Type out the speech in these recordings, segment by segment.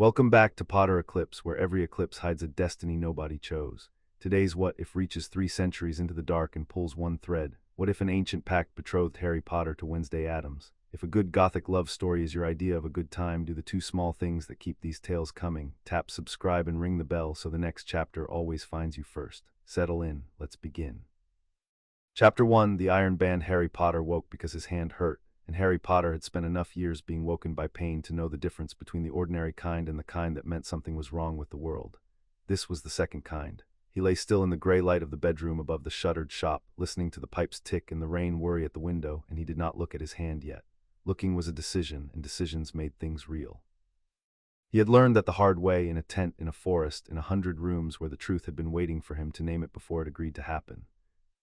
Welcome back to Potter Eclipse, where every eclipse hides a destiny nobody chose. Today's What If reaches 3 centuries into the dark and pulls one thread. What if an ancient pact betrothed Harry Potter to Wednesday Addams? If a good Gothic love story is your idea of a good time, do the 2 small things that keep these tales coming. Tap subscribe and ring the bell so the next chapter always finds you first. Settle in, let's begin. Chapter 1. The Iron Band. Harry Potter woke because his hand hurt, and Harry Potter had spent enough years being woken by pain to know the difference between the ordinary kind and the kind that meant something was wrong with the world. This was the second kind. He lay still in the gray light of the bedroom above the shuttered shop, listening to the pipes tick and the rain worry at the window, and he did not look at his hand yet. Looking was a decision, and decisions made things real. He had learned that the hard way, in a tent, in a forest, in 100 rooms where the truth had been waiting for him to name it before it agreed to happen.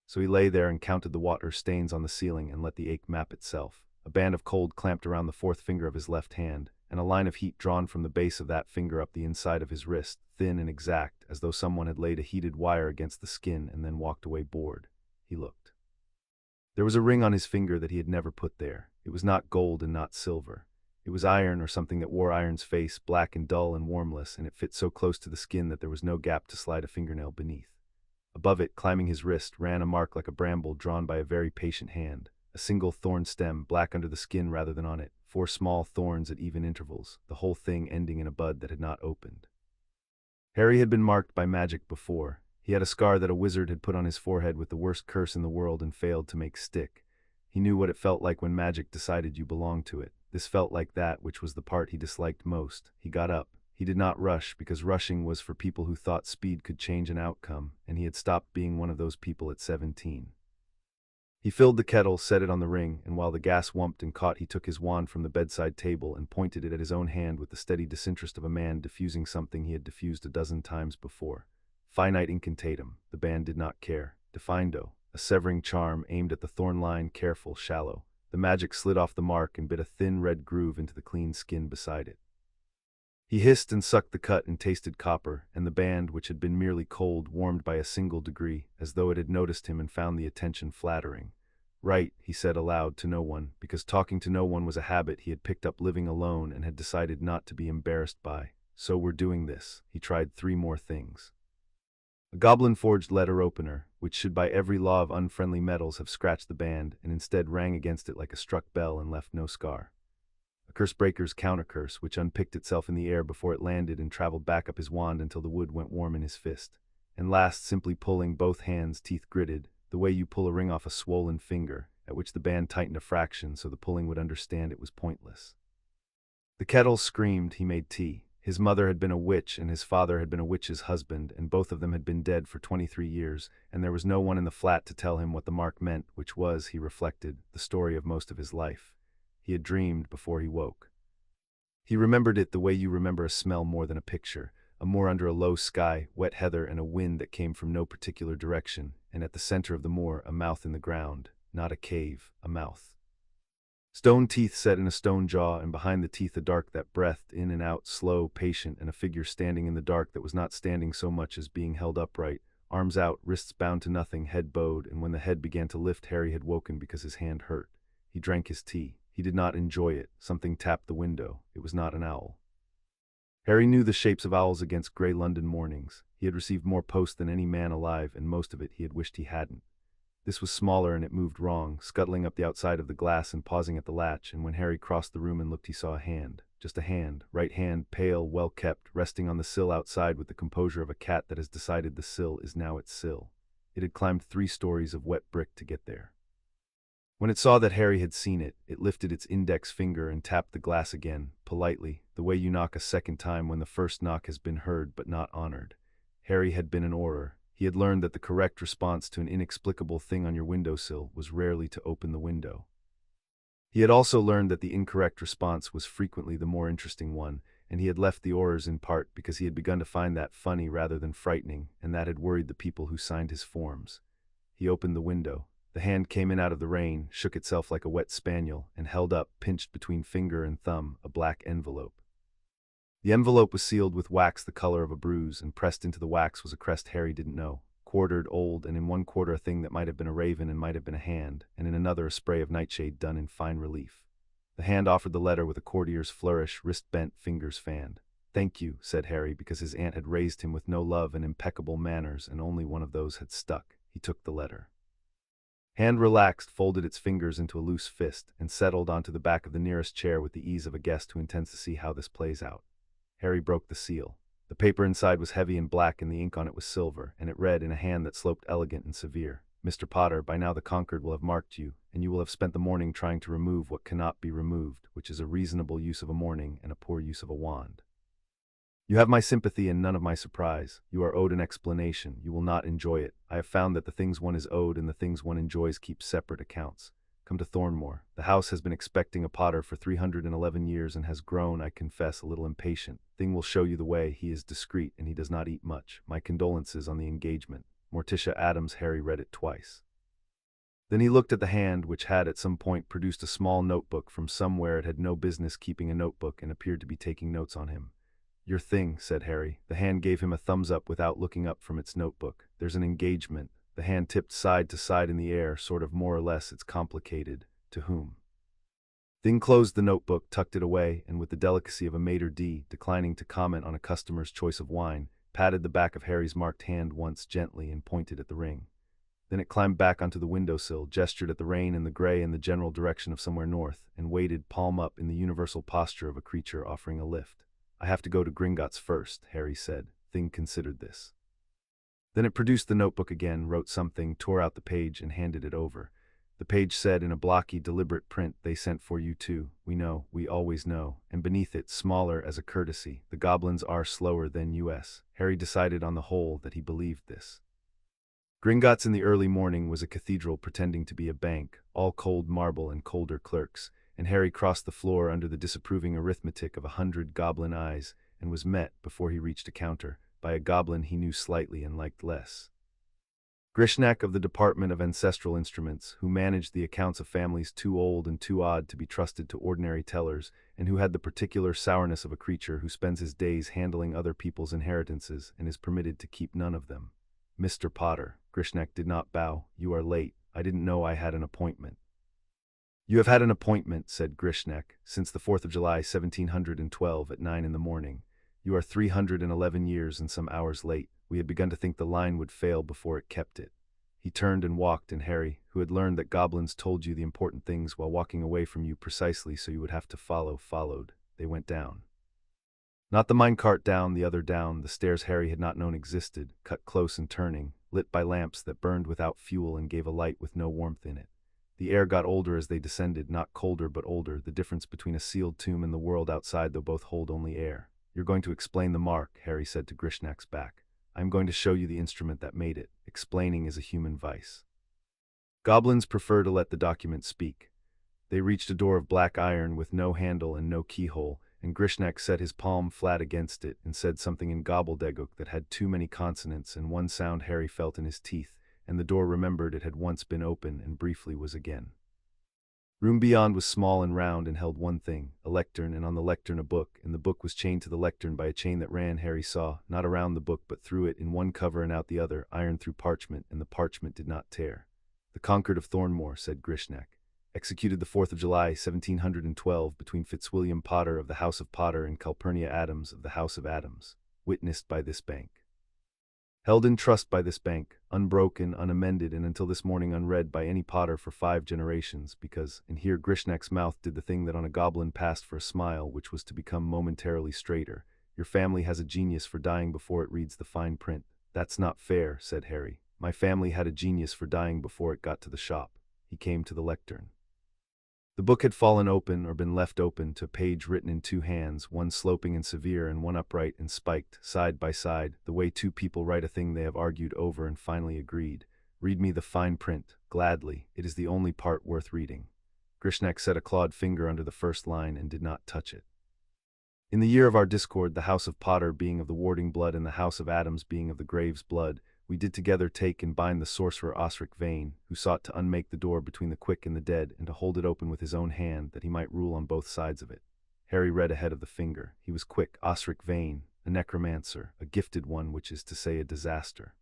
So he lay there and counted the water stains on the ceiling and let the ache map itself. A band of cold clamped around the fourth finger of his left hand, and a line of heat drawn from the base of that finger up the inside of his wrist, thin and exact, as though someone had laid a heated wire against the skin and then walked away bored. He looked. There was a ring on his finger that he had never put there. It was not gold and not silver. It was iron, or something that wore iron's face, black and dull and warmless, and it fit so close to the skin that there was no gap to slide a fingernail beneath. Above it, climbing his wrist, ran a mark like a bramble drawn by a very patient hand. A single thorn stem, black under the skin rather than on it, 4 small thorns at even intervals, the whole thing ending in a bud that had not opened. Harry had been marked by magic before. He had a scar that a wizard had put on his forehead with the worst curse in the world and failed to make stick. He knew what it felt like when magic decided you belonged to it. This felt like that, which was the part he disliked most. He got up. He did not rush, because rushing was for people who thought speed could change an outcome, and he had stopped being one of those people at 17. He filled the kettle, set it on the ring, and while the gas whumped and caught, he took his wand from the bedside table and pointed it at his own hand with the steady disinterest of a man diffusing something he had diffused a dozen times before. Finite incantatum. The band did not care. Defindo. A severing charm aimed at the thorn line, careful, shallow. The magic slid off the mark and bit a thin red groove into the clean skin beside it. He hissed and sucked the cut and tasted copper, and the band, which had been merely cold, warmed by a single degree, as though it had noticed him and found the attention flattering. Right, he said aloud to no one, because talking to no one was a habit he had picked up living alone and had decided not to be embarrassed by. So we're doing this. He tried 3 more things. A goblin-forged letter opener, which should by every law of unfriendly metals have scratched the band, and instead rang against it like a struck bell and left no scar. A curse-breaker's counter-curse, which unpicked itself in the air before it landed and traveled back up his wand until the wood went warm in his fist. And last, simply pulling, both hands, teeth gritted, the way you pull a ring off a swollen finger, at which the band tightened a fraction so the pulling would understand it was pointless. The kettle screamed. He made tea. His mother had been a witch, and his father had been a witch's husband, and both of them had been dead for 23 years, and there was no one in the flat to tell him what the mark meant, which was, he reflected, the story of most of his life. He had dreamed before he woke. He remembered it the way you remember a smell more than a picture, a moor under a low sky, wet heather, and a wind that came from no particular direction, and at the center of the moor, a mouth in the ground, not a cave, a mouth. Stone teeth set in a stone jaw, and behind the teeth a dark that breathed in and out, slow, patient, and a figure standing in the dark that was not standing so much as being held upright, arms out, wrists bound to nothing, head bowed, and when the head began to lift, Harry had woken because his hand hurt. He drank his tea. He did not enjoy it. Something tapped the window. It was not an owl. Harry knew the shapes of owls against gray London mornings. He had received more post than any man alive, and most of it he had wished he hadn't. This was smaller, and it moved wrong, scuttling up the outside of the glass and pausing at the latch, and when Harry crossed the room and looked, he saw a hand. Just a hand, right hand, pale, well-kept, resting on the sill outside with the composure of a cat that has decided the sill is now its sill. It had climbed 3 stories of wet brick to get there. When it saw that Harry had seen it, it lifted its index finger and tapped the glass again, politely, the way you knock a second time when the first knock has been heard but not honored. Harry had been an Auror. He had learned that the correct response to an inexplicable thing on your windowsill was rarely to open the window. He had also learned that the incorrect response was frequently the more interesting one, and he had left the Aurors in part because he had begun to find that funny rather than frightening, and that had worried the people who signed his forms. He opened the window. The hand came in out of the rain, shook itself like a wet spaniel, and held up, pinched between finger and thumb, a black envelope. The envelope was sealed with wax the color of a bruise, and pressed into the wax was a crest Harry didn't know, quartered, old, and in one quarter a thing that might have been a raven and might have been a hand, and in another a spray of nightshade done in fine relief. The hand offered the letter with a courtier's flourish, wrist bent, fingers fanned. "Thank you," said Harry, because his aunt had raised him with no love and impeccable manners, and only one of those had stuck. He took the letter. Hand relaxed, folded its fingers into a loose fist, and settled onto the back of the nearest chair with the ease of a guest who intends to see how this plays out. Harry broke the seal. The paper inside was heavy and black, and the ink on it was silver, and it read in a hand that sloped elegant and severe. "Mr. Potter, by now the conquered will have marked you, and you will have spent the morning trying to remove what cannot be removed, which is a reasonable use of a morning and a poor use of a wand. You have my sympathy and none of my surprise. You are owed an explanation. You will not enjoy it. I have found that the things one is owed and the things one enjoys keep separate accounts. Come to Thornmoor. The house has been expecting a Potter for 311 years and has grown, I confess, a little impatient. Thing will show you the way. He is discreet and he does not eat much. My condolences on the engagement. Morticia Addams." Harry read it twice. Then he looked at the hand, which had at some point produced a small notebook from somewhere it had no business keeping a notebook, and appeared to be taking notes on him. "Your thing," said Harry. The hand gave him a thumbs up without looking up from its notebook. "There's an engagement." The hand tipped side to side in the air, sort of more or less. "It's complicated. To whom?" Thing closed the notebook, tucked it away, and with the delicacy of a maitre d', declining to comment on a customer's choice of wine, patted the back of Harry's marked hand once gently and pointed at the ring. Then it climbed back onto the windowsill, gestured at the rain and the gray in the general direction of somewhere north, and waited palm up in the universal posture of a creature offering a lift. "I have to go to Gringotts first," Harry said. Thing considered this. Then it produced the notebook again, wrote something, tore out the page, and handed it over. The page said in a blocky, deliberate print, "They sent for you too. We know, we always know." And beneath it, smaller as a courtesy, "The goblins are slower than us." Harry decided on the whole that he believed this. Gringotts in the early morning was a cathedral pretending to be a bank, all cold marble and colder clerks, and Harry crossed the floor under the disapproving arithmetic of 100 goblin eyes, and was met, before he reached a counter, by a goblin he knew slightly and liked less. Grishnak of the Department of Ancestral Instruments, who managed the accounts of families too old and too odd to be trusted to ordinary tellers, and who had the particular sourness of a creature who spends his days handling other people's inheritances and is permitted to keep none of them. "Mr. Potter," Grishnak did not bow. "You are late. I didn't know I had an appointment." "You have had an appointment," said Grishnak, "since the 4th of July, 1712, at 9 in the morning. You are 311 years and some hours late. We had begun to think the line would fail before it kept it." He turned and walked, and Harry, who had learned that goblins told you the important things while walking away from you precisely so you would have to follow, followed. They went down. Not the minecart down, the other down, the stairs Harry had not known existed, cut close and turning, lit by lamps that burned without fuel and gave a light with no warmth in it. The air got older as they descended, not colder but older, the difference between a sealed tomb and the world outside, though both hold only air. "You're going to explain the mark," Harry said to Grishnak's back. "I'm going to show you the instrument that made it. Explaining is a human vice." Goblins prefer to let the document speak. They reached a door of black iron with no handle and no keyhole, and Grishnak set his palm flat against it and said something in gobbledygook that had too many consonants and one sound Harry felt in his teeth, and the door remembered it had once been open and briefly was again. Room beyond was small and round and held one thing, a lectern, and on the lectern a book, and the book was chained to the lectern by a chain that ran, Harry saw, not around the book but through it, in one cover and out the other, iron through parchment, and the parchment did not tear. "The conquered of Thornmoor," said Grishnak. "Executed the 4th of July, 1712, between Fitzwilliam Potter of the House of Potter and Calpurnia Addams of the House of Addams. Witnessed by this bank. Held in trust by this bank, unbroken, unamended, and until this morning unread by any Potter for 5 generations, because," and here Grishnak's mouth did the thing that on a goblin passed for a smile, which was to become momentarily straighter, "your family has a genius for dying before it reads the fine print." "That's not fair," said Harry. "My family had a genius for dying before it got to the shop." He came to the lectern. The book had fallen open or been left open to a page written in 2 hands, one sloping and severe and one upright and spiked, side by side, the way 2 people write a thing they have argued over and finally agreed. "Read me the fine print, gladly. It is the only part worth reading." Grishnak set a clawed finger under the first line and did not touch it. "In the year of our discord, the House of Potter being of the warding blood and the House of Addams being of the grave's blood, we did together take and bind the sorcerer Osric Vane, who sought to unmake the door between the quick and the dead, and to hold it open with his own hand, that he might rule on both sides of it." Harry read ahead of the finger. He was quick. Osric Vane, a necromancer, a gifted one, which is to say a disaster.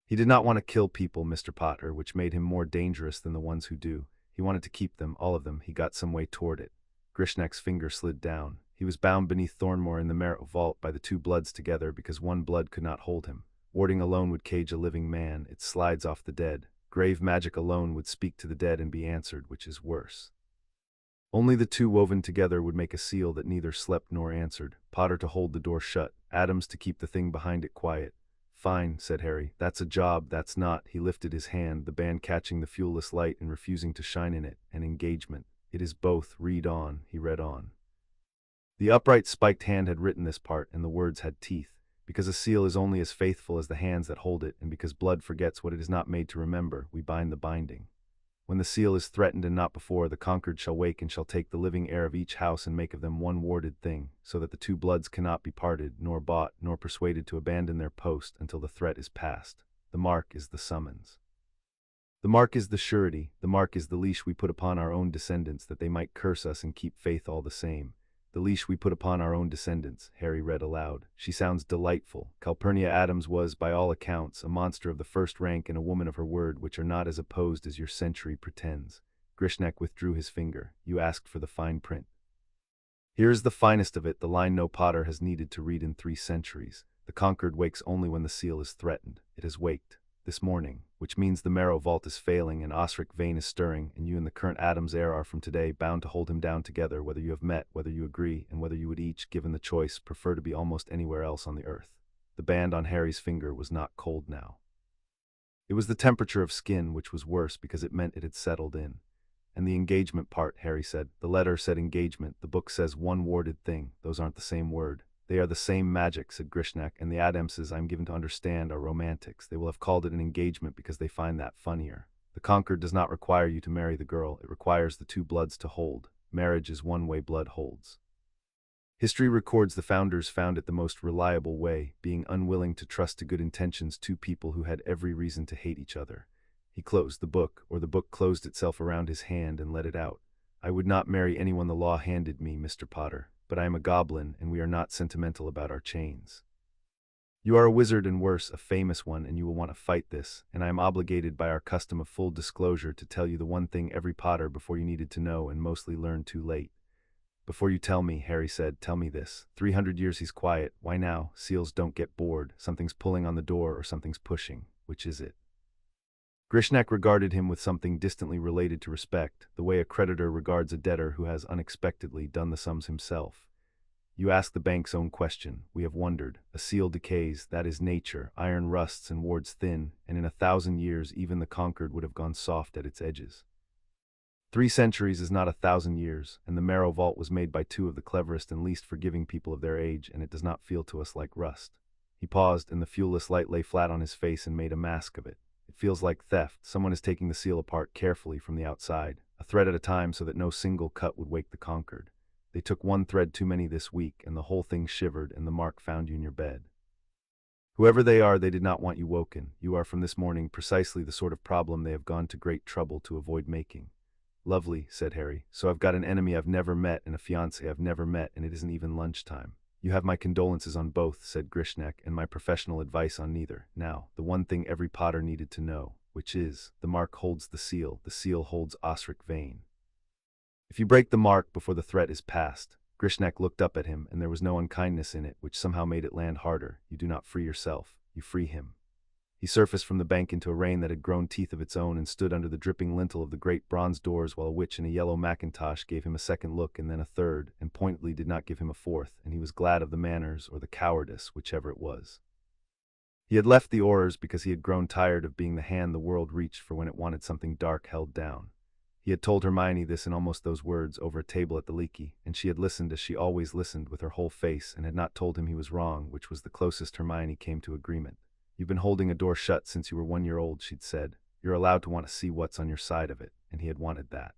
He did not want to kill people, Mr. Potter, which made him more dangerous than the ones who do. He wanted to keep them, all of them. He got some way toward it. Grishnak's finger slid down. He was bound beneath Thornmoor in the Marrow vault by the two bloods together because one blood could not hold him. Warding alone would cage a living man, it slides off the dead. Grave magic alone would speak to the dead and be answered, which is worse. Only the two woven together would make a seal that neither slept nor answered. Potter to hold the door shut, Addams to keep the thing behind it quiet. Fine, said Harry. That's a job, that's not. He lifted his hand, the band catching the fuelless light and refusing to shine in it. An engagement. It is both. Read on. He read on. The upright spiked hand had written this part, and the words had teeth. Because a seal is only as faithful as the hands that hold it, and because blood forgets what it is not made to remember, we bind the binding. When the seal is threatened and not before, the conquered shall wake and shall take the living heir of each house and make of them one warded thing, so that the two bloods cannot be parted, nor bought, nor persuaded to abandon their post until the threat is past. The mark is the summons. The mark is the surety, the mark is the leash we put upon our own descendants that they might curse us and keep faith all the same. The leash we put upon our own descendants, Harry read aloud. She sounds delightful. Calpurnia Addams was, by all accounts, a monster of the first rank and a woman of her word, which are not as opposed as your century pretends. Grishnak withdrew his finger. You asked for the fine print. Here is the finest of it, the line no Potter has needed to read in 3 centuries. The conquered wakes only when the seal is threatened. It has waked. This morning, which means the Marrow vault is failing and Osric vein is stirring, and you and the current Addams heir are from today bound to hold him down together, whether you have met, whether you agree, and whether you would each, given the choice, prefer to be almost anywhere else on the earth. The band on Harry's finger was not cold now. It was the temperature of skin, which was worse because it meant it had settled in. And the engagement part, Harry said. The letter said engagement, the book says one warded thing. Those aren't the same word. They are the same magic, said Grishnak, and the Addamses, I'm given to understand, are romantics. They will have called it an engagement because they find that funnier. The conquered does not require you to marry the girl, it requires the two bloods to hold. Marriage is one way blood holds. History records the founders found it the most reliable way, being unwilling to trust to good intentions two people who had every reason to hate each other. He closed the book, or the book closed itself around his hand and let it out. I would not marry anyone the law handed me, Mr. Potter. But I am a goblin, and we are not sentimental about our chains. You are a wizard and worse, a famous one, and you will want to fight this, and I am obligated by our custom of full disclosure to tell you the one thing every Potter before you needed to know and mostly learned too late. Before you tell me, Harry said, tell me this. 300 years he's quiet. Why now? Seals don't get bored. Something's pulling on the door or something's pushing. Which is it? Grishnak regarded him with something distantly related to respect, the way a creditor regards a debtor who has unexpectedly done the sums himself. You ask the bank's own question. We have wondered. A seal decays, that is nature. Iron rusts and wards thin, and in 1,000 years even the conquered would have gone soft at its edges. 3 centuries is not 1,000 years, and the Marrow vault was made by 2 of the cleverest and least forgiving people of their age, and it does not feel to us like rust. He paused, and the fuelless light lay flat on his face and made a mask of it. It feels like theft. Someone is taking the seal apart carefully from the outside, a thread at a time so that no single cut would wake the conquered. They took 1 thread too many this week, and the whole thing shivered, and the mark found you in your bed. Whoever they are, they did not want you woken. You are from this morning precisely the sort of problem they have gone to great trouble to avoid making. Lovely, said Harry. So I've got an enemy I've never met and a fiancé I've never met, and it isn't even lunchtime. You have my condolences on both, said Grishnak, and my professional advice on neither. Now, the one thing every Potter needed to know, which is, the mark holds the seal holds Osric vein. If you break the mark before the threat is past, Grishnak looked up at him, and there was no unkindness in it, which somehow made it land harder. You do not free yourself, you free him. He surfaced from the bank into a rain that had grown teeth of its own and stood under the dripping lintel of the great bronze doors while a witch in a yellow mackintosh gave him a second look and then a third, and pointedly did not give him a fourth, and he was glad of the manners or the cowardice, whichever it was. He had left the Aurors because he had grown tired of being the hand the world reached for when it wanted something dark held down. He had told Hermione this in almost those words over a table at the Leaky, and she had listened as she always listened with her whole face and had not told him he was wrong, which was the closest Hermione came to agreement. You've been holding a door shut since you were 1 year old, she'd said. You're allowed to want to see what's on your side of it, and he had wanted that.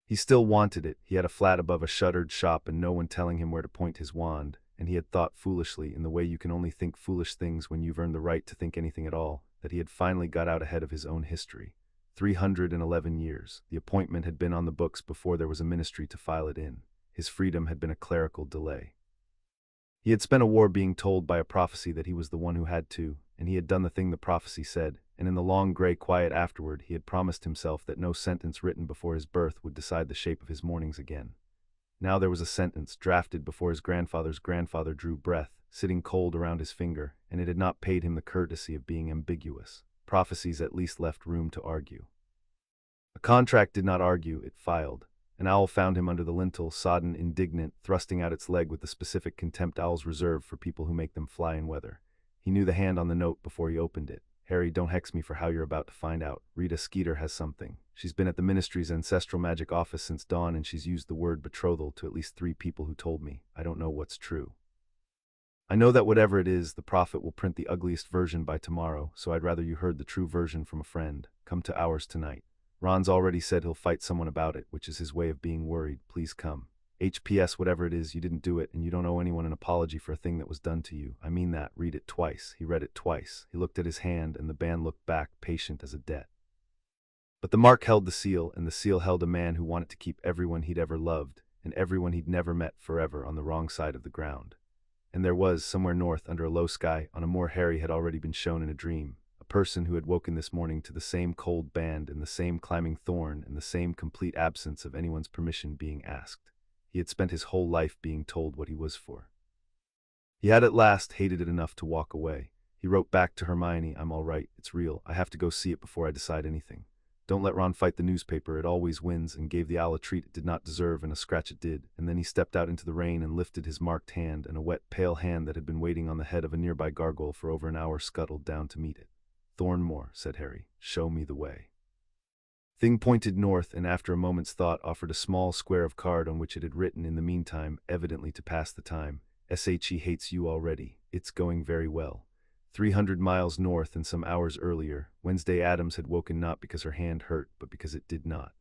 He still wanted it. He had a flat above a shuttered shop and no one telling him where to point his wand, and he had thought foolishly, in the way you can only think foolish things when you've earned the right to think anything at all, that he had finally got out ahead of his own history. 311 years. The appointment had been on the books before there was a ministry to file it in. His freedom had been a clerical delay. He had spent a war being told by a prophecy that he was the one who had to, and he had done the thing the prophecy said, and in the long gray quiet afterward he had promised himself that no sentence written before his birth would decide the shape of his mornings again. Now there was a sentence drafted before his grandfather's grandfather drew breath, sitting cold around his finger, and it had not paid him the courtesy of being ambiguous. Prophecies at least left room to argue. A contract did not argue, it filed. An owl found him under the lintel, sodden, indignant, thrusting out its leg with the specific contempt owls reserve for people who make them fly in weather. He knew the hand on the note before he opened it. Harry, don't hex me for how you're about to find out. Rita Skeeter has something. She's been at the Ministry's ancestral magic office since dawn, and she's used the word betrothal to at least 3 people who told me. I don't know what's true. I know that whatever it is, the prophet will print the ugliest version by tomorrow, so I'd rather you heard the true version from a friend. Come to ours tonight. Ron's already said he'll fight someone about it, which is his way of being worried. Please come. HPS, whatever it is, you didn't do it, and you don't owe anyone an apology for a thing that was done to you. I mean that. Read it twice. He read it twice. He looked at his hand, and the band looked back, patient as a debt. But the mark held the seal, and the seal held a man who wanted to keep everyone he'd ever loved, and everyone he'd never met forever on the wrong side of the ground. And there was, somewhere north, under a low sky, on a moor Harry had already been shown in a dream, a person who had woken this morning to the same cold band and the same climbing thorn and the same complete absence of anyone's permission being asked. He had spent his whole life being told what he was for. He had at last hated it enough to walk away. He wrote back to Hermione, I'm all right, it's real, I have to go see it before I decide anything. Don't let Ron fight the newspaper, it always wins, and gave the owl a treat it did not deserve and a scratch it did, and then he stepped out into the rain and lifted his marked hand, and a wet, pale hand that had been waiting on the head of a nearby gargoyle for over an hour scuttled down to meet it. Thornmoor, said Harry, show me the way. Thing pointed north, and after a moment's thought offered a small square of card on which it had written in the meantime, evidently to pass the time, SHE hates you already, it's going very well. 300 miles north and some hours earlier, Wednesday Addams had woken not because her hand hurt, but because it did not.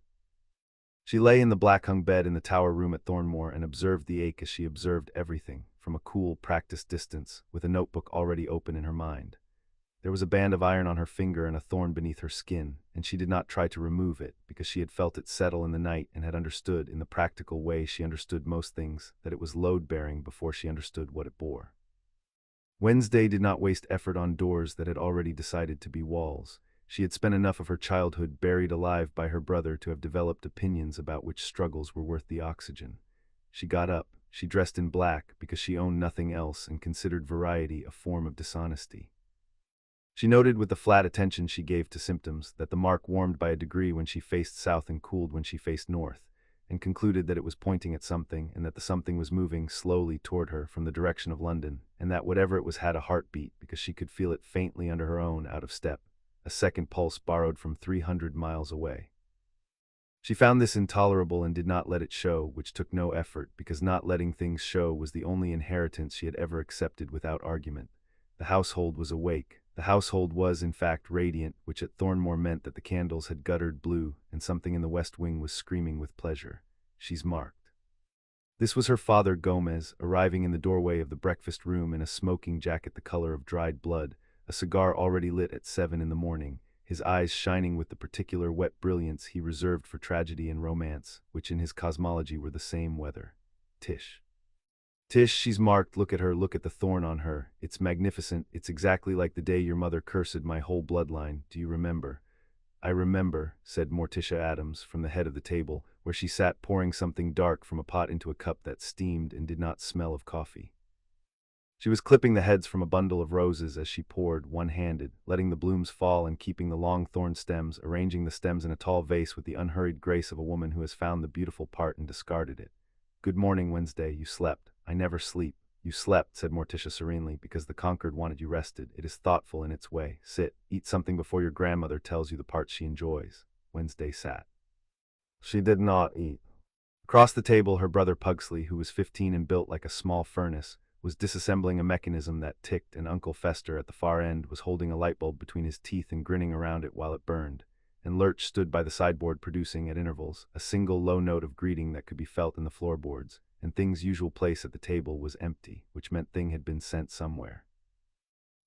She lay in the black-hung bed in the tower room at Thornmoor and observed the ache as she observed everything, from a cool, practiced distance, with a notebook already open in her mind. There was a band of iron on her finger and a thorn beneath her skin, and she did not try to remove it, because she had felt it settle in the night and had understood, in the practical way she understood most things, that it was load-bearing before she understood what it bore. Wednesday did not waste effort on doors that had already decided to be walls. She had spent enough of her childhood buried alive by her brother to have developed opinions about which struggles were worth the oxygen. She got up. She dressed in black because she owned nothing else and considered variety a form of dishonesty. She noted with the flat attention she gave to symptoms that the mark warmed by a degree when she faced south and cooled when she faced north, and concluded that it was pointing at something and that the something was moving slowly toward her from the direction of London, and that whatever it was had a heartbeat because she could feel it faintly under her own out of step, a second pulse borrowed from 300 miles away. She found this intolerable and did not let it show, which took no effort, because not letting things show was the only inheritance she had ever accepted without argument. The household was awake. The household was, in fact, radiant, which at Thornmoor meant that the candles had guttered blue, and something in the west wing was screaming with pleasure. She's marked. This was her father, Gomez, arriving in the doorway of the breakfast room in a smoking jacket the color of dried blood, a cigar already lit at 7 in the morning, his eyes shining with the particular wet brilliance he reserved for tragedy and romance, which in his cosmology were the same weather. Tish. Tish, she's marked, look at her, look at the thorn on her. It's magnificent, it's exactly like the day your mother cursed my whole bloodline, do you remember? I remember, said Morticia Addams from the head of the table, where she sat pouring something dark from a pot into a cup that steamed and did not smell of coffee. She was clipping the heads from a bundle of roses as she poured, one-handed, letting the blooms fall and keeping the long thorn stems, arranging the stems in a tall vase with the unhurried grace of a woman who has found the beautiful part and discarded it. Good morning, Wednesday, you slept. I never sleep. You slept, said Morticia serenely, because the conquered wanted you rested. It is thoughtful in its way. Sit, eat something before your grandmother tells you the part she enjoys. Wednesday sat. She did not eat. Across the table, her brother Pugsley, who was 15 and built like a small furnace, was disassembling a mechanism that ticked, and Uncle Fester at the far end was holding a light bulb between his teeth and grinning around it while it burned, and Lurch stood by the sideboard producing, at intervals, a single low note of greeting that could be felt in the floorboards, and Thing's usual place at the table was empty, which meant Thing had been sent somewhere.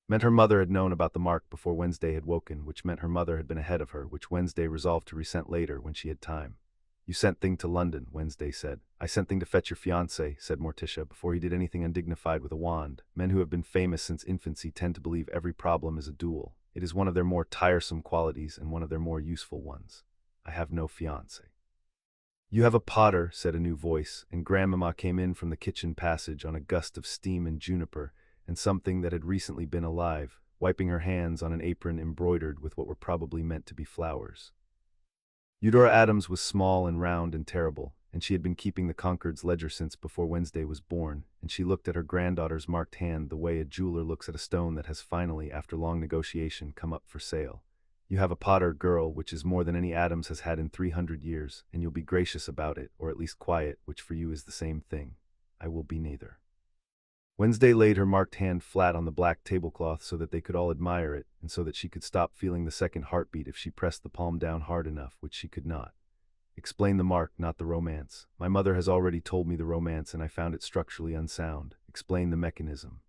Meant her mother had known about the mark before Wednesday had woken, which meant her mother had been ahead of her, which Wednesday resolved to resent later when she had time. You sent Thing to London, Wednesday said. I sent Thing to fetch your fiancé, said Morticia, before he did anything undignified with a wand. Men who have been famous since infancy tend to believe every problem is a duel. It is one of their more tiresome qualities and one of their more useful ones. I have no fiancé. You have a Potter, said a new voice, and Grandmama came in from the kitchen passage on a gust of steam and juniper, and something that had recently been alive, wiping her hands on an apron embroidered with what were probably meant to be flowers. Eudora Addams was small and round and terrible, and she had been keeping the Concord's ledger since before Wednesday was born, and she looked at her granddaughter's marked hand the way a jeweler looks at a stone that has finally, after long negotiation, come up for sale. You have a Potter, girl, which is more than any Addams has had in 300 years, and you'll be gracious about it, or at least quiet, which for you is the same thing. I will be neither. Wednesday laid her marked hand flat on the black tablecloth so that they could all admire it, and so that she could stop feeling the second heartbeat if she pressed the palm down hard enough, which she could not. Explain the mark, not the romance. My mother has already told me the romance, and I found it structurally unsound. Explain the mechanism.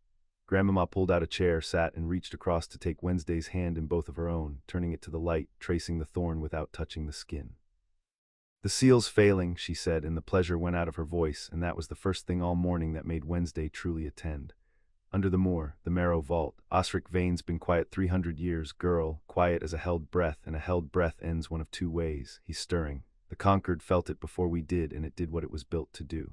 Grandmama pulled out a chair, sat, and reached across to take Wednesday's hand in both of her own, turning it to the light, tracing the thorn without touching the skin. The seal's failing, she said, and the pleasure went out of her voice, and that was the first thing all morning that made Wednesday truly attend. Under the moor, the marrow vault, Osric veins been quiet 300 years, girl, quiet as a held breath, and a held breath ends one of two ways. He's stirring. The Concord felt it before we did, and it did what it was built to do.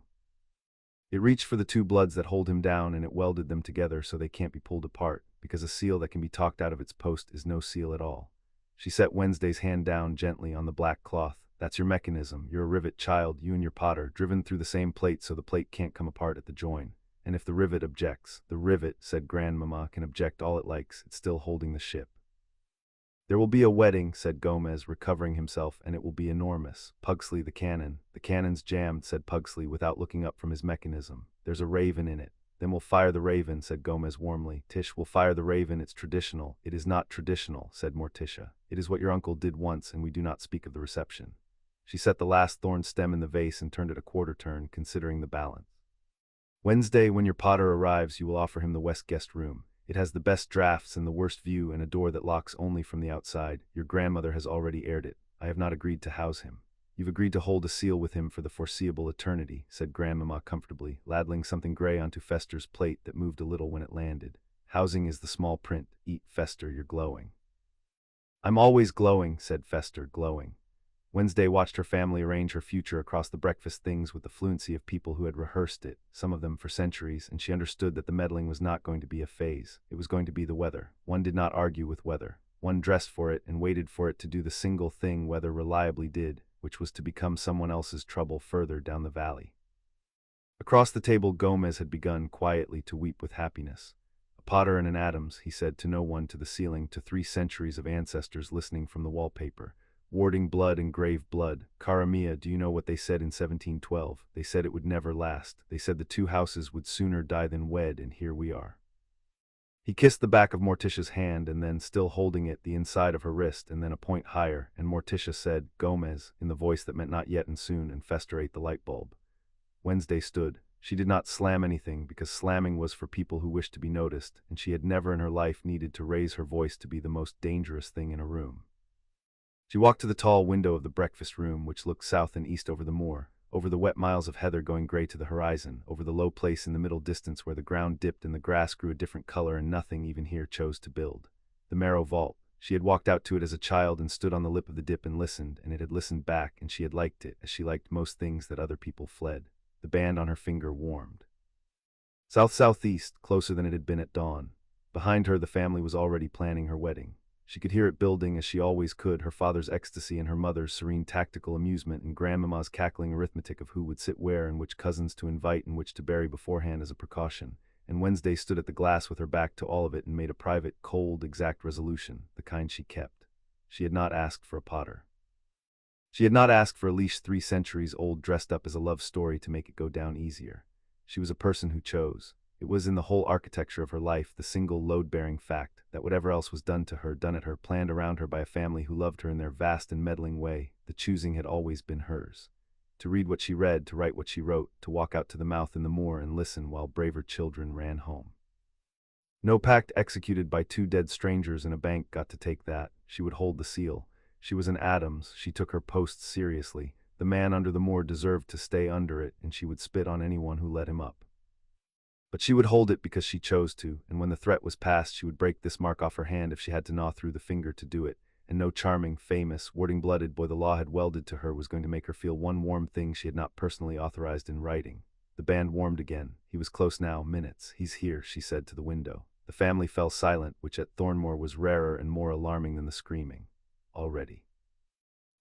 It reached for the two bloods that hold him down, and it welded them together so they can't be pulled apart, because a seal that can be talked out of its post is no seal at all. She set Wednesday's hand down gently on the black cloth. That's your mechanism. You're a rivet child, you and your Potter, driven through the same plate so the plate can't come apart at the join. And if the rivet objects, the rivet, said Grandmama, can object all it likes, it's still holding the ship. There will be a wedding, said Gomez, recovering himself, and it will be enormous. Pugsley the cannon. The cannon's jammed, said Pugsley without looking up from his mechanism. There's a raven in it. Then we'll fire the raven, said Gomez warmly. Tish, we'll fire the raven, it's traditional. It is not traditional, said Morticia. It is what your uncle did once, and we do not speak of the reception. She set the last thorn stem in the vase and turned it a quarter turn, considering the balance. Wednesday, when your Potter arrives, you will offer him the west guest room. It has the best drafts and the worst view and a door that locks only from the outside. Your grandmother has already aired it. I have not agreed to house him. You've agreed to hold a seal with him for the foreseeable eternity, said Grandmama comfortably, ladling something gray onto Fester's plate that moved a little when it landed. Housing is the small print. Eat, Fester, you're glowing. I'm always glowing, said Fester, glowing. Wednesday watched her family arrange her future across the breakfast things with the fluency of people who had rehearsed it, some of them for centuries, and she understood that the meddling was not going to be a phase. It was going to be the weather. One did not argue with weather. One dressed for it and waited for it to do the single thing weather reliably did, which was to become someone else's trouble further down the valley. Across the table, Gomez had begun quietly to weep with happiness. A Potter and an Addams, he said to no one, to the ceiling, to 3 centuries of ancestors listening from the wallpaper. Warding blood and grave blood. Cara mia, do you know what they said in 1712? They said it would never last. They said the 2 houses would sooner die than wed, and here we are. He kissed the back of Morticia's hand, and then, still holding it, the inside of her wrist, and then a point higher, and Morticia said, Gomez, in the voice that meant not yet and soon, and Fester ate the light bulb. Wednesday stood. She did not slam anything, because slamming was for people who wished to be noticed, and she had never in her life needed to raise her voice to be the most dangerous thing in a room. She walked to the tall window of the breakfast room, which looked south and east over the moor, over the wet miles of heather going gray to the horizon, over the low place in the middle distance where the ground dipped and the grass grew a different color and nothing even here chose to build. The marrow vault. She had walked out to it as a child and stood on the lip of the dip and listened, and it had listened back, and she had liked it, as she liked most things that other people fled. The band on her finger warmed. South-southeast, closer than it had been at dawn. Behind her, the family was already planning her wedding. She could hear it building as she always could, her father's ecstasy and her mother's serene tactical amusement and Grandmama's cackling arithmetic of who would sit where and which cousins to invite and which to bury beforehand as a precaution. And Wednesday stood at the glass with her back to all of it and made a private, cold, exact resolution, the kind she kept. She had not asked for a Potter. She had not asked for a leash 3 centuries old dressed up as a love story to make it go down easier. She was a person who chose. It was in the whole architecture of her life, the single load-bearing fact, that whatever else was done to her, done at her, planned around her by a family who loved her in their vast and meddling way, the choosing had always been hers. To read what she read, to write what she wrote, to walk out to the mouth in the moor and listen while braver children ran home. No pact executed by 2 dead strangers in a bank got to take that. She would hold the seal. She was an Addams. She took her post seriously. The man under the moor deserved to stay under it, and she would spit on anyone who let him up. But she would hold it because she chose to, and when the threat was passed, she would break this mark off her hand if she had to gnaw through the finger to do it, and no charming, famous, warting-blooded boy the law had welded to her was going to make her feel one warm thing she had not personally authorized in writing. The band warmed again. He was close now, minutes. "He's here," she said to the window. The family fell silent, which at Thornmoor was rarer and more alarming than the screaming. "Already,"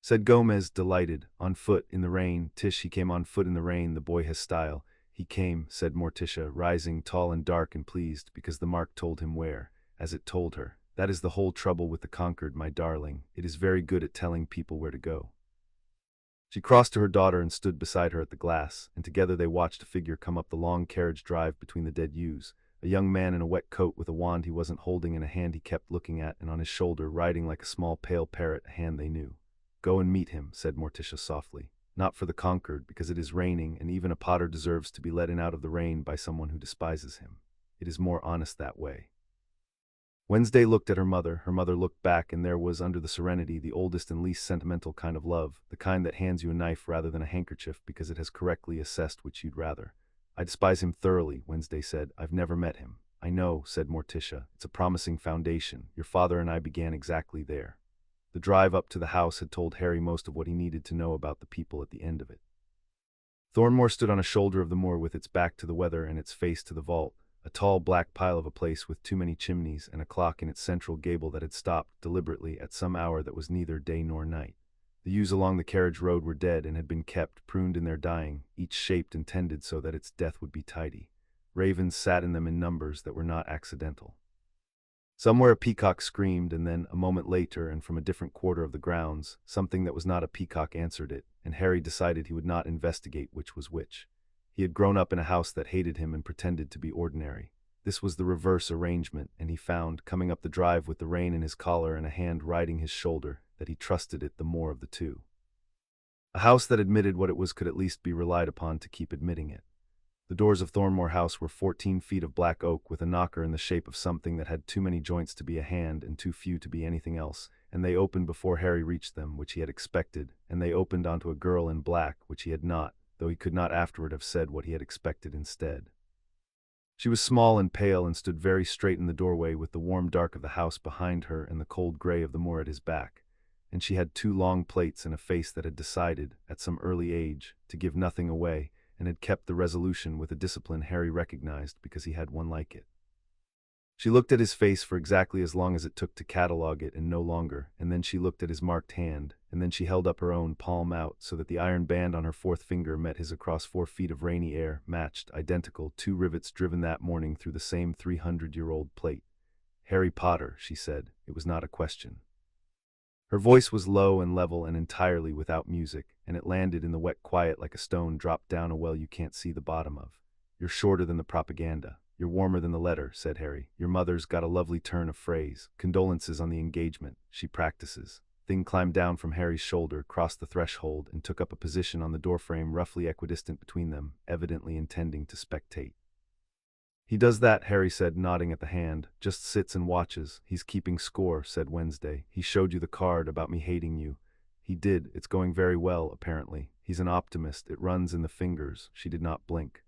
said Gomez, delighted. "On foot, in the rain. Tish, he came on foot in the rain. The boy has style." "He came," said Morticia, rising, tall and dark and pleased, because the mark told him where, as it told her. "That is the whole trouble with the conquered, my darling. It is very good at telling people where to go." She crossed to her daughter and stood beside her at the glass, and together they watched a figure come up the long carriage drive between the dead yews. A young man in a wet coat with a wand he wasn't holding in a hand he kept looking at, and on his shoulder, riding like a small pale parrot, a hand they knew. "Go and meet him," said Morticia softly. "Not for the conquered, because it is raining, and even a potter deserves to be let in out of the rain by someone who despises him. It is more honest that way." Wednesday looked at her mother looked back, and there was, under the serenity, the oldest and least sentimental kind of love, the kind that hands you a knife rather than a handkerchief because it has correctly assessed which you'd rather. "I despise him thoroughly," Wednesday said. "I've never met him." "I know," said Morticia. "It's a promising foundation. Your father and I began exactly there." The drive up to the house had told Harry most of what he needed to know about the people at the end of it. Thornmoor stood on a shoulder of the moor with its back to the weather and its face to the vault, a tall black pile of a place with too many chimneys and a clock in its central gable that had stopped, deliberately, at some hour that was neither day nor night. The yews along the carriage road were dead and had been kept, pruned in their dying, each shaped and tended so that its death would be tidy. Ravens sat in them in numbers that were not accidental. Somewhere a peacock screamed, and then, a moment later, and from a different quarter of the grounds, something that was not a peacock answered it, and Harry decided he would not investigate which was which. He had grown up in a house that hated him and pretended to be ordinary. This was the reverse arrangement, and he found, coming up the drive with the rein in his collar and a hand riding his shoulder, that he trusted it the more of the two. A house that admitted what it was could at least be relied upon to keep admitting it. The doors of Thornmoor House were 14 feet of black oak with a knocker in the shape of something that had too many joints to be a hand and too few to be anything else, and they opened before Harry reached them, which he had expected, and they opened onto a girl in black, which he had not, though he could not afterward have said what he had expected instead. She was small and pale and stood very straight in the doorway with the warm dark of the house behind her and the cold gray of the moor at his back, and she had 2 long plaits and a face that had decided, at some early age, to give nothing away, and had kept the resolution with a discipline Harry recognized because he had one like it. She looked at his face for exactly as long as it took to catalogue it and no longer, and then she looked at his marked hand, and then she held up her own, palm out, so that the iron band on her 4th finger met his across 4 feet of rainy air, matched, identical, 2 rivets driven that morning through the same 300-year-old plate. "Harry Potter," she said. It was not a question. Her voice was low and level and entirely without music, and it landed in the wet quiet like a stone dropped down a well you can't see the bottom of. "You're shorter than the propaganda. You're warmer than the letter," said Harry. "Your mother's got a lovely turn of phrase. Condolences on the engagement. She practices." Thing climbed down from Harry's shoulder, crossed the threshold, and took up a position on the doorframe roughly equidistant between them, evidently intending to spectate. "He does that," Harry said, nodding at the hand. "Just sits and watches. He's keeping score," said Wednesday. "He showed you the card about me hating you." "He did. It's going very well, apparently. He's an optimist. It runs in the fingers." She did not blink.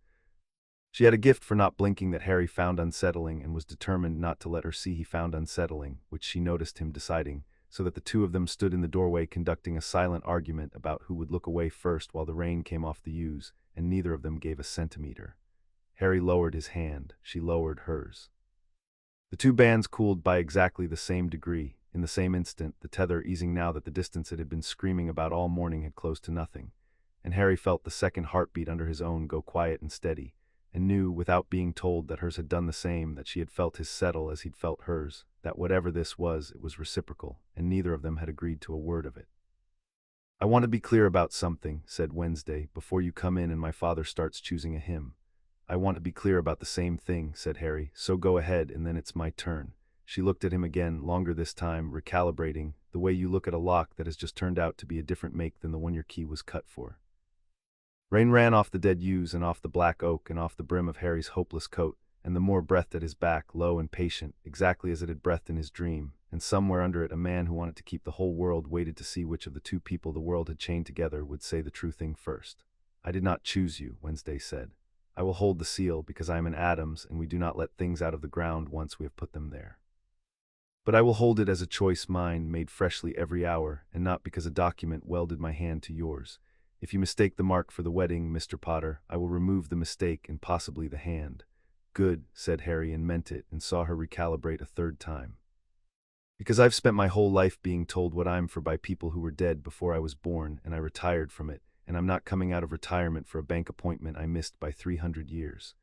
She had a gift for not blinking that Harry found unsettling and was determined not to let her see he found unsettling, which she noticed him deciding, so that the two of them stood in the doorway conducting a silent argument about who would look away first while the rain came off the yews, and neither of them gave a centimeter. Harry lowered his hand. She lowered hers. The 2 bands cooled by exactly the same degree. In the same instant, the tether easing now that the distance it had been screaming about all morning had closed to nothing, and Harry felt the second heartbeat under his own go quiet and steady, and knew, without being told, that hers had done the same, that she had felt his settle as he'd felt hers, that whatever this was, it was reciprocal, and neither of them had agreed to a word of it. "I want to be clear about something," said Wednesday, "before you come in and my father starts choosing a hymn." "I want to be clear about the same thing," said Harry, "so go ahead, and then it's my turn." She looked at him again, longer this time, recalibrating, the way you look at a lock that has just turned out to be a different make than the one your key was cut for. Rain ran off the dead yews and off the black oak and off the brim of Harry's hopeless coat, and the moor breathed at his back, low and patient, exactly as it had breathed in his dream, and somewhere under it a man who wanted to keep the whole world waited to see which of the 2 people the world had chained together would say the true thing first. "I did not choose you," Wednesday said. "I will hold the seal because I am an Addams, and we do not let things out of the ground once we have put them there." But I will hold it as a choice mine, made freshly every hour, and not because a document welded my hand to yours. If you mistake the mark for the wedding, Mr. Potter, I will remove the mistake and possibly the hand. Good, said Harry, and meant it, and saw her recalibrate a third time. Because I've spent my whole life being told what I'm for by people who were dead before I was born, and I retired from it, and I'm not coming out of retirement for a bank appointment I missed by 300 years.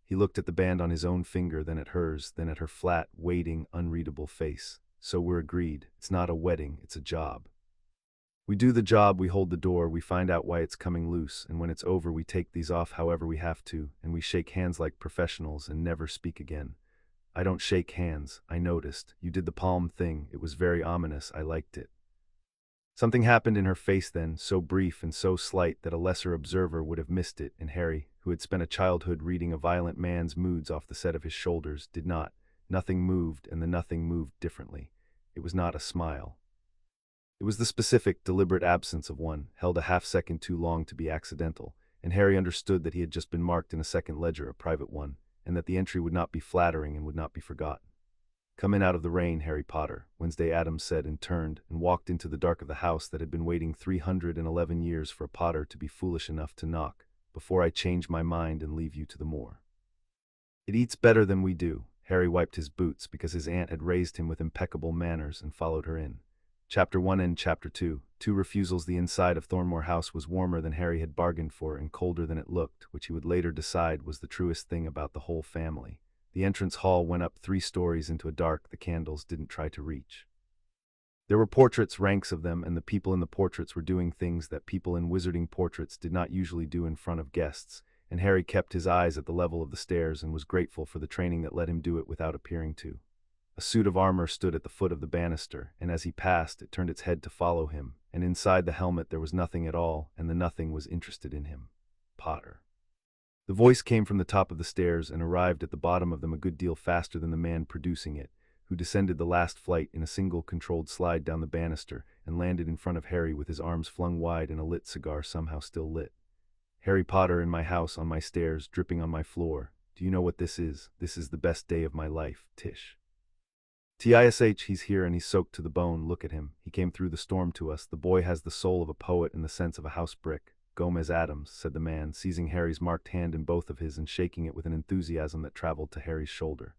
He looked at the band on his own finger, then at hers, then at her flat, waiting, unreadable face. So we're agreed. It's not a wedding, it's a job. We do the job, we hold the door, we find out why it's coming loose, and when it's over we take these off however we have to, and we shake hands like professionals and never speak again. I don't shake hands, I noticed. You did the palm thing, it was very ominous, I liked it. Something happened in her face then, so brief and so slight that a lesser observer would have missed it, and Harry, who had spent a childhood reading a violent man's moods off the set of his shoulders, did not. Nothing moved, and the nothing moved differently. It was not a smile. It was the specific, deliberate absence of one, held a half-second too long to be accidental, and Harry understood that he had just been marked in a second ledger, a private one, and that the entry would not be flattering and would not be forgotten. Come in out of the rain, Harry Potter, Wednesday Addams said, and turned and walked into the dark of the house that had been waiting 311 years for a Potter to be foolish enough to knock, before I change my mind and leave you to the moor. It eats better than we do. Harry wiped his boots because his aunt had raised him with impeccable manners and followed her in. Chapter 1 and Chapter 2. 2 refusals. The inside of Thornmoor House was warmer than Harry had bargained for and colder than it looked, which he would later decide was the truest thing about the whole family. The entrance hall went up 3 stories into a dark the candles didn't try to reach. There were portraits, ranks of them, and the people in the portraits were doing things that people in wizarding portraits did not usually do in front of guests, and Harry kept his eyes at the level of the stairs and was grateful for the training that let him do it without appearing to. A suit of armor stood at the foot of the banister, and as he passed, it turned its head to follow him, and inside the helmet there was nothing at all, and the nothing was interested in him. Potter. The voice came from the top of the stairs and arrived at the bottom of them a good deal faster than the man producing it, who descended the last flight in a single controlled slide down the banister and landed in front of Harry with his arms flung wide and a lit cigar somehow still lit. Harry Potter, in my house, on my stairs, dripping on my floor. Do you know what this is? This is the best day of my life, Tish. Tish, he's here and he's soaked to the bone. Look at him. He came through the storm to us. The boy has the soul of a poet and the sense of a house brick. Gomez Addams, said the man, seizing Harry's marked hand in both of his and shaking it with an enthusiasm that traveled to Harry's shoulder.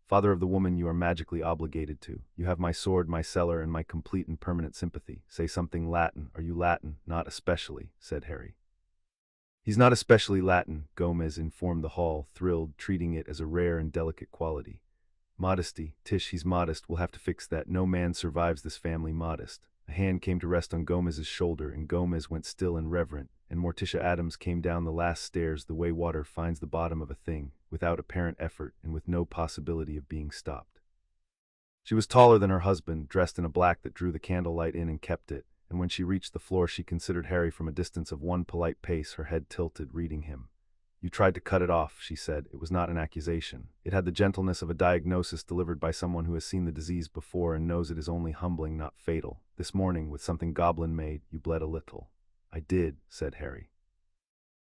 Father of the woman you are magically obligated to. You have my sword, my cellar, and my complete and permanent sympathy. Say something Latin. Are you Latin? Not especially, said Harry. He's not especially Latin, Gomez informed the hall, thrilled, treating it as a rare and delicate quality. Modesty. Tish, he's modest. We'll have to fix that. No man survives this family modest. A hand came to rest on Gomez's shoulder, and Gomez went still and reverent, and Morticia Addams came down the last stairs the way water finds the bottom of a thing, without apparent effort and with no possibility of being stopped. She was taller than her husband, dressed in a black that drew the candlelight in and kept it, and when she reached the floor she considered Harry from a distance of one polite pace, her head tilted, reading him. You tried to cut it off, she said. It was not an accusation. It had the gentleness of a diagnosis delivered by someone who has seen the disease before and knows it is only humbling, not fatal. This morning, with something goblin-made, you bled a little. I did, said Harry.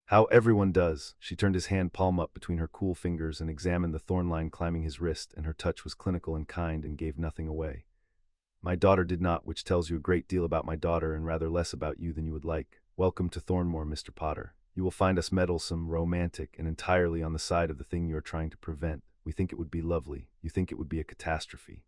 How everyone does. She turned his hand palm up between her cool fingers and examined the thorn line climbing his wrist, and her touch was clinical and kind and gave nothing away. My daughter did not, which tells you a great deal about my daughter and rather less about you than you would like. Welcome to Thornmoor, Mr. Potter. You will find us meddlesome, romantic, and entirely on the side of the thing you are trying to prevent. We think it would be lovely. You think it would be a catastrophe.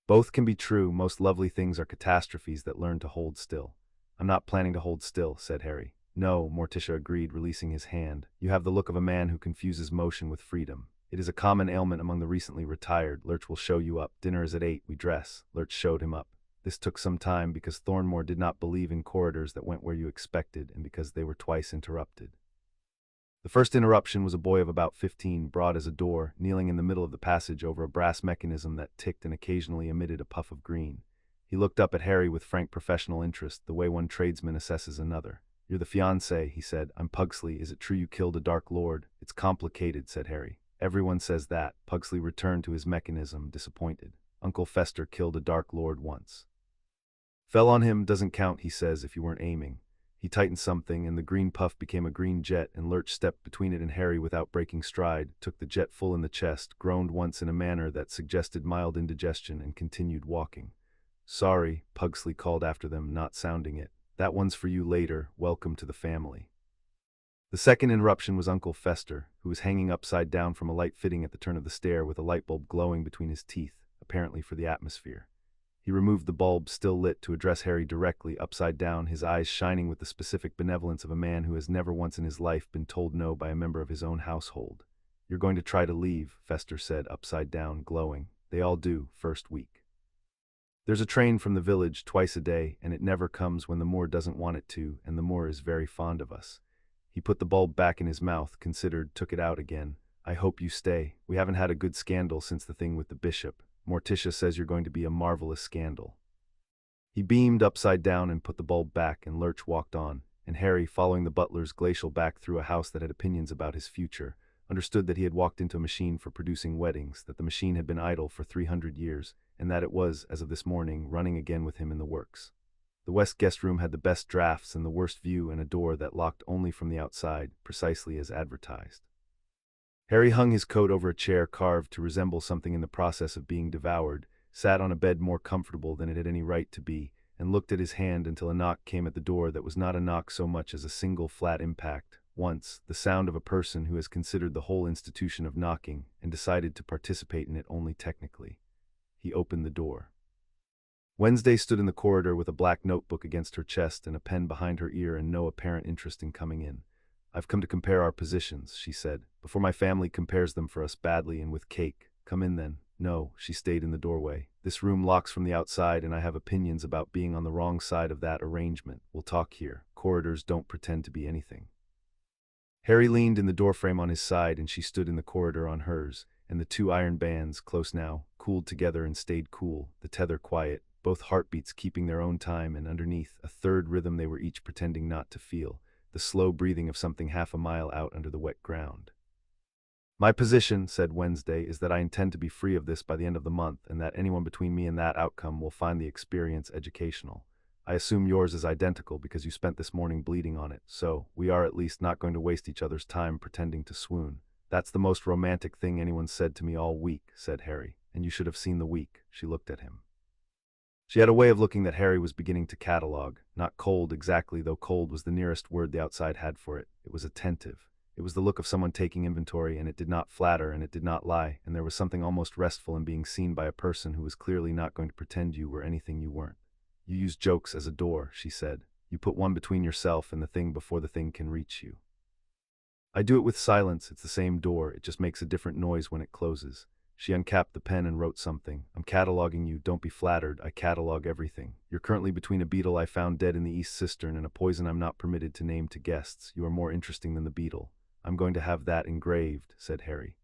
Both can be true. Most lovely things are catastrophes that learn to hold still. I'm not planning to hold still, said Harry. No, Morticia agreed, releasing his hand. You have the look of a man who confuses motion with freedom. It is a common ailment among the recently retired. Lurch will show you up. Dinner is at 8. We dress. Lurch showed him up. This took some time because Thornmoor did not believe in corridors that went where you expected and because they were twice interrupted. The first interruption was a boy of about 15, broad as a door, kneeling in the middle of the passage over a brass mechanism that ticked and occasionally emitted a puff of green. He looked up at Harry with frank professional interest, the way one tradesman assesses another. You're the fiancé, he said. I'm Pugsley. Is it true you killed a Dark Lord? It's complicated, said Harry. Everyone says that. Pugsley returned to his mechanism, disappointed. Uncle Fester killed a Dark Lord once. Fell on him, doesn't count, he says, if you weren't aiming. He tightened something, and the green puff became a green jet, and Lurch stepped between it and Harry without breaking stride, took the jet full in the chest, groaned once in a manner that suggested mild indigestion, and continued walking. "Sorry," Pugsley called after them, not sounding it. "That one's for you later. Welcome to the family." The second interruption was Uncle Fester, who was hanging upside down from a light fitting at the turn of the stair with a light bulb glowing between his teeth, apparently for the atmosphere. He removed the bulb, still lit, to address Harry directly, upside down, his eyes shining with the specific benevolence of a man who has never once in his life been told no by a member of his own household. "You're going to try to leave," Fester said, upside down, glowing. "They all do, first week. There's a train from the village twice a day, and it never comes when the Moor doesn't want it to, and the Moor is very fond of us." He put the bulb back in his mouth, considered, took it out again. "I hope you stay. We haven't had a good scandal since the thing with the bishop. Morticia says you're going to be a marvelous scandal." He beamed upside down and put the bulb back, and Lurch walked on, and Harry, following the butler's glacial back through a house that had opinions about his future, understood that he had walked into a machine for producing weddings, that the machine had been idle for 300 years, and that it was, as of this morning, running again with him in the works. The west guest room had the best drafts and the worst view, and a door that locked only from the outside, precisely as advertised. Harry hung his coat over a chair carved to resemble something in the process of being devoured, sat on a bed more comfortable than it had any right to be, and looked at his hand until a knock came at the door that was not a knock so much as a single flat impact, once, the sound of a person who has considered the whole institution of knocking and decided to participate in it only technically. He opened the door. Wednesday stood in the corridor with a black notebook against her chest and a pen behind her ear and no apparent interest in coming in. "I've come to compare our positions," she said, "before my family compares them for us badly and with cake. Come in then." "No," she stayed in the doorway. "This room locks from the outside and I have opinions about being on the wrong side of that arrangement. We'll talk here. Corridors don't pretend to be anything." Harry leaned in the doorframe on his side and she stood in the corridor on hers, and the two iron bands, close now, cooled together and stayed cool, the tether quiet, both heartbeats keeping their own time, and underneath, a third rhythm they were each pretending not to feel, the slow breathing of something half a mile out under the wet ground. "My position," said Wednesday, "is that I intend to be free of this by the end of the month, and that anyone between me and that outcome will find the experience educational. I assume yours is identical because you spent this morning bleeding on it, so we are at least not going to waste each other's time pretending to swoon." "That's the most romantic thing anyone said to me all week," said Harry, "and you should have seen the week." She looked at him. She had a way of looking that Harry was beginning to catalogue, not cold exactly, though cold was the nearest word the outside had for it. It was attentive. It was the look of someone taking inventory, and it did not flatter, and it did not lie, and there was something almost restful in being seen by a person who was clearly not going to pretend you were anything you weren't. "You use jokes as a door," she said. "You put one between yourself and the thing before the thing can reach you." "I do it with silence. It's the same door. It just makes a different noise when it closes." She uncapped the pen and wrote something. "I'm cataloging you. Don't be flattered. I catalog everything. You're currently between a beetle I found dead in the East Cistern and a poison I'm not permitted to name to guests. You are more interesting than the beetle." "I'm going to have that engraved," said Harry.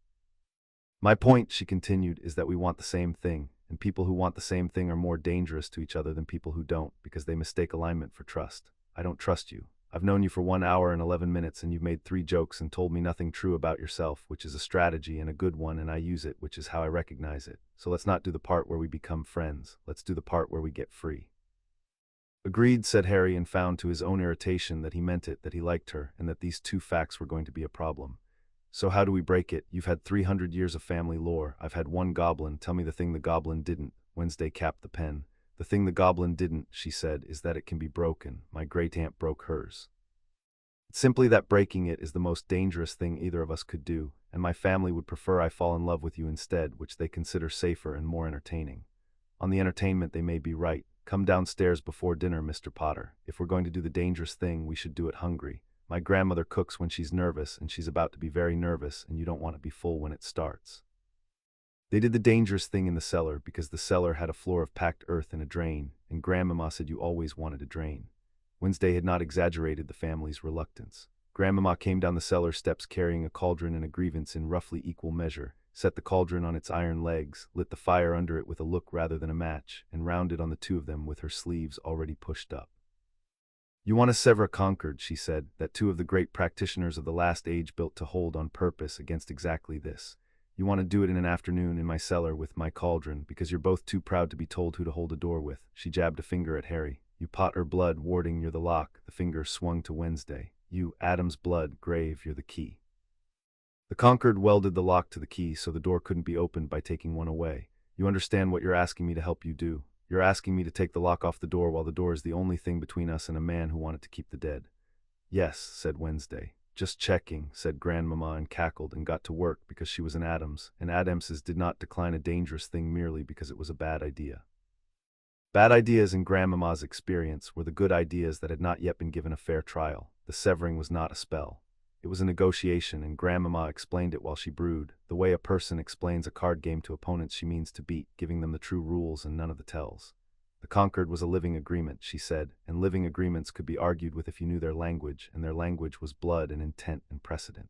"My point," she continued, "is that we want the same thing, and people who want the same thing are more dangerous to each other than people who don't, because they mistake alignment for trust. I don't trust you. I've known you for 1 hour and 11 minutes, and you've made 3 jokes and told me nothing true about yourself, which is a strategy and a good one, and I use it, which is how I recognize it. So let's not do the part where we become friends. Let's do the part where we get free." "Agreed," said Harry, and found to his own irritation that he meant it, that he liked her, and that these two facts were going to be a problem. "So how do we break it? You've had 300 years of family lore. I've had one goblin. Tell me the thing the goblin didn't." Wednesday capped the pen. "The thing the goblin didn't," she said, "is that it can be broken. My great-aunt broke hers. It's simply that breaking it is the most dangerous thing either of us could do, and my family would prefer I fall in love with you instead, which they consider safer and more entertaining. On the entertainment they may be right. Come downstairs before dinner, Mr. Potter. If we're going to do the dangerous thing, we should do it hungry. My grandmother cooks when she's nervous, and she's about to be very nervous, and you don't want to be full when it starts." They did the dangerous thing in the cellar, because the cellar had a floor of packed earth and a drain, and Grandmama said you always wanted a drain. Wednesday had not exaggerated the family's reluctance. Grandmama came down the cellar steps carrying a cauldron and a grievance in roughly equal measure, set the cauldron on its iron legs, lit the fire under it with a look rather than a match, and rounded on the two of them with her sleeves already pushed up. "You want a Sevres conquered," she said, "that two of the great practitioners of the last age built to hold on purpose against exactly this. You want to do it in an afternoon in my cellar with my cauldron, because you're both too proud to be told who to hold a door with." She jabbed a finger at Harry. You Potter blood, warding, you're the lock. The finger swung to Wednesday. You, Addams blood, grave, you're the key. The conquered welded the lock to the key so the door couldn't be opened by taking one away. You understand what you're asking me to help you do. You're asking me to take the lock off the door while the door is the only thing between us and a man who wanted to keep the dead. Yes, said Wednesday. Just checking, said Grandmama and cackled and got to work because she was an Addams, and Addamses did not decline a dangerous thing merely because it was a bad idea. Bad ideas in Grandmama's experience were the good ideas that had not yet been given a fair trial. The severing was not a spell. It was a negotiation, and Grandmama explained it while she brewed, the way a person explains a card game to opponents she means to beat, giving them the true rules and none of the tells. The conquered was a living agreement, she said, and living agreements could be argued with if you knew their language, and their language was blood and intent and precedent.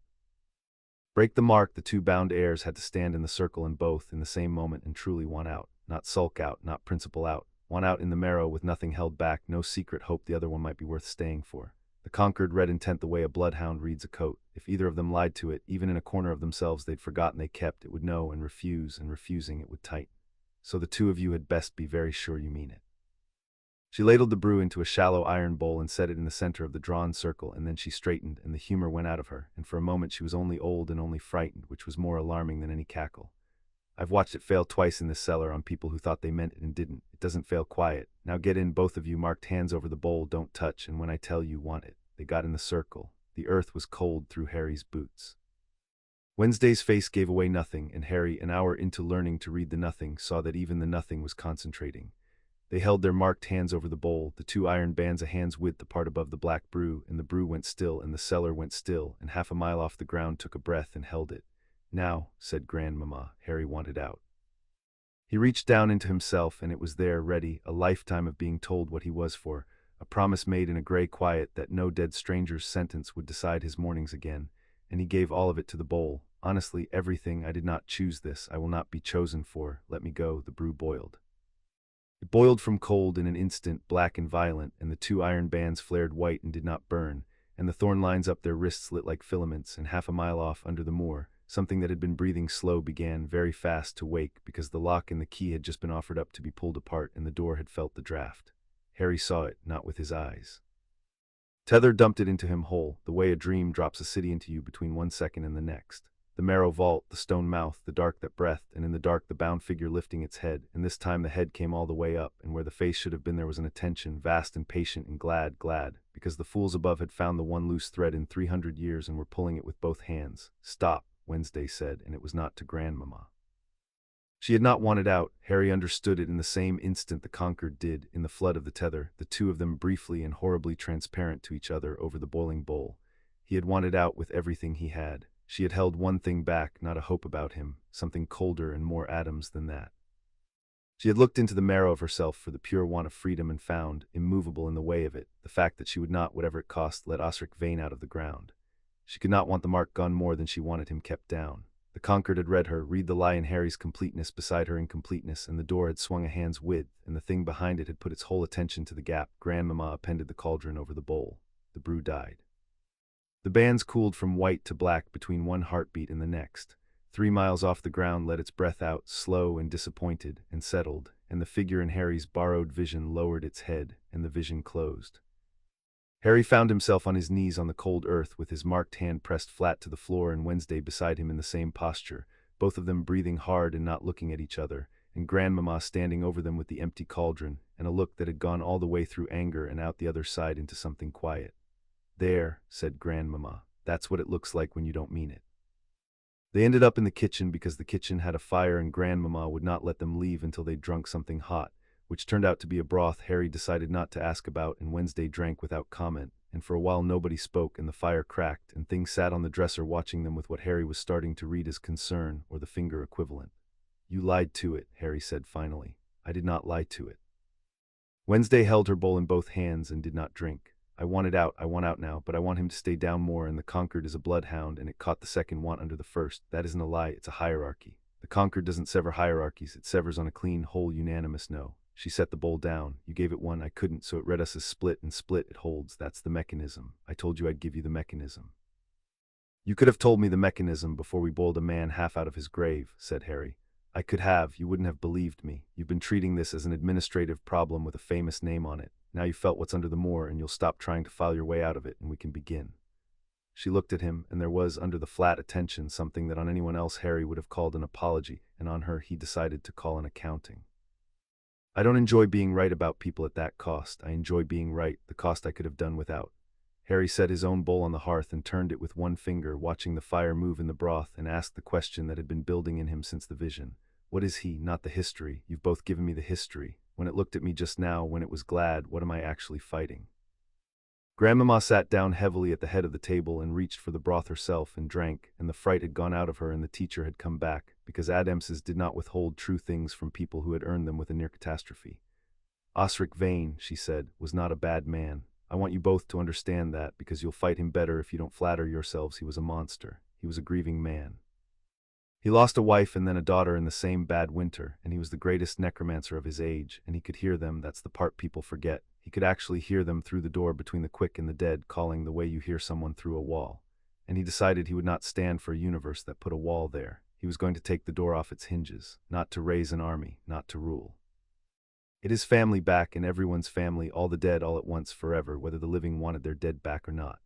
Break the mark, the two bound heirs had to stand in the circle and both, in the same moment, and truly won out. Not sulk out, not principle out. Won out in the marrow with nothing held back, no secret hope the other one might be worth staying for. The conquered read intent the way a bloodhound reads a coat. If either of them lied to it, even in a corner of themselves they'd forgotten they kept, it would know and refusing it would tighten. So the two of you had best be very sure you mean it. She ladled the brew into a shallow iron bowl and set it in the center of the drawn circle, and then she straightened, and the humor went out of her, and for a moment she was only old and only frightened, which was more alarming than any cackle. I've watched it fail twice in this cellar on people who thought they meant it and didn't. It doesn't fail quiet. Now get in, both of you, marked hands over the bowl, don't touch, and when I tell you, want it. They got in the circle. The earth was cold through Harry's boots. Wednesday's face gave away nothing, and Harry, an hour into learning to read the nothing, saw that even the nothing was concentrating. They held their marked hands over the bowl, the two iron bands a hand's width apart above the black brew, and the brew went still, and the cellar went still, and half a mile off the ground took a breath and held it. Now, said Grandmama, Harry wanted out. He reached down into himself, and it was there, ready, a lifetime of being told what he was for, a promise made in a gray quiet that no dead stranger's sentence would decide his mornings again, and he gave all of it to the bowl. Honestly, everything. I did not choose this, I will not be chosen for, let me go. The brew boiled. It boiled from cold in an instant, black and violent, and the two iron bands flared white and did not burn, and the thorn lines up their wrists lit like filaments, and half a mile off under the moor, something that had been breathing slow began very fast to wake because the lock and the key had just been offered up to be pulled apart and the door had felt the draft. Harry saw it, not with his eyes. Tether dumped it into him whole, the way a dream drops a city into you between 1 second and the next. The marrow vault, the stone mouth, the dark that breathed, and in the dark the bound figure lifting its head, and this time the head came all the way up, and where the face should have been there was an attention, vast and patient and glad, because the fools above had found the one loose thread in 300 years and were pulling it with both hands. Stop, Wednesday said, and it was not to Grandmama. She had not wanted out. Harry understood it in the same instant the conquered did, in the flood of the tether, the two of them briefly and horribly transparent to each other over the boiling bowl. He had wanted out with everything he had. She had held one thing back, not a hope about him, something colder and more Addams than that. She had looked into the marrow of herself for the pure want of freedom and found, immovable in the way of it, the fact that she would not, whatever it cost, let Osric Vane out of the ground. She could not want the mark gone more than she wanted him kept down. The conquered had read her, read the lie in Harry's completeness beside her incompleteness, and the door had swung a hand's width, and the thing behind it had put its whole attention to the gap. Grandmama appended the cauldron over the bowl. The brew died. The bands cooled from white to black between one heartbeat and the next. 3 miles off the ground let its breath out, slow and disappointed, and settled, and the figure in Harry's borrowed vision lowered its head, and the vision closed. Harry found himself on his knees on the cold earth with his marked hand pressed flat to the floor and Wednesday beside him in the same posture, both of them breathing hard and not looking at each other, and Grandmama standing over them with the empty cauldron, and a look that had gone all the way through anger and out the other side into something quiet. There, said Grandmama, that's what it looks like when you don't mean it. They ended up in the kitchen because the kitchen had a fire and Grandmama would not let them leave until they'd drunk something hot, which turned out to be a broth Harry decided not to ask about, and Wednesday drank without comment, and for a while nobody spoke and the fire cracked and things sat on the dresser watching them with what Harry was starting to read as concern or the finger equivalent. You lied to it, Harry said finally. I did not lie to it. Wednesday held her bowl in both hands and did not drink. I want out now, but I want him to stay down more, and the conquered is a bloodhound, and it caught the second want under the first. That isn't a lie, it's a hierarchy. The conquered doesn't sever hierarchies, it severs on a clean, whole, unanimous no. She set the bowl down. You gave it one, I couldn't, so it read us as split, and split it holds. That's the mechanism. I told you I'd give you the mechanism. You could have told me the mechanism before we boiled a man half out of his grave, said Harry. I could have, you wouldn't have believed me. You've been treating this as an administrative problem with a famous name on it. Now you've felt what's under the moor, and you'll stop trying to file your way out of it, and we can begin." She looked at him, and there was, under the flat attention, something that on anyone else Harry would have called an apology, and on her he decided to call an accounting. "I don't enjoy being right about people at that cost. I enjoy being right, the cost I could have done without." Harry set his own bowl on the hearth and turned it with one finger, watching the fire move in the broth, and asked the question that had been building in him since the vision. "What is he, not the history? You've both given me the history. When it looked at me just now, when it was glad, what am I actually fighting?" Grandmama sat down heavily at the head of the table and reached for the broth herself and drank, and the fright had gone out of her and the teacher had come back, because Addamses did not withhold true things from people who had earned them with a near catastrophe. "Osric Vane," she said, "was not a bad man. I want you both to understand that, because you'll fight him better if you don't flatter yourselves he was a monster. He was a grieving man. He lost a wife and then a daughter in the same bad winter, and he was the greatest necromancer of his age, and he could hear them. That's the part people forget. He could actually hear them through the door between the quick and the dead, calling the way you hear someone through a wall. And he decided he would not stand for a universe that put a wall there. He was going to take the door off its hinges, not to raise an army, not to rule. It is family back, and everyone's family, all the dead all at once forever, whether the living wanted their dead back or not."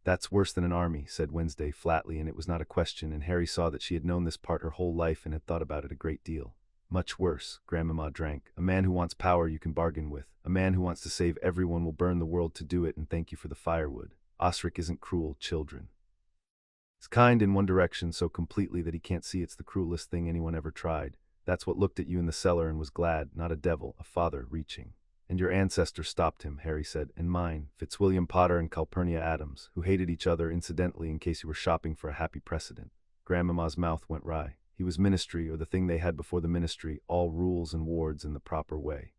"That's worse than an army," said Wednesday flatly, and it was not a question, and Harry saw that she had known this part her whole life and had thought about it a great deal. "Much worse," Grandmama drank. "A man who wants power you can bargain with. A man who wants to save everyone will burn the world to do it and thank you for the firewood. Osric isn't cruel, children. He's kind in one direction so completely that he can't see it's the cruelest thing anyone ever tried. That's what looked at you in the cellar and was glad, not a devil, a father reaching." "And your ancestor stopped him," Harry said, "and mine, Fitzwilliam Potter and Calpurnia Addams, who hated each other incidentally in case you were shopping for a happy precedent." Grandmama's mouth went wry. "He was ministry, or the thing they had before the ministry, all rules and wards in the proper way.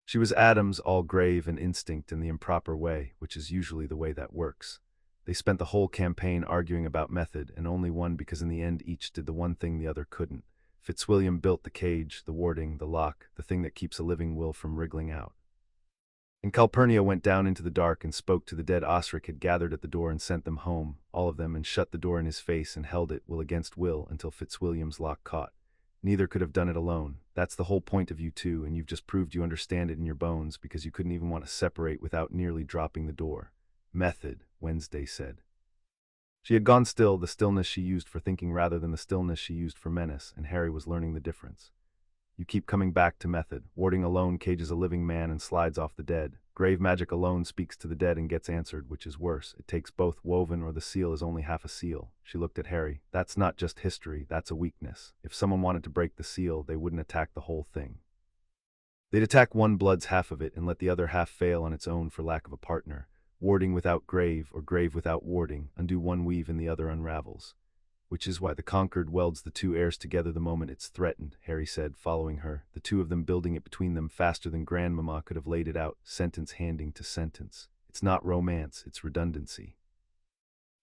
She was Addams, all grave and instinct in the improper way, which is usually the way that works. They spent the whole campaign arguing about method, and only won because in the end each did the one thing the other couldn't. Fitzwilliam built the cage, the warding, the lock, the thing that keeps a living will from wriggling out. And Calpurnia went down into the dark and spoke to the dead Osric had gathered at the door and sent them home, all of them, and shut the door in his face and held it, will against will, until Fitzwilliam's lock caught. Neither could have done it alone. That's the whole point of you two, and you've just proved you understand it in your bones, because you couldn't even want to separate without nearly dropping the door." "Method," Wednesday said. She had gone still, the stillness she used for thinking rather than the stillness she used for menace, and Harry was learning the difference. "You keep coming back to method. Warding alone cages a living man and slides off the dead. Grave magic alone speaks to the dead and gets answered, which is worse. It takes both. Woven, or the seal is only half a seal." She looked at Harry. "That's not just history, that's a weakness. If someone wanted to break the seal, they wouldn't attack the whole thing. They'd attack one blood's half of it and let the other half fail on its own for lack of a partner. Warding without grave, or grave without warding, undo one weave and the other unravels. Which is why the conquered welds the two airs together the moment it's threatened," Harry said, following her, the two of them building it between them faster than Grandmama could have laid it out, sentence handing to sentence. "It's not romance, it's redundancy.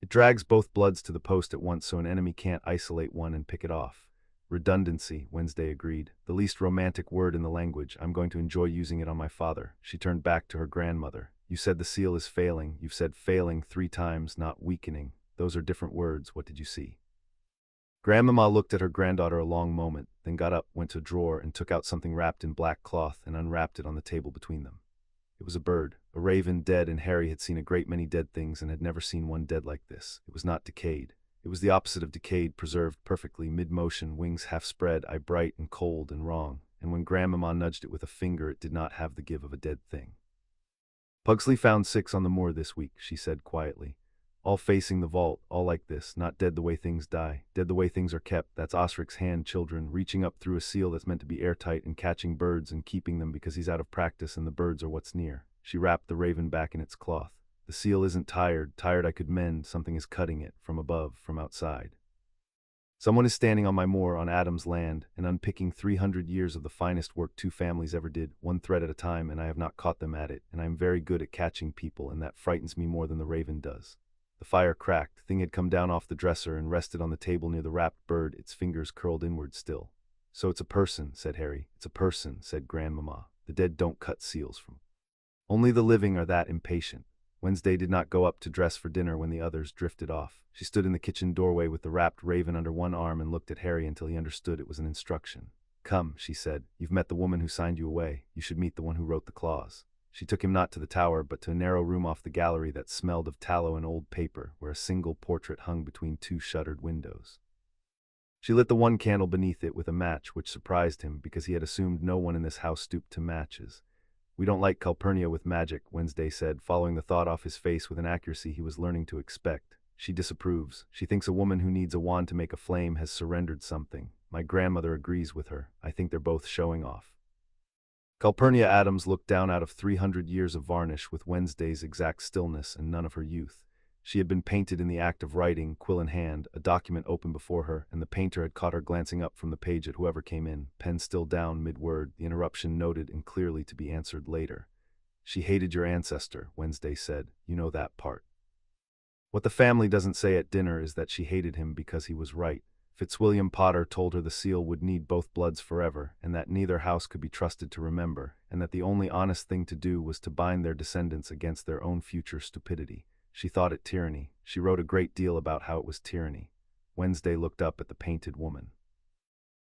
It drags both bloods to the post at once so an enemy can't isolate one and pick it off." "Redundancy," Wednesday agreed. "The least romantic word in the language. I'm going to enjoy using it on my father." She turned back to her grandmother. "You said the seal is failing. You've said failing 3 times, not weakening. Those are different words. What did you see?" Grandmama looked at her granddaughter a long moment, then got up, went to a drawer, and took out something wrapped in black cloth and unwrapped it on the table between them. It was a bird, a raven, dead, and Harry had seen a great many dead things and had never seen one dead like this. It was not decayed. It was the opposite of decayed, preserved perfectly, mid-motion, wings half spread, eye bright and cold and wrong, and when Grandmama nudged it with a finger it did not have the give of a dead thing. "Pugsley found 6 on the moor this week," she said quietly. "All facing the vault, all like this, not dead the way things die, dead the way things are kept. That's Osric's hand, children, reaching up through a seal that's meant to be airtight and catching birds and keeping them because he's out of practice and the birds are what's near." She wrapped the raven back in its cloth. "The seal isn't tired I could mend, something is cutting it, from above, from outside. Someone is standing on my moor on Addams' land and unpicking 300 years of the finest work 2 families ever did, one thread at a time, and I have not caught them at it, and I am very good at catching people, and that frightens me more than the raven does." The fire cracked. The thing had come down off the dresser and rested on the table near the wrapped bird, its fingers curled inward still. "So it's a person," said Harry. "It's a person," said Grandmama. "The dead don't cut seals from. Only the living are that impatient." Wednesday did not go up to dress for dinner when the others drifted off. She stood in the kitchen doorway with the wrapped raven under one arm and looked at Harry until he understood it was an instruction. "Come," she said. "You've met the woman who signed you away. You should meet the one who wrote the clause." She took him not to the tower, but to a narrow room off the gallery that smelled of tallow and old paper, where a single portrait hung between two shuttered windows. She lit the one candle beneath it with a match, which surprised him, because he had assumed no one in this house stooped to matches. "We don't like Calpurnia with magic," Wednesday said, following the thought off his face with an accuracy he was learning to expect. "She disapproves. She thinks a woman who needs a wand to make a flame has surrendered something. My grandmother agrees with her. I think they're both showing off." Calpurnia Addams looked down out of 300 years of varnish with Wednesday's exact stillness and none of her youth. She had been painted in the act of writing, quill in hand, a document open before her, and the painter had caught her glancing up from the page at whoever came in, pen still down mid-word, the interruption noted and clearly to be answered later. "She hated your ancestor," Wednesday said. "You know that part. What the family doesn't say at dinner is that she hated him because he was right. Fitzwilliam Potter told her the seal would need both bloods forever, and that neither house could be trusted to remember, and that the only honest thing to do was to bind their descendants against their own future stupidity. She thought it tyranny. She wrote a great deal about how it was tyranny." Wednesday looked up at the painted woman.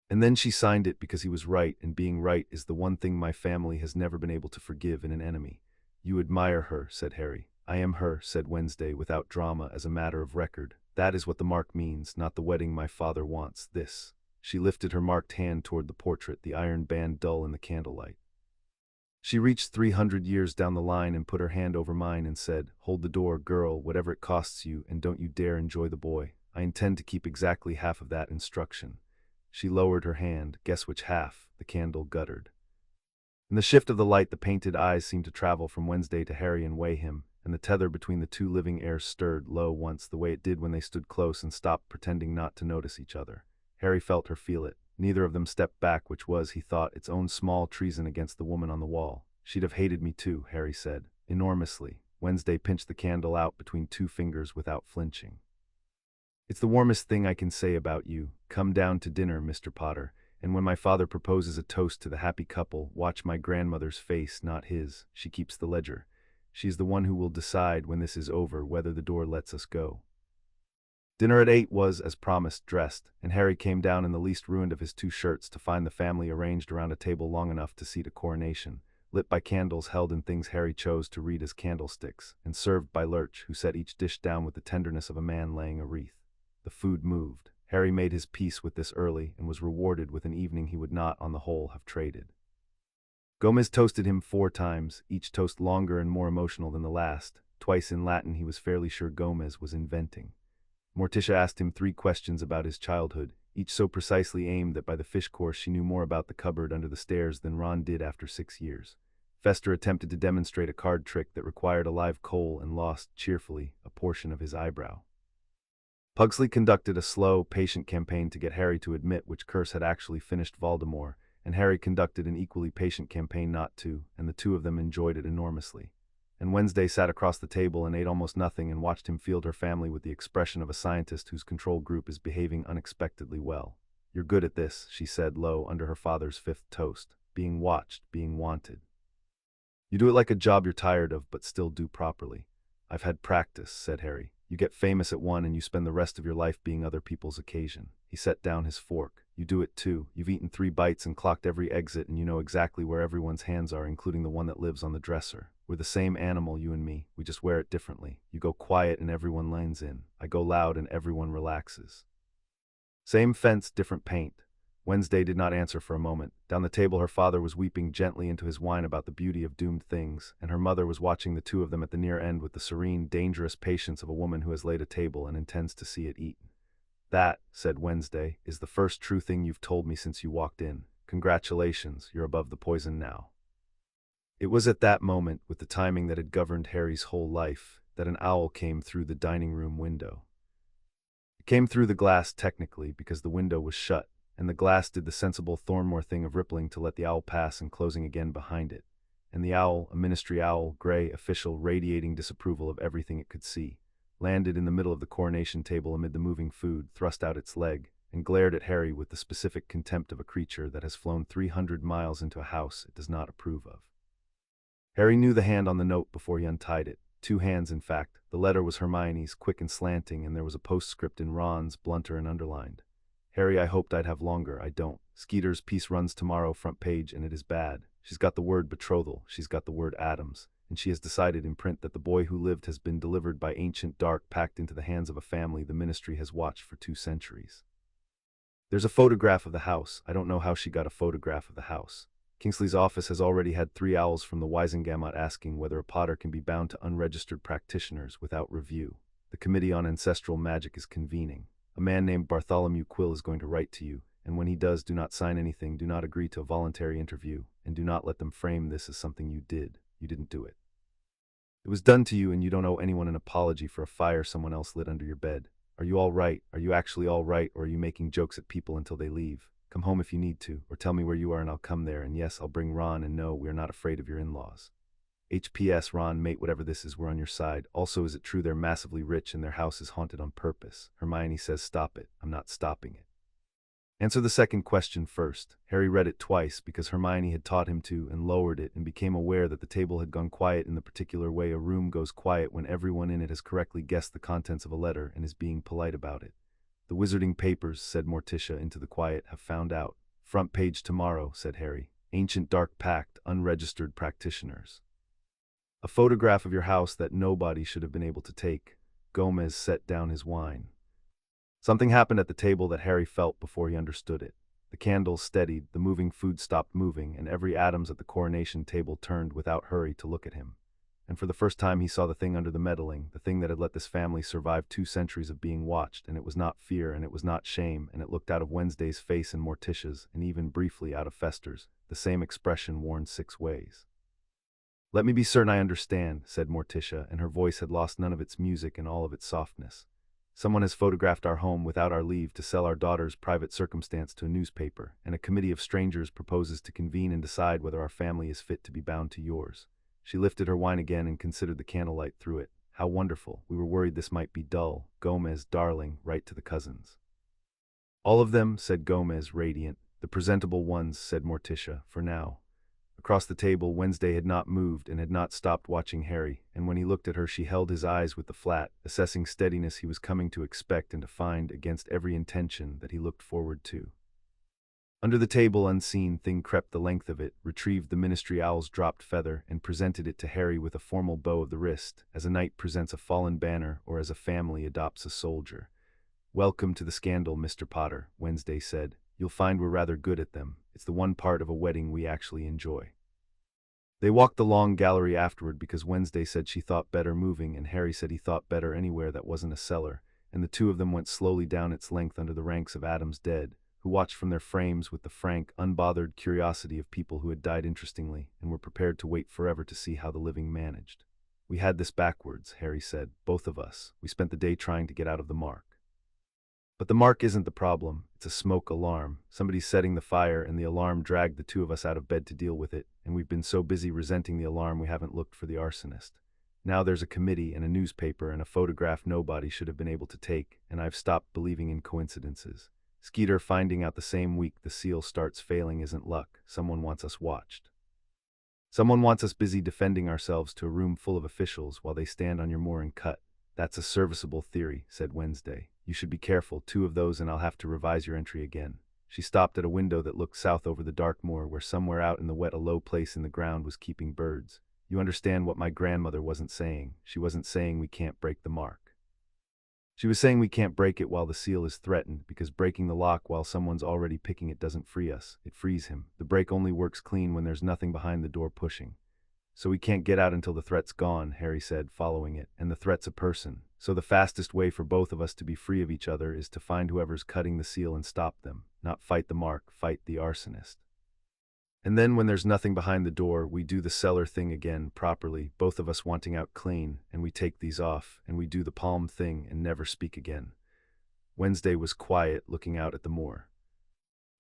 "And then she signed it because he was right, and being right is the one thing my family has never been able to forgive in an enemy." "You admire her," said Harry. "I am her," said Wednesday without drama, as a matter of record. "That is what the mark means, not the wedding my father wants. This." She lifted her marked hand toward the portrait, the iron band dull in the candlelight. She reached 300 years down the line and put her hand over mine and said, "Hold the door, girl, whatever it costs you, and don't you dare enjoy the boy. I intend to keep exactly half of that instruction." She lowered her hand. Guess which half? The candle guttered. In the shift of the light, the painted eyes seemed to travel from Wednesday to Harry and weigh him, and the tether between the two living heirs stirred low once, the way it did when they stood close and stopped pretending not to notice each other. Harry felt her feel it. Neither of them stepped back, which was, he thought, its own small treason against the woman on the wall. "She'd have hated me too," Harry said. "Enormously." Wednesday pinched the candle out between two fingers without flinching. "It's the warmest thing I can say about you. Come down to dinner, Mr. Potter, and when my father proposes a toast to the happy couple, watch my grandmother's face, not his. She keeps the ledger. She's the one who will decide, when this is over, whether the door lets us go." Dinner at 8 was, as promised, dressed, and Harry came down in the least ruined of his two shirts to find the family arranged around a table long enough to seat a coronation, lit by candles held in things Harry chose to read as candlesticks, and served by Lurch, who set each dish down with the tenderness of a man laying a wreath. The food moved. Harry made his peace with this early, and was rewarded with an evening he would not, on the whole, have traded. Gomez toasted him 4 times, each toast longer and more emotional than the last. Twice in Latin he was fairly sure Gomez was inventing. Morticia asked him 3 questions about his childhood, each so precisely aimed that by the fish course she knew more about the cupboard under the stairs than Ron did after 6 years. Fester attempted to demonstrate a card trick that required a live coal and lost, cheerfully, a portion of his eyebrow. Pugsley conducted a slow, patient campaign to get Harry to admit which curse had actually finished Voldemort, and Harry conducted an equally patient campaign not to, and the two of them enjoyed it enormously. And Wednesday sat across the table and ate almost nothing and watched him field her family with the expression of a scientist whose control group is behaving unexpectedly well. "You're good at this," she said low under her father's 5th toast. "Being watched, being wanted. You do it like a job you're tired of, but still do properly." "I've had practice," said Harry. "You get famous at one and you spend the rest of your life being other people's occasion." He set down his fork. "You do it too. You've eaten 3 bites and clocked every exit, and you know exactly where everyone's hands are, including the one that lives on the dresser. We're the same animal, you and me. We just wear it differently. You go quiet and everyone leans in. I go loud and everyone relaxes. Same fence, different paint." Wednesday did not answer for a moment. Down the table her father was weeping gently into his wine about the beauty of doomed things, and her mother was watching the two of them at the near end with the serene, dangerous patience of a woman who has laid a table and intends to see it eaten. "That," said Wednesday, "is the first true thing you've told me since you walked in. Congratulations, you're above the poison now." It was at that moment, with the timing that had governed Harry's whole life, that an owl came through the dining room window. It came through the glass technically, because the window was shut, and the glass did the sensible Thornmoor thing of rippling to let the owl pass and closing again behind it. And the owl, a ministry owl, gray, official, radiating disapproval of everything it could see, landed in the middle of the coronation table amid the moving food, thrust out its leg, and glared at Harry with the specific contempt of a creature that has flown 300 miles into a house it does not approve of. Harry knew the hand on the note before he untied it. 2 hands, in fact. The letter was Hermione's, quick and slanting, and there was a postscript in Ron's, blunter and underlined. Harry, I hoped I'd have longer. I don't. Skeeter's piece runs tomorrow, front page, and it is bad. She's got the word betrothal, she's got the word Addams, and she has decided in print that the boy who lived has been delivered by ancient dark pact into the hands of a family the ministry has watched for 2 centuries. There's a photograph of the house. I don't know how she got a photograph of the house. Kingsley's office has already had 3 owls from the Wisengamot asking whether a potter can be bound to unregistered practitioners without review. The Committee on Ancestral Magic is convening. A man named Bartholomew Quill is going to write to you, and when he does, do not sign anything, do not agree to a voluntary interview, and do not let them frame this as something you did. You didn't do it. It was done to you, and you don't owe anyone an apology for a fire someone else lit under your bed. Are you all right? Are you actually all right, or are you making jokes at people until they leave? Come home if you need to, or tell me where you are and I'll come there, and yes, I'll bring Ron, and no, we are not afraid of your in-laws. HPS, Ron, mate, whatever this is, we're on your side. Also, is it true they're massively rich and their house is haunted on purpose? Hermione says stop it. I'm not stopping it. Answer the second question first. Harry read it twice because Hermione had taught him to, and lowered it and became aware that the table had gone quiet in the particular way a room goes quiet when everyone in it has correctly guessed the contents of a letter and is being polite about it. The wizarding papers, said Morticia into the quiet, have found out. Front page tomorrow, said Harry. Ancient dark pact, unregistered practitioners. A photograph of your house that nobody should have been able to take. Gomez set down his wine. Something happened at the table that Harry felt before he understood it. The candles steadied, the moving food stopped moving, and every Addams at the coronation table turned without hurry to look at him. And for the first time he saw the thing under the meddling, the thing that had let this family survive 2 centuries of being watched, and it was not fear, and it was not shame, and it looked out of Wednesday's face and Morticia's, and even briefly out of Fester's, the same expression worn 6 ways. Let me be certain I understand, said Morticia, and her voice had lost none of its music and all of its softness. Someone has photographed our home without our leave to sell our daughter's private circumstance to a newspaper, and a committee of strangers proposes to convene and decide whether our family is fit to be bound to yours. She lifted her wine again and considered the candlelight through it. How wonderful. We were worried this might be dull. Gomez, darling, write to the cousins. All of them, said Gomez, radiant. The presentable ones, said Morticia, for now. Across the table, Wednesday had not moved and had not stopped watching Harry, and when he looked at her she held his eyes with the flat, assessing steadiness he was coming to expect and to find against every intention that he looked forward to. Under the table, unseen, thing crept the length of it, retrieved the ministry owl's dropped feather, and presented it to Harry with a formal bow of the wrist, as a knight presents a fallen banner or as a family adopts a soldier. Welcome to the scandal, Mr. Potter, Wednesday said. You'll find we're rather good at them. It's the one part of a wedding we actually enjoy. They walked the long gallery afterward because Wednesday said she thought better moving and Harry said he thought better anywhere that wasn't a cellar, and the 2 of them went slowly down its length under the ranks of Addams dead, who watched from their frames with the frank, unbothered curiosity of people who had died interestingly and were prepared to wait forever to see how the living managed. We had this backwards, Harry said, both of us. We spent the day trying to get out of the mark. But the mark isn't the problem. It's a smoke alarm. Somebody's setting the fire, and the alarm dragged the 2 of us out of bed to deal with it, and we've been so busy resenting the alarm we haven't looked for the arsonist. Now there's a committee and a newspaper and a photograph nobody should have been able to take, and I've stopped believing in coincidences. Skeeter finding out the same week the seal starts failing isn't luck. Someone wants us watched. Someone wants us busy defending ourselves to a room full of officials while they stand on your moor and cut. That's a serviceable theory, said Wednesday. You should be careful, 2 of those and I'll have to revise your entry again. She stopped at a window that looked south over the dark moor where somewhere out in the wet a low place in the ground was keeping birds. You understand what my grandmother wasn't saying. She wasn't saying we can't break the mark. She was saying we can't break it while the seal is threatened, because breaking the lock while someone's already picking it doesn't free us. It frees him. The break only works clean when there's nothing behind the door pushing. So we can't get out until the threat's gone, Harry said, following it, and the threat's a person. So the fastest way for both of us to be free of each other is to find whoever's cutting the seal and stop them. Not fight the mark, fight the arsonist. And then when there's nothing behind the door, we do the cellar thing again, properly, both of us wanting out clean, and we take these off, and we do the palm thing and never speak again. Wednesday was quiet, looking out at the moor.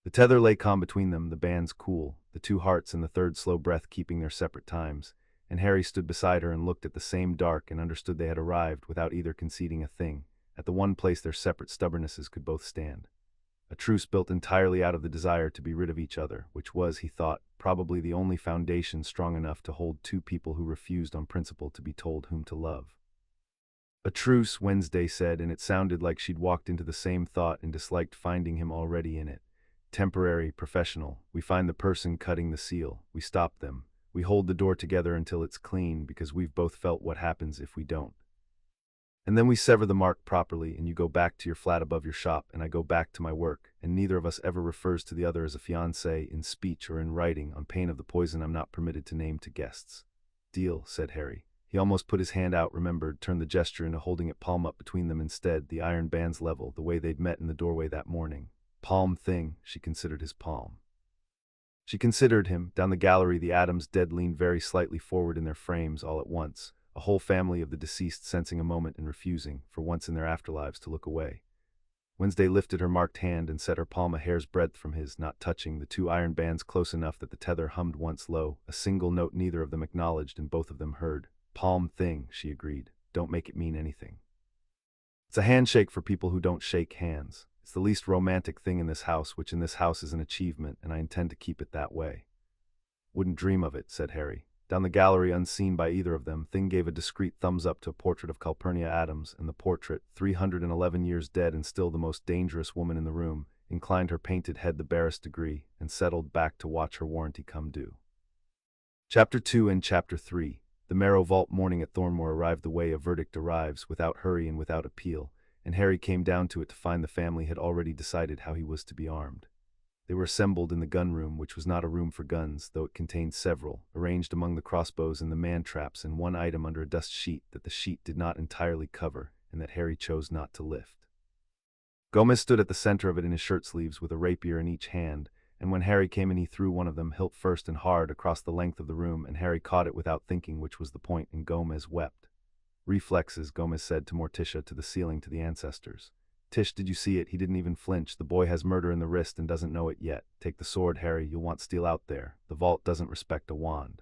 The tether lay calm between them, the bands cool, the 2 hearts and the 3rd slow breath keeping their separate times, and Harry stood beside her and looked at the same dark and understood they had arrived without either conceding a thing, at the one place their separate stubbornnesses could both stand. A truce built entirely out of the desire to be rid of each other, which was, he thought, probably the only foundation strong enough to hold 2 people who refused on principle to be told whom to love. A truce, Wednesday said, and it sounded like she'd walked into the same thought and disliked finding him already in it. Temporary, professional. We find the person cutting the seal. We stop them. We hold the door together until it's clean because we've both felt what happens if we don't. And then we sever the mark properly, and you go back to your flat above your shop, and I go back to my work, and neither of us ever refers to the other as a fiancé in speech or in writing, on pain of the poison I'm not permitted to name to guests. Deal, said Harry. He almost put his hand out, remembered, turned the gesture into holding it palm up between them instead, the iron bands level, the way they'd met in the doorway that morning. Palm thing, she considered his palm. She considered him. Down the gallery, the Addams dead leaned very slightly forward in their frames all at once, a whole family of the deceased sensing a moment and refusing, for once in their afterlives, to look away. Wednesday lifted her marked hand and set her palm a hair's breadth from his, not touching the two iron bands close enough that the tether hummed once low, a single note neither of them acknowledged and both of them heard. Palm thing, she agreed. Don't make it mean anything. It's a handshake for people who don't shake hands. It's the least romantic thing in this house, which in this house is an achievement, and I intend to keep it that way. Wouldn't dream of it, said Harry. Down the gallery, unseen by either of them, Thing gave a discreet thumbs-up to a portrait of Calpurnia Addams, and the portrait, 311 years dead and still the most dangerous woman in the room, inclined her painted head the barest degree, and settled back to watch her warranty come due. Chapter 2 and Chapter 3. The Marrow Vault morning at Thornmoor arrived the way a verdict arrives, without hurry and without appeal, and Harry came down to it to find the family had already decided how he was to be armed. They were assembled in the gun room, which was not a room for guns, though it contained several, arranged among the crossbows and the man-traps, and one item under a dust sheet that the sheet did not entirely cover, and that Harry chose not to lift. Gomez stood at the center of it in his shirt-sleeves with a rapier in each hand, and when Harry came in he threw one of them hilt first and hard across the length of the room, and Harry caught it without thinking which was the point, and Gomez wept. Reflexes, Gomez said to Morticia, to the ceiling, to the ancestors. Tish, did you see it? He didn't even flinch. The boy has murder in the wrist and doesn't know it yet. Take the sword, Harry. You'll want steel out there. The vault doesn't respect a wand.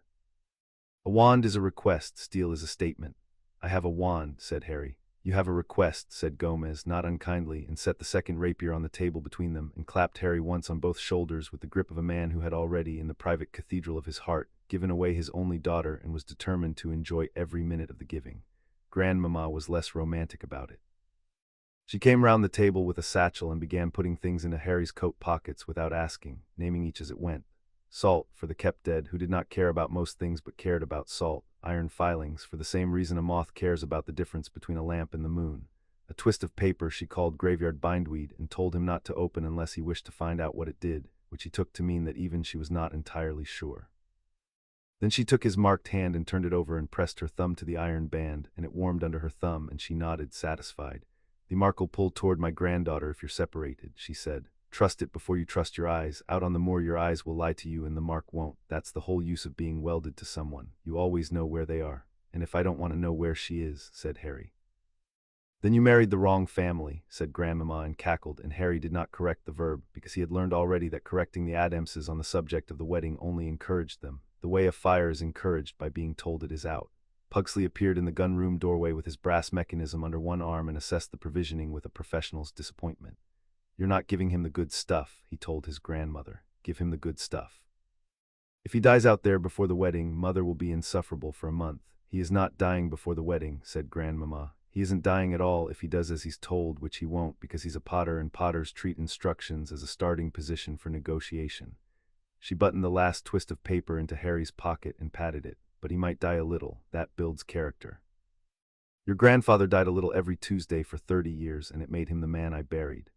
A wand is a request. Steel is a statement. I have a wand, said Harry. You have a request, said Gomez, not unkindly, and set the second rapier on the table between them, and clapped Harry once on both shoulders with the grip of a man who had already, in the private cathedral of his heart, given away his only daughter and was determined to enjoy every minute of the giving. Grandmamma was less romantic about it. She came round the table with a satchel and began putting things into Harry's coat pockets without asking, naming each as it went. Salt, for the kept dead, who did not care about most things but cared about salt. Iron filings, for the same reason a moth cares about the difference between a lamp and the moon. A twist of paper she called graveyard bindweed, and told him not to open unless he wished to find out what it did, which he took to mean that even she was not entirely sure. Then she took his marked hand and turned it over and pressed her thumb to the iron band, and it warmed under her thumb, and she nodded, satisfied. The mark'll pull toward my granddaughter if you're separated, she said. Trust it before you trust your eyes. Out on the moor your eyes will lie to you and the mark won't. That's the whole use of being welded to someone. You always know where they are. And if I don't want to know where she is, said Harry. Then you married the wrong family, said Grandmamma, and cackled, and Harry did not correct the verb, because he had learned already that correcting the Addamses on the subject of the wedding only encouraged them. The way of fire is encouraged by being told it is out. Pugsley appeared in the gun-room doorway with his brass mechanism under one arm and assessed the provisioning with a professional's disappointment. You're not giving him the good stuff, he told his grandmother. Give him the good stuff. If he dies out there before the wedding, Mother will be insufferable for a month. He is not dying before the wedding, said Grandmamma. He isn't dying at all if he does as he's told, which he won't, because he's a potter and potters treat instructions as a starting position for negotiation. She buttoned the last twist of paper into Harry's pocket and patted it. But he might die a little. That builds character. Your grandfather died a little every Tuesday for 30 years, and it made him the man I buried.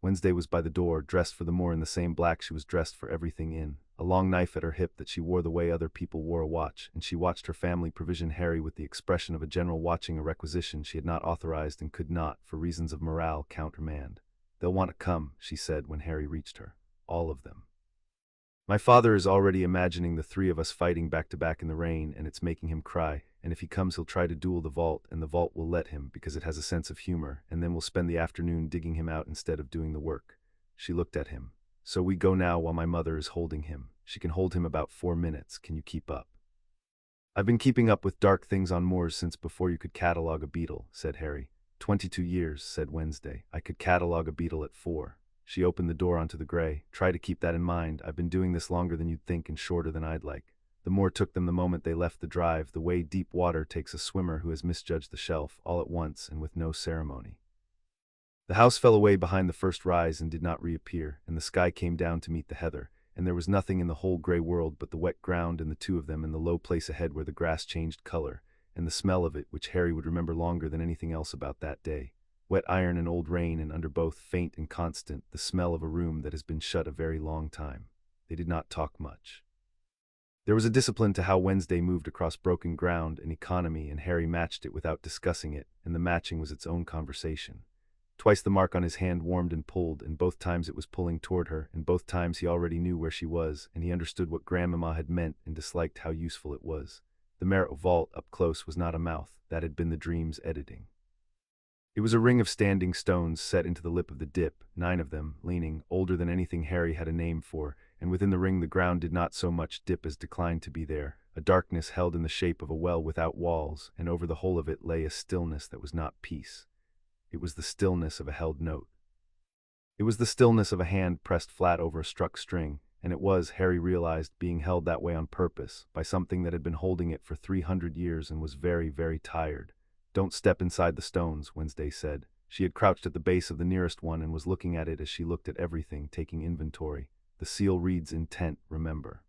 Wednesday was by the door, dressed for the moor in the same black she was dressed for everything in, a long knife at her hip that she wore the way other people wore a watch, and she watched her family provision Harry with the expression of a general watching a requisition she had not authorized and could not, for reasons of morale, countermand. They'll want to come, she said when Harry reached her. All of them. My father is already imagining the three of us fighting back-to-back in the rain, and it's making him cry, and if he comes he'll try to duel the vault, and the vault will let him because it has a sense of humor, and then we'll spend the afternoon digging him out instead of doing the work. She looked at him. So we go now while my mother is holding him. She can hold him about 4 minutes. Can you keep up? I've been keeping up with dark things on moors since before you could catalog a beetle, said Harry. 22 years, said Wednesday. I could catalog a beetle at 4. She opened the door onto the gray. Try to keep that in mind. I've been doing this longer than you'd think and shorter than I'd like. The moor took them the moment they left the drive, the way deep water takes a swimmer who has misjudged the shelf, all at once and with no ceremony. The house fell away behind the first rise and did not reappear, and the sky came down to meet the heather, and there was nothing in the whole gray world but the wet ground and the two of them in the low place ahead where the grass changed color, and the smell of it, which Harry would remember longer than anything else about that day. Wet iron and old rain, and under both, faint and constant, the smell of a room that has been shut a very long time. They did not talk much. There was a discipline to how Wednesday moved across broken ground, an economy, and Harry matched it without discussing it, and the matching was its own conversation. Twice the mark on his hand warmed and pulled, and both times it was pulling toward her, and both times he already knew where she was, and he understood what Grandmama had meant and disliked how useful it was. The Marrow vault up close was not a mouth, that had been the dream's editing. It was a ring of standing stones set into the lip of the dip, 9 of them, leaning, older than anything Harry had a name for, and within the ring the ground did not so much dip as decline to be there, a darkness held in the shape of a well without walls, and over the whole of it lay a stillness that was not peace. It was the stillness of a held note. It was the stillness of a hand pressed flat over a struck string, and it was, Harry realized, being held that way on purpose, by something that had been holding it for 300 years and was very, very tired. "Don't step inside the stones," Wednesday said. She had crouched at the base of the nearest one and was looking at it as she looked at everything, taking inventory. The seal reads intent, remember.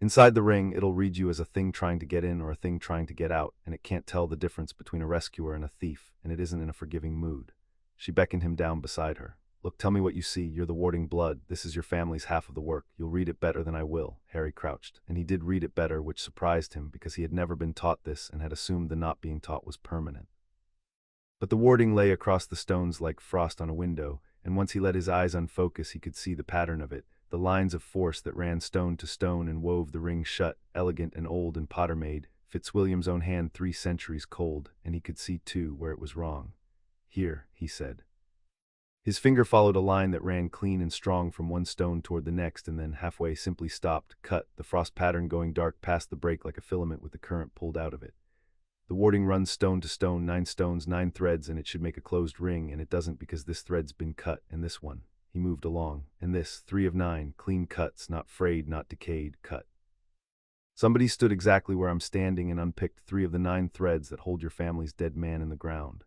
Inside the ring, it'll read you as a thing trying to get in or a thing trying to get out, and it can't tell the difference between a rescuer and a thief, and it isn't in a forgiving mood. She beckoned him down beside her. "Look, tell me what you see. You're the warding blood. This is your family's half of the work. You'll read it better than I will." Harry crouched, and he did read it better, which surprised him because he had never been taught this and had assumed the not being taught was permanent. But the warding lay across the stones like frost on a window, and once he let his eyes unfocus he could see the pattern of it, the lines of force that ran stone to stone and wove the ring shut, elegant and old and potter-made, Fitzwilliam's own hand 3 centuries cold, and he could see, too, where it was wrong. "Here," he said. His finger followed a line that ran clean and strong from one stone toward the next and then halfway simply stopped, cut, the frost pattern going dark past the break like a filament with the current pulled out of it. "The warding runs stone to stone, 9 stones, 9 threads, and it should make a closed ring, and it doesn't because this thread's been cut, and this one." He moved along. "And this, 3 of 9, clean cuts, not frayed, not decayed, cut. Somebody stood exactly where I'm standing and unpicked 3 of the 9 threads that hold your family's dead man in the ground.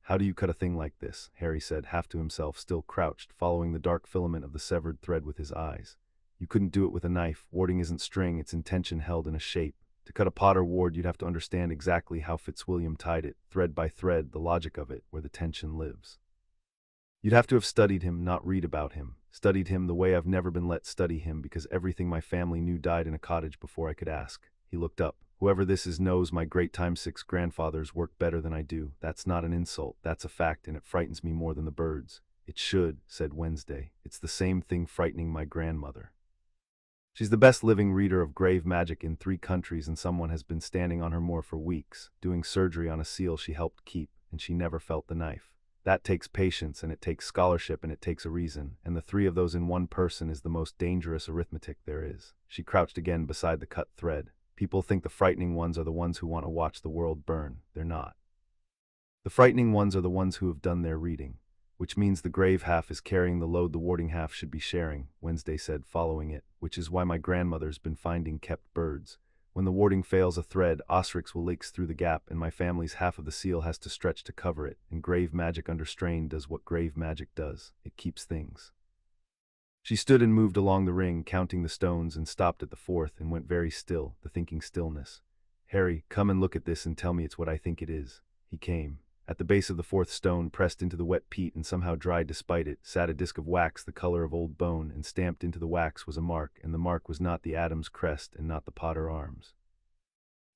How do you cut a thing like this?" Harry said, half to himself, still crouched, following the dark filament of the severed thread with his eyes. "You couldn't do it with a knife. Warding isn't string, it's intention held in a shape. To cut a Potter ward you'd have to understand exactly how Fitzwilliam tied it, thread by thread, the logic of it, where the tension lives. You'd have to have studied him, not read about him. Studied him the way I've never been let study him because everything my family knew died in a cottage before I could ask." He looked up. "Whoever this is knows my great times 6 grandfathers work better than I do. That's not an insult, that's a fact, and it frightens me more than the birds." "It should," said Wednesday. "It's the same thing frightening my grandmother. She's the best living reader of grave magic in 3 countries, and someone has been standing on her moor for weeks, doing surgery on a seal she helped keep, and she never felt the knife. That takes patience, and it takes scholarship, and it takes a reason, and the 3 of those in one person is the most dangerous arithmetic there is." She crouched again beside the cut thread. "People think the frightening ones are the ones who want to watch the world burn. They're not. The frightening ones are the ones who have done their reading. Which means the grave half is carrying the load the warding half should be sharing," Wednesday said, following it, "which is why my grandmother's been finding kept birds. When the warding fails a thread, Osric's will leaks through the gap, and my family's half of the seal has to stretch to cover it, and grave magic under strain does what grave magic does. It keeps things." She stood and moved along the ring, counting the stones, and stopped at the 4th and went very still, the thinking stillness. "Harry, come and look at this and tell me it's what I think it is." He came. At the base of the 4th stone, pressed into the wet peat and somehow dried despite it, sat a disc of wax the color of old bone, and stamped into the wax was a mark, and the mark was not the Addams crest and not the Potter arms.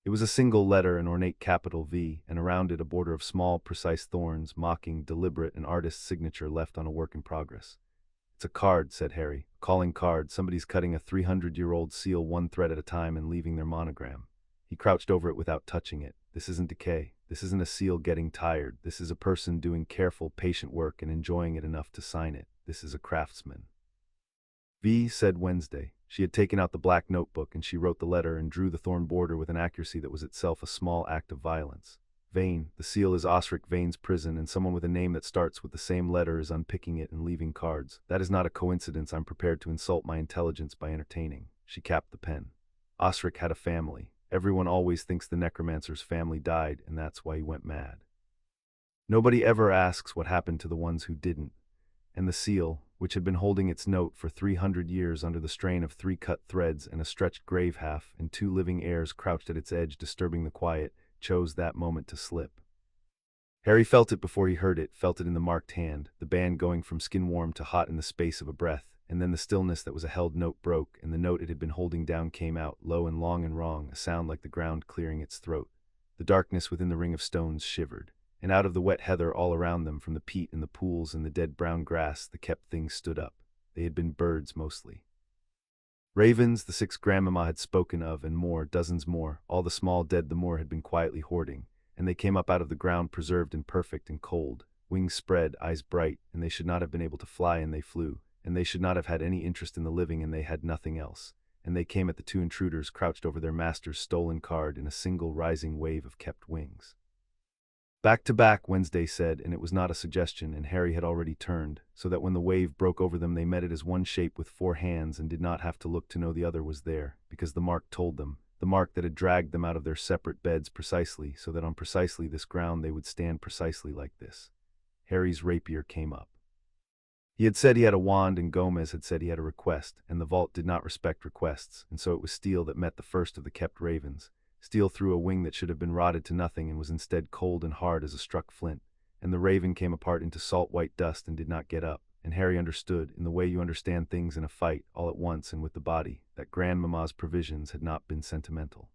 It was a single letter, an ornate capital V, and around it a border of small, precise thorns, mocking, deliberate, an artist's signature left on a work in progress. "It's a card," said Harry. "A calling card. Somebody's cutting a 300-year-old seal 1 thread at a time and leaving their monogram." He crouched over it without touching it. "This isn't decay. This isn't a seal getting tired. This is a person doing careful, patient work and enjoying it enough to sign it. This is a craftsman." "V," said Wednesday. She had taken out the black notebook and she wrote the letter and drew the thorn border with an accuracy that was itself a small act of violence. "Vane. The seal is Osric Vane's prison, and someone with a name that starts with the same letter is unpicking it and leaving cards. That is not a coincidence. I'm prepared to insult my intelligence by entertaining." She capped the pen. Osric had a family. Everyone always thinks the necromancer's family died, and that's why he went mad. Nobody ever asks what happened to the ones who didn't. And the seal, which had been holding its note for 300 years under the strain of 3 cut threads and a stretched grave half and 2 living heirs crouched at its edge disturbing the quiet, chose that moment to slip. Harry felt it before he heard it, felt it in the marked hand, the band going from skin warm to hot in the space of a breath, and then the stillness that was a held note broke, and the note it had been holding down came out, low and long and wrong, a sound like the ground clearing its throat. The darkness within the ring of stones shivered, and out of the wet heather all around them, from the peat and the pools and the dead brown grass, the kept things stood up. They had been birds mostly. Ravens, the 6 grandmama had spoken of, and more, dozens more, all the small dead the moor had been quietly hoarding, and they came up out of the ground preserved and perfect and cold, wings spread, eyes bright, and they should not have been able to fly, and they flew, and they should not have had any interest in the living, and they had nothing else, and they came at the 2 intruders crouched over their master's stolen card in a single rising wave of kept wings. Back to back, Wednesday said, and it was not a suggestion, and Harry had already turned, so that when the wave broke over them they met it as one shape with 4 hands and did not have to look to know the other was there, because the mark told them, the mark that had dragged them out of their separate beds precisely, so that on precisely this ground they would stand precisely like this. Harry's rapier came up. He had said he had a wand, and Gomez had said he had a request, and the vault did not respect requests, and so it was steel that met the first of the kept ravens. Steel threw a wing that should have been rotted to nothing and was instead cold and hard as a struck flint, and the raven came apart into salt white dust and did not get up, and Harry understood, in the way you understand things in a fight, all at once and with the body, that grandmama's provisions had not been sentimental.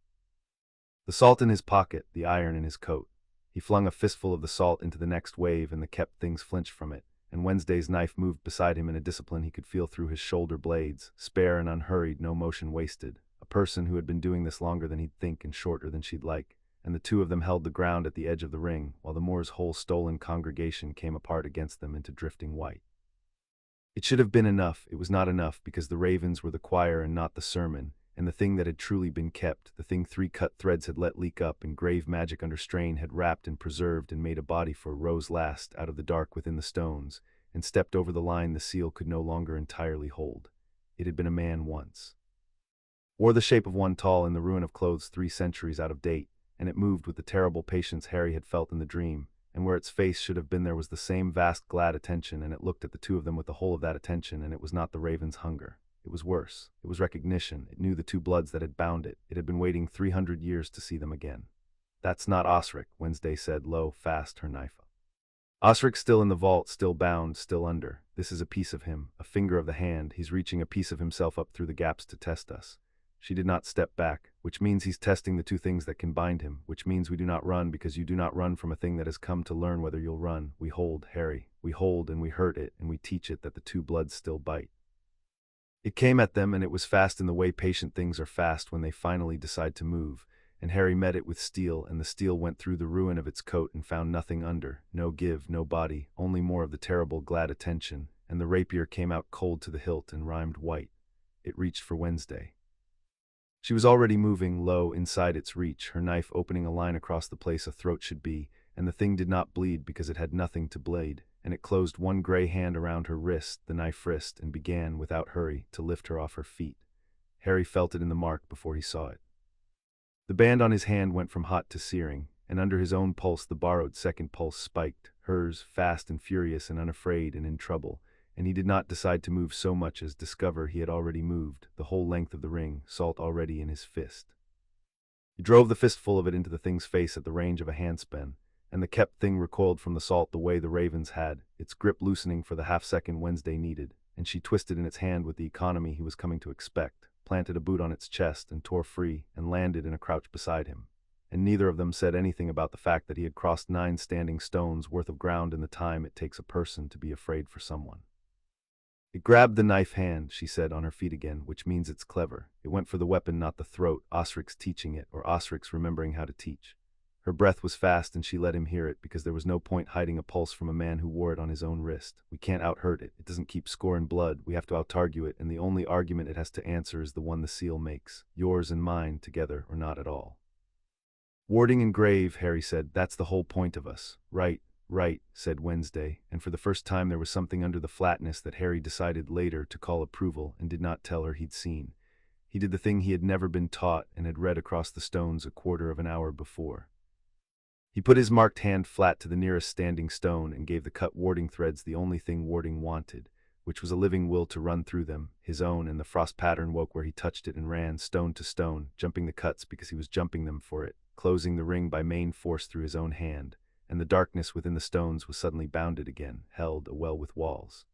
The salt in his pocket, the iron in his coat. He flung a fistful of the salt into the next wave, and the kept things flinched from it, and Wednesday's knife moved beside him in a discipline he could feel through his shoulder blades, spare and unhurried, no motion wasted. A person who had been doing this longer than he'd think and shorter than she'd like, and the 2 of them held the ground at the edge of the ring, while the moor's whole stolen congregation came apart against them into drifting white. It should have been enough. It was not enough, because the ravens were the choir and not the sermon, and the thing that had truly been kept, the thing 3 cut threads had let leak up and grave magic under strain had wrapped and preserved and made a body for, rose last out of the dark within the stones, and stepped over the line the seal could no longer entirely hold. It had been a man once. Wore the shape of one tall in the ruin of clothes 3 centuries out of date, and it moved with the terrible patience Harry had felt in the dream, and where its face should have been there was the same vast glad attention, and it looked at the 2 of them with the whole of that attention, and it was not the raven's hunger. It was worse. It was recognition. It knew the 2 bloods that had bound it. It had been waiting 300 years to see them again. That's not Osric, Wednesday said, low, fast, her knife up. Osric still in the vault, still bound, still under. This is a piece of him, a finger of the hand. He's reaching a piece of himself up through the gaps to test us. She did not step back, which means he's testing the 2 things that can bind him, which means we do not run, because you do not run from a thing that has come to learn whether you'll run. We hold, Harry. We hold and we hurt it, and we teach it that the 2 bloods still bite. It came at them, and it was fast in the way patient things are fast when they finally decide to move, and Harry met it with steel, and the steel went through the ruin of its coat and found nothing under, no give, no body, only more of the terrible glad attention, and the rapier came out cold to the hilt and rhymed white. It reached for Wednesday. She was already moving, low, inside its reach, her knife opening a line across the place a throat should be, and the thing did not bleed because it had nothing to blade, and it closed one gray hand around her wrist, the knife wrist, and began, without hurry, to lift her off her feet. Harry felt it in the mark before he saw it. The band on his hand went from hot to searing, and under his own pulse the borrowed second pulse spiked, hers, fast and furious and unafraid and in trouble, and he did not decide to move so much as discover he had already moved, the whole length of the ring, salt already in his fist. He drove the fistful of it into the thing's face at the range of a handspan, and the kept thing recoiled from the salt the way the ravens had, its grip loosening for the half-second Wednesday needed, and she twisted in its hand with the economy he was coming to expect, planted a boot on its chest and tore free, and landed in a crouch beside him. And neither of them said anything about the fact that he had crossed 9 standing stones worth of ground in the time it takes a person to be afraid for someone. It grabbed the knife hand, she said, on her feet again, which means it's clever. It went for the weapon, not the throat, Osric's teaching it, or Osric's remembering how to teach. Her breath was fast, and she let him hear it, because there was no point hiding a pulse from a man who wore it on his own wrist. We can't out-hurt it. It doesn't keep score in blood. We have to out-argue it, and the only argument it has to answer is the one the seal makes. Yours and mine, together or not at all. Warding and grave, Harry said, that's the whole point of us. Right, said Wednesday, and for the first time there was something under the flatness that Harry decided later to call approval and did not tell her he'd seen. He did the thing he had never been taught and had read across the stones a quarter of an hour before. He put his marked hand flat to the nearest standing stone and gave the cut warding threads the only thing warding wanted, which was a living will to run through them, his own, and the frost pattern woke where he touched it and ran, stone to stone, jumping the cuts because he was jumping them for it, closing the ring by main force through his own hand, and the darkness within the stones was suddenly bounded again, held a well with walls.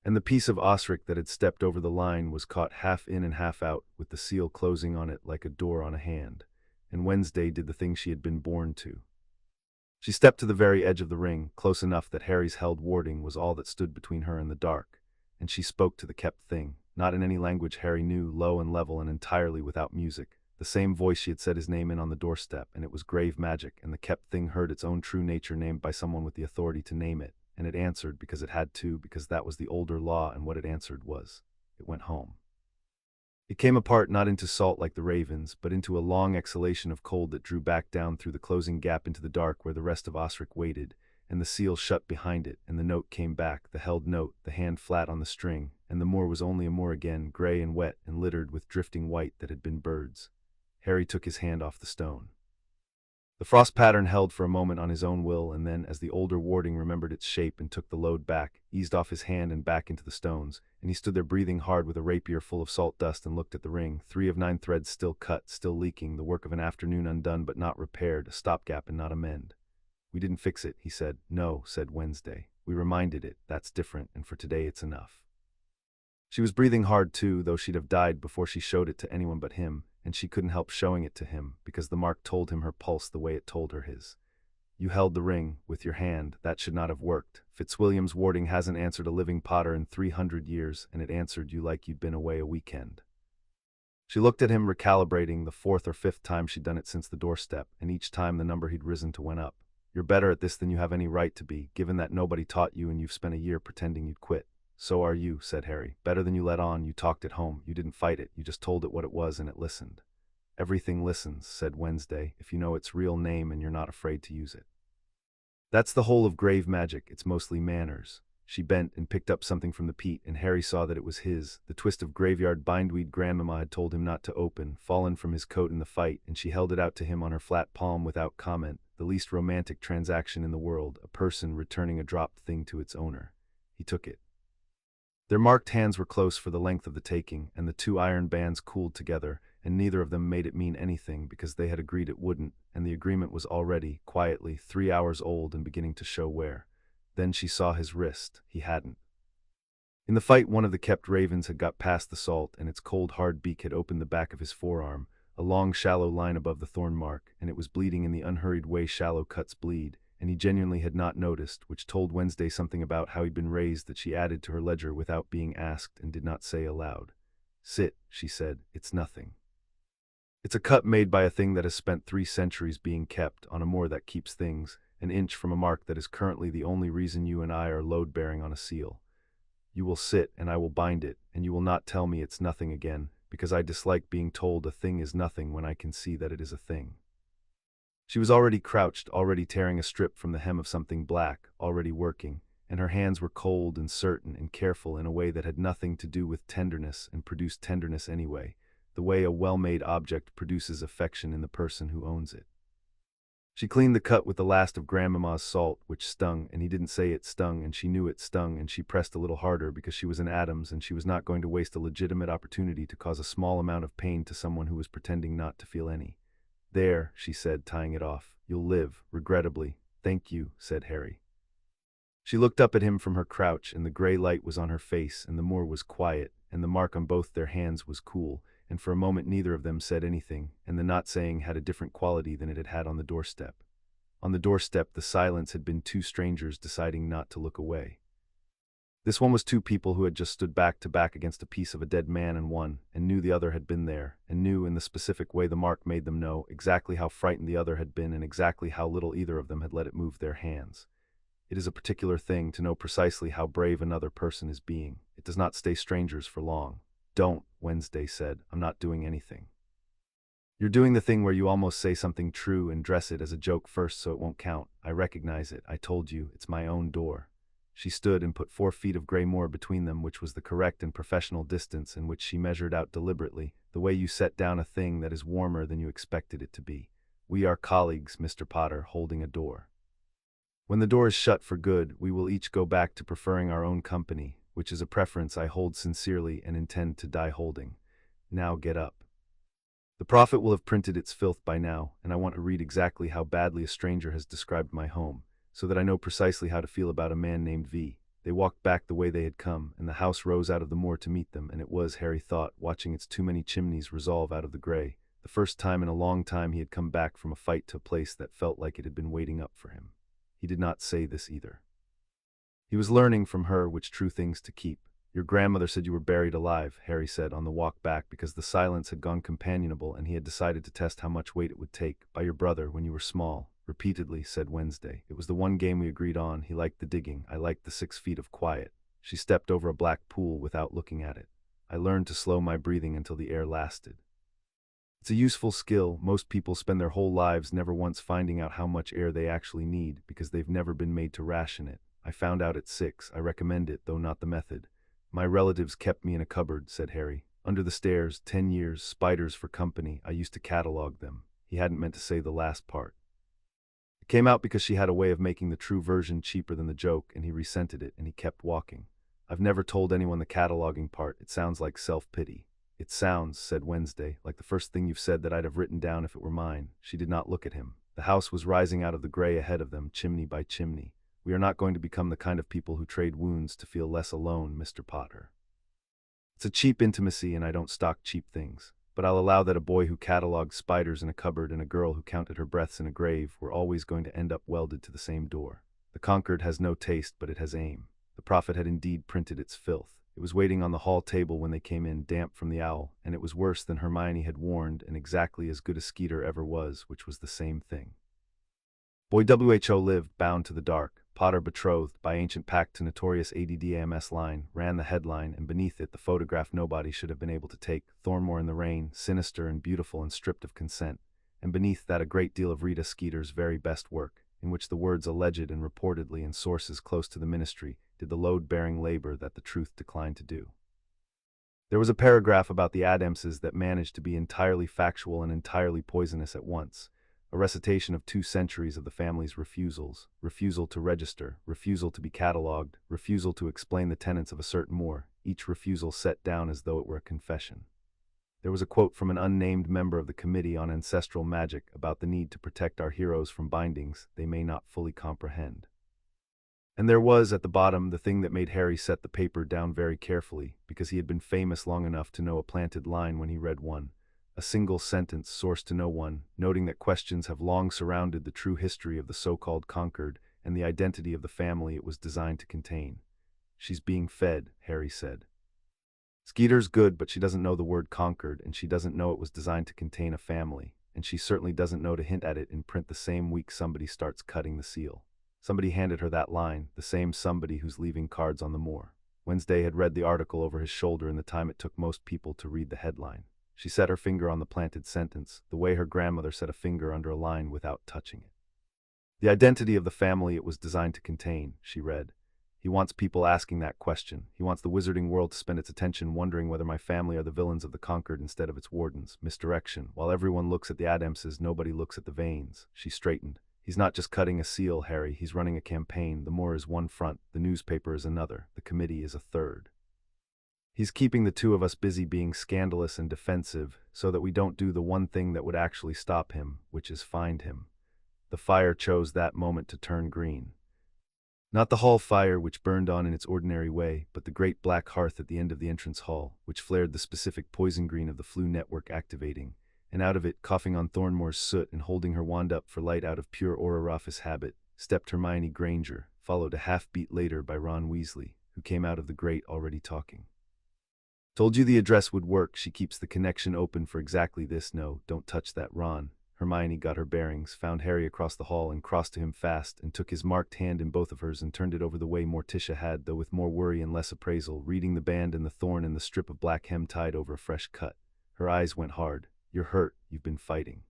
And the piece of osric that had stepped over the line was caught half in and half out, with the seal closing on it like a door on a hand, and Wednesday did the thing she had been born to. She stepped to the very edge of the ring, close enough that Harry's held warding was all that stood between her and the dark, and she spoke to the kept thing, not in any language Harry knew, low and level and entirely without music, the same voice she had said his name in on the doorstep, and it was grave magic, and the kept thing heard its own true nature named by someone with the authority to name it, and it answered because it had to, because that was the older law, and what it answered was, it went home. It came apart not into salt like the ravens, but into a long exhalation of cold that drew back down through the closing gap into the dark where the rest of Osric waited, and the seal shut behind it, and the note came back, the held note, the hand flat on the string, and the moor was only a moor again, gray and wet and littered with drifting white that had been birds. Harry took his hand off the stone. The frost pattern held for a moment on his own will, and then, as the older warding remembered its shape and took the load back, eased off his hand and back into the stones, and he stood there breathing hard with a rapier full of salt dust and looked at the ring, 3 of 9 threads still cut, still leaking, the work of an afternoon undone but not repaired, a stopgap and not a mend. "We didn't fix it," he said. "No," said Wednesday. "We reminded it, that's different, and for today it's enough." She was breathing hard too, though she'd have died before she showed it to anyone but him, and she couldn't help showing it to him, because the mark told him her pulse the way it told her his. "You held the ring, with your hand, that should not have worked. Fitzwilliam's warding hasn't answered a living Potter in 300 years, and it answered you like you'd been away a weekend." She looked at him, recalibrating, the 4th or 5th time she'd done it since the doorstep, and each time the number he'd risen to went up. "You're better at this than you have any right to be, given that nobody taught you and you've spent a year pretending you'd quit." "So are you," said Harry. "Better than you let on. You talked it home. You didn't fight it. You just told it what it was and it listened." "Everything listens," said Wednesday, "if you know its real name and you're not afraid to use it. That's the whole of grave magic, it's mostly manners." She bent and picked up something from the peat, and Harry saw that it was his, the twist of graveyard bindweed Grandmama had told him not to open, fallen from his coat in the fight, and she held it out to him on her flat palm without comment, the least romantic transaction in the world, a person returning a dropped thing to its owner. He took it. Their marked hands were close for the length of the taking, and the 2 iron bands cooled together, and neither of them made it mean anything because they had agreed it wouldn't, and the agreement was already, quietly, 3 hours old and beginning to show wear. Then she saw his wrist. He hadn't. In the fight, one of the kept ravens had got past the salt, and its cold, hard beak had opened the back of his forearm, a long, shallow line above the thorn mark, and it was bleeding in the unhurried way shallow cuts bleed, and he genuinely had not noticed, which told Wednesday something about how he'd been raised that she added to her ledger without being asked and did not say aloud. "Sit," she said. "It's nothing. It's a cut made by a thing that has spent 3 centuries being kept on a moor that keeps things, an inch from a mark that is currently the only reason you and I are load-bearing on a seal. You will sit, and I will bind it, and you will not tell me it's nothing again, because I dislike being told a thing is nothing when I can see that it is a thing." She was already crouched, already tearing a strip from the hem of something black, already working, and her hands were cold and certain and careful in a way that had nothing to do with tenderness and produced tenderness anyway, the way a well-made object produces affection in the person who owns it. She cleaned the cut with the last of Grandmama's salt, which stung, and he didn't say it stung, and she knew it stung, and she pressed a little harder because she was an Addams and she was not going to waste a legitimate opportunity to cause a small amount of pain to someone who was pretending not to feel any. "There," she said, tying it off. "You'll live, regrettably." "Thank you," said Harry. She looked up at him from her crouch, and the gray light was on her face, and the moor was quiet, and the mark on both their hands was cool, and for a moment neither of them said anything, and the not saying had a different quality than it had had on the doorstep. On the doorstep, the silence had been 2 strangers deciding not to look away. This one was 2 people who had just stood back to back against a piece of a dead man, and knew the other had been there, and knew, in the specific way the mark made them know, exactly how frightened the other had been and exactly how little either of them had let it move their hands. It is a particular thing to know precisely how brave another person is being. It does not stay strangers for long. "Don't," Wednesday said. "I'm not doing anything." "You're doing the thing where you almost say something true and dress it as a joke first so it won't count. I recognize it. I told you, it's my own door." She stood and put 4 feet of gray moor between them, which was the correct and professional distance in which she measured out deliberately, the way you set down a thing that is warmer than you expected it to be. We are colleagues, Mr. Potter, holding a door. When the door is shut for good, we will each go back to preferring our own company, which is a preference I hold sincerely and intend to die holding. Now get up. The Prophet will have printed its filth by now, and I want to read exactly how badly a stranger has described my home, so that I know precisely how to feel about a man named V. They walked back the way they had come, and the house rose out of the moor to meet them, and it was, Harry thought, watching its too many chimneys resolve out of the gray, the first time in a long time he had come back from a fight to a place that felt like it had been waiting up for him. He did not say this either. He was learning from her which true things to keep. Your grandmother said you were buried alive, Harry said on the walk back, because the silence had gone companionable and he had decided to test how much weight it would take, by your brother when you were small. Repeatedly, said Wednesday. It was the one game we agreed on. He liked the digging. I liked the 6 feet of quiet. She stepped over a black pool without looking at it. I learned to slow my breathing until the air lasted. It's a useful skill. Most people spend their whole lives never once finding out how much air they actually need because they've never been made to ration it. I found out at 6. I recommend it, though not the method. My relatives kept me in a cupboard, said Harry. Under the stairs, 10 years, spiders for company. I used to catalog them. He hadn't meant to say the last part. It came out because she had a way of making the true version cheaper than the joke, and he resented it, and he kept walking. I've never told anyone the cataloging part. It sounds like self-pity. It sounds, said Wednesday, like the first thing you've said that I'd have written down if it were mine. She did not look at him. The house was rising out of the gray ahead of them, chimney by chimney. We are not going to become the kind of people who trade wounds to feel less alone, Mr. Potter. It's a cheap intimacy, and I don't stock cheap things. But I'll allow that a boy who catalogued spiders in a cupboard and a girl who counted her breaths in a grave were always going to end up welded to the same door. The conquered has no taste, but it has aim. The Prophet had indeed printed its filth. It was waiting on the hall table when they came in, damp from the owl, and it was worse than Hermione had warned, and exactly as good a Skeeter ever was, which was the same thing. Boy WHO lived, bound to the dark. Potter betrothed, by ancient pact to notorious ADDAMS line, ran the headline, and beneath it the photograph nobody should have been able to take, Thornmoor in the rain, sinister and beautiful and stripped of consent, and beneath that a great deal of Rita Skeeter's very best work, in which the words alleged and reportedly in sources close to the ministry did the load-bearing labor that the truth declined to do. There was a paragraph about the Addamses that managed to be entirely factual and entirely poisonous at once. A recitation of 2 centuries of the family's refusals, refusal to register, refusal to be catalogued, refusal to explain the tenets of a certain moor, each refusal set down as though it were a confession. There was a quote from an unnamed member of the Committee on Ancestral Magic about the need to protect our heroes from bindings they may not fully comprehend. And there was, at the bottom, the thing that made Harry set the paper down very carefully, because he had been famous long enough to know a planted line when he read one. A single sentence, sourced to no one, noting that questions have long surrounded the true history of the so-called conquered and the identity of the family it was designed to contain. She's being fed, Harry said. Skeeter's good, but she doesn't know the word conquered, and she doesn't know it was designed to contain a family, and she certainly doesn't know to hint at it in print the same week somebody starts cutting the seal. Somebody handed her that line, the same somebody who's leaving cards on the moor. Wednesday had read the article over his shoulder in the time it took most people to read the headline. She set her finger on the planted sentence, the way her grandmother set a finger under a line without touching it. The identity of the family it was designed to contain, she read. He wants people asking that question. He wants the wizarding world to spend its attention wondering whether my family are the villains of the conquered instead of its wardens. Misdirection. While everyone looks at the Addamses, nobody looks at the Vanes. She straightened. He's not just cutting a seal, Harry. He's running a campaign. The moor is one front. The newspaper is another. The committee is a third. He's keeping the two of us busy being scandalous and defensive so that we don't do the one thing that would actually stop him, which is find him. The fire chose that moment to turn green. Not the hall fire, which burned on in its ordinary way, but the great black hearth at the end of the entrance hall, which flared the specific poison green of the flu network activating, and out of it, coughing on Thornmoor's soot and holding her wand up for light out of pure Aurors habit, stepped Hermione Granger, followed a half-beat later by Ron Weasley, who came out of the grate already talking. Told you the address would work. She keeps the connection open for exactly this. No, don't touch that, Ron. Hermione got her bearings, found Harry across the hall and crossed to him fast, and took his marked hand in both of hers and turned it over the way Morticia had, though with more worry and less appraisal, reading the band and the thorn and the strip of black hem tied over a fresh cut. Her eyes went hard. You're hurt. You've been fighting.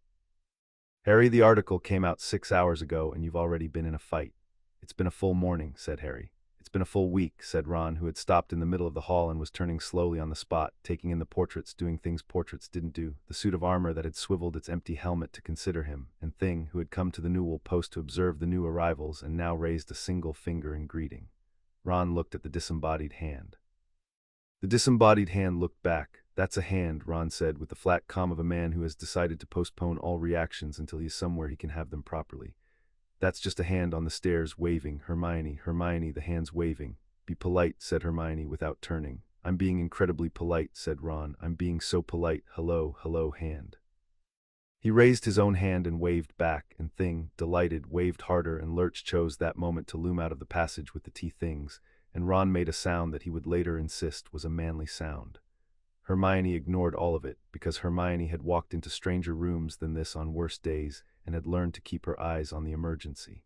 Harry, the article came out 6 hours ago, and you've already been in a fight. It's been a full morning, said Harry. It's been a full week, said Ron, who had stopped in the middle of the hall and was turning slowly on the spot, taking in the portraits, doing things portraits didn't do, the suit of armor that had swiveled its empty helmet to consider him, and Thing, who had come to the newel post to observe the new arrivals and now raised a single finger in greeting. Ron looked at the disembodied hand. The disembodied hand looked back. That's a hand, Ron said, with the flat calm of a man who has decided to postpone all reactions until he is somewhere he can have them properly. That's just a hand on the stairs, waving. Hermione, Hermione, the hand's waving. Be polite, said Hermione without turning. I'm being incredibly polite, said Ron. I'm being so polite. Hello, hello, hand. He raised his own hand and waved back, and Thing, delighted, waved harder, and Lurch chose that moment to loom out of the passage with the tea things, and Ron made a sound that he would later insist was a manly sound. Hermione ignored all of it, because Hermione had walked into stranger rooms than this on worse days and had learned to keep her eyes on the emergency.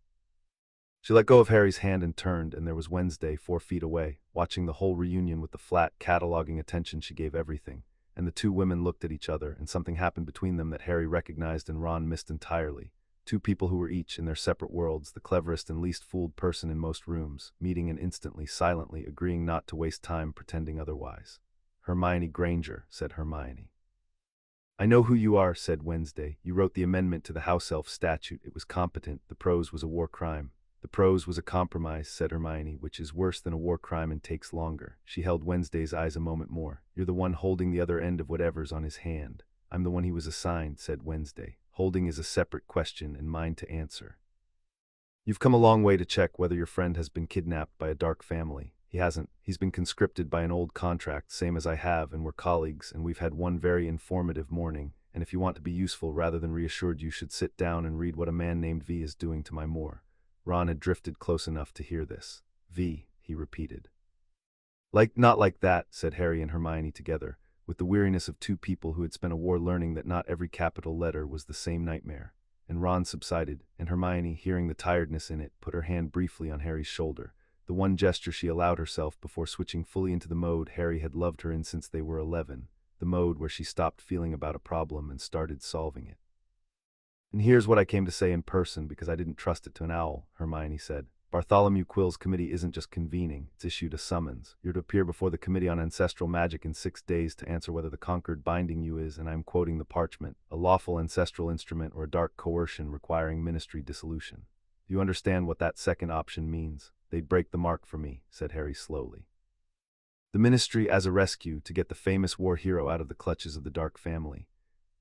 She let go of Harry's hand and turned, and there was Wednesday 4 feet away, watching the whole reunion with the flat, cataloging attention she gave everything, and the two women looked at each other, and something happened between them that Harry recognized and Ron missed entirely. Two people who were each in their separate worlds, the cleverest and least fooled person in most rooms, meeting and instantly, silently, agreeing not to waste time pretending otherwise. Hermione Granger, said Hermione. I know who you are, said Wednesday. You wrote the amendment to the house elf statute. It was competent. The prose was a war crime. The prose was a compromise, said Hermione, which is worse than a war crime and takes longer. She held Wednesday's eyes a moment more. You're the one holding the other end of whatever's on his hand. I'm the one he was assigned, said Wednesday. Holding is a separate question and mine to answer. You've come a long way to check whether your friend has been kidnapped by a dark family. He hasn't. He's been conscripted by an old contract, same as I have, and we're colleagues, and we've had one very informative morning, and if you want to be useful rather than reassured, you should sit down and read what a man named V is doing to my moor. Ron had drifted close enough to hear this. V, he repeated. Not like that, said Harry and Hermione together, with the weariness of two people who had spent a war learning that not every capital letter was the same nightmare. And Ron subsided, and Hermione, hearing the tiredness in it, put her hand briefly on Harry's shoulder. The one gesture she allowed herself before switching fully into the mode Harry had loved her in since they were 11, the mode where she stopped feeling about a problem and started solving it. And here's what I came to say in person because I didn't trust it to an owl, Hermione said. Bartholomew Quill's committee isn't just convening, it's issued a summons. You're to appear before the Committee on Ancestral Magic in 6 days to answer whether the conquered binding you is, and I'm quoting the parchment, a lawful ancestral instrument or a dark coercion requiring ministry dissolution. Do you understand what that second option means? They'd break the mark for me, said Harry slowly. The ministry as a rescue to get the famous war hero out of the clutches of the dark family.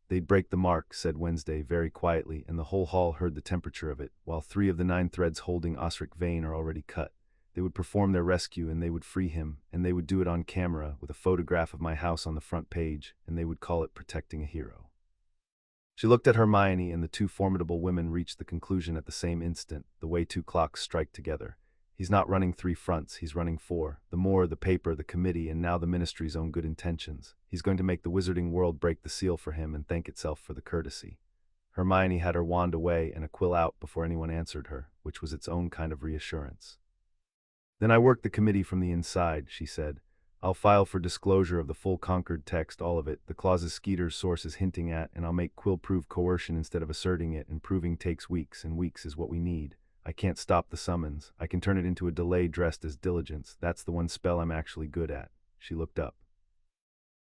They'd break the mark, said Wednesday very quietly, and the whole hall heard the temperature of it, while 3 of the 9 threads holding Osric Vane are already cut. They would perform their rescue, and they would free him, and they would do it on camera, with a photograph of my house on the front page, and they would call it Protecting a Hero. She looked at Hermione, and the two formidable women reached the conclusion at the same instant, the way 2 clocks strike together. He's not running 3 fronts, he's running 4. The moor, the paper, the committee, and now the ministry's own good intentions. He's going to make the wizarding world break the seal for him and thank itself for the courtesy. Hermione had her wand away and a quill out before anyone answered her, which was its own kind of reassurance. Then I work the committee from the inside, she said. I'll file for disclosure of the full conquered text, all of it, the clauses Skeeter's source is hinting at, and I'll make Quill prove coercion instead of asserting it, and proving takes weeks, and weeks is what we need. I can't stop the summons. I can turn it into a delay dressed as diligence. That's the one spell I'm actually good at. She looked up.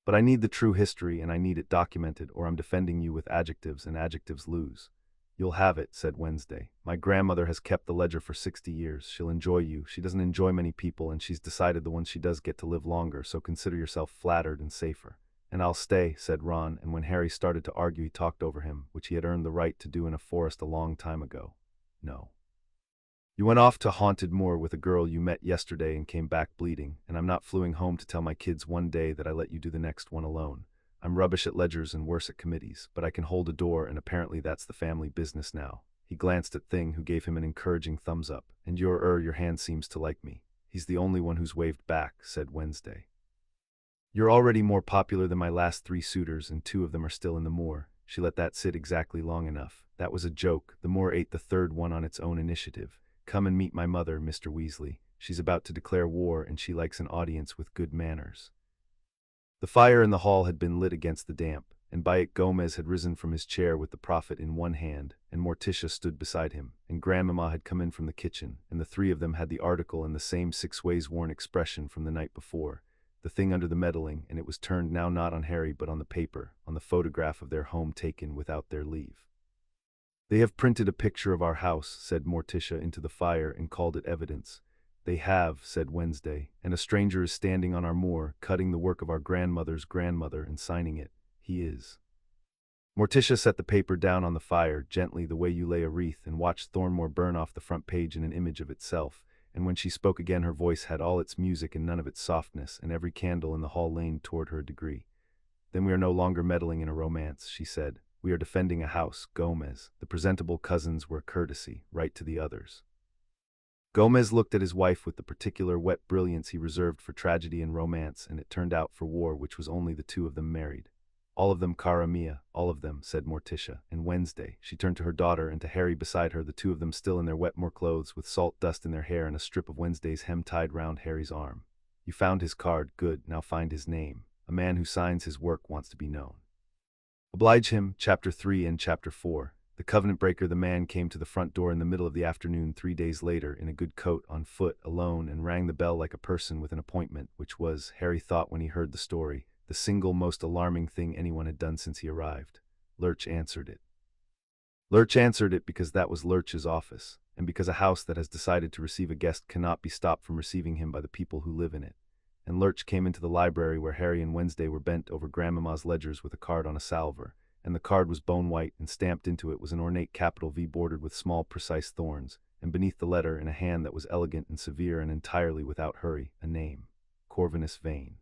But I need the true history, and I need it documented, or I'm defending you with adjectives, and adjectives lose. You'll have it, said Wednesday. My grandmother has kept the ledger for 60 years. She'll enjoy you. She doesn't enjoy many people, and she's decided the ones she does get to live longer, so consider yourself flattered and safer. And I'll stay, said Ron, and when Harry started to argue he talked over him, which he had earned the right to do in a forest a long time ago. No. You went off to Haunted Moor with a girl you met yesterday and came back bleeding, and I'm not fluing home to tell my kids one day that I let you do the next one alone. I'm rubbish at ledgers and worse at committees, but I can hold a door, and apparently that's the family business now. He glanced at Thing, who gave him an encouraging thumbs up. And your hand seems to like me. He's the only one who's waved back, said Wednesday. You're already more popular than my last 3 suitors, and 2 of them are still in the moor. She let that sit exactly long enough. That was a joke. The moor ate the 3rd one on its own initiative. Come and meet my mother, Mr. Weasley. She's about to declare war, and she likes an audience with good manners. The fire in the hall had been lit against the damp. and by it Gomez had risen from his chair with the prophet in one hand, and Morticia stood beside him, and Grandmamma had come in from the kitchen, and the three of them had the article in the same 6 ways worn expression from the night before, the thing under the meddling, and it was turned now not on Harry but on the paper, on the photograph of their home taken without their leave. "They have printed a picture of our house," said Morticia into the fire, and called it evidence. "They have," said Wednesday, "and a stranger is standing on our moor, cutting the work of our grandmother's grandmother and signing it. He is." Morticia set the paper down on the fire, gently the way you lay a wreath, and watched Thornmoor burn off the front page in an image of itself, and when she spoke again her voice had all its music and none of its softness, and every candle in the hall leaned toward her a degree. "Then we are no longer meddling in a romance," she said. "We are defending a house, Gomez. The presentable cousins were a courtesy, right to the others." Gomez looked at his wife with the particular wet brilliance he reserved for tragedy and romance, and it turned out for war which was only the two of them married. "All of them, cara mia, all of them," said Morticia, and Wednesday. She turned to her daughter and to Harry beside her, the two of them still in their wet-moor clothes, with salt dust in their hair and a strip of Wednesday's hem tied round Harry's arm. "You found his card, good, now find his name. A man who signs his work wants to be known." Oblige him, Chapter 3 and Chapter 4. The covenant breaker, the man, came to the front door in the middle of the afternoon 3 days later, in a good coat, on foot, alone, and rang the bell like a person with an appointment, which was, Harry thought when he heard the story, the single most alarming thing anyone had done since he arrived. Lurch answered it. Lurch answered it because that was Lurch's office, and because a house that has decided to receive a guest cannot be stopped from receiving him by the people who live in it. And Lurch came into the library where Harry and Wednesday were bent over Grandmamma's ledgers with a card on a salver, and the card was bone-white, and stamped into it was an ornate capital V bordered with small, precise thorns, and beneath the letter, in a hand that was elegant and severe and entirely without hurry, a name: Corvinus Vane.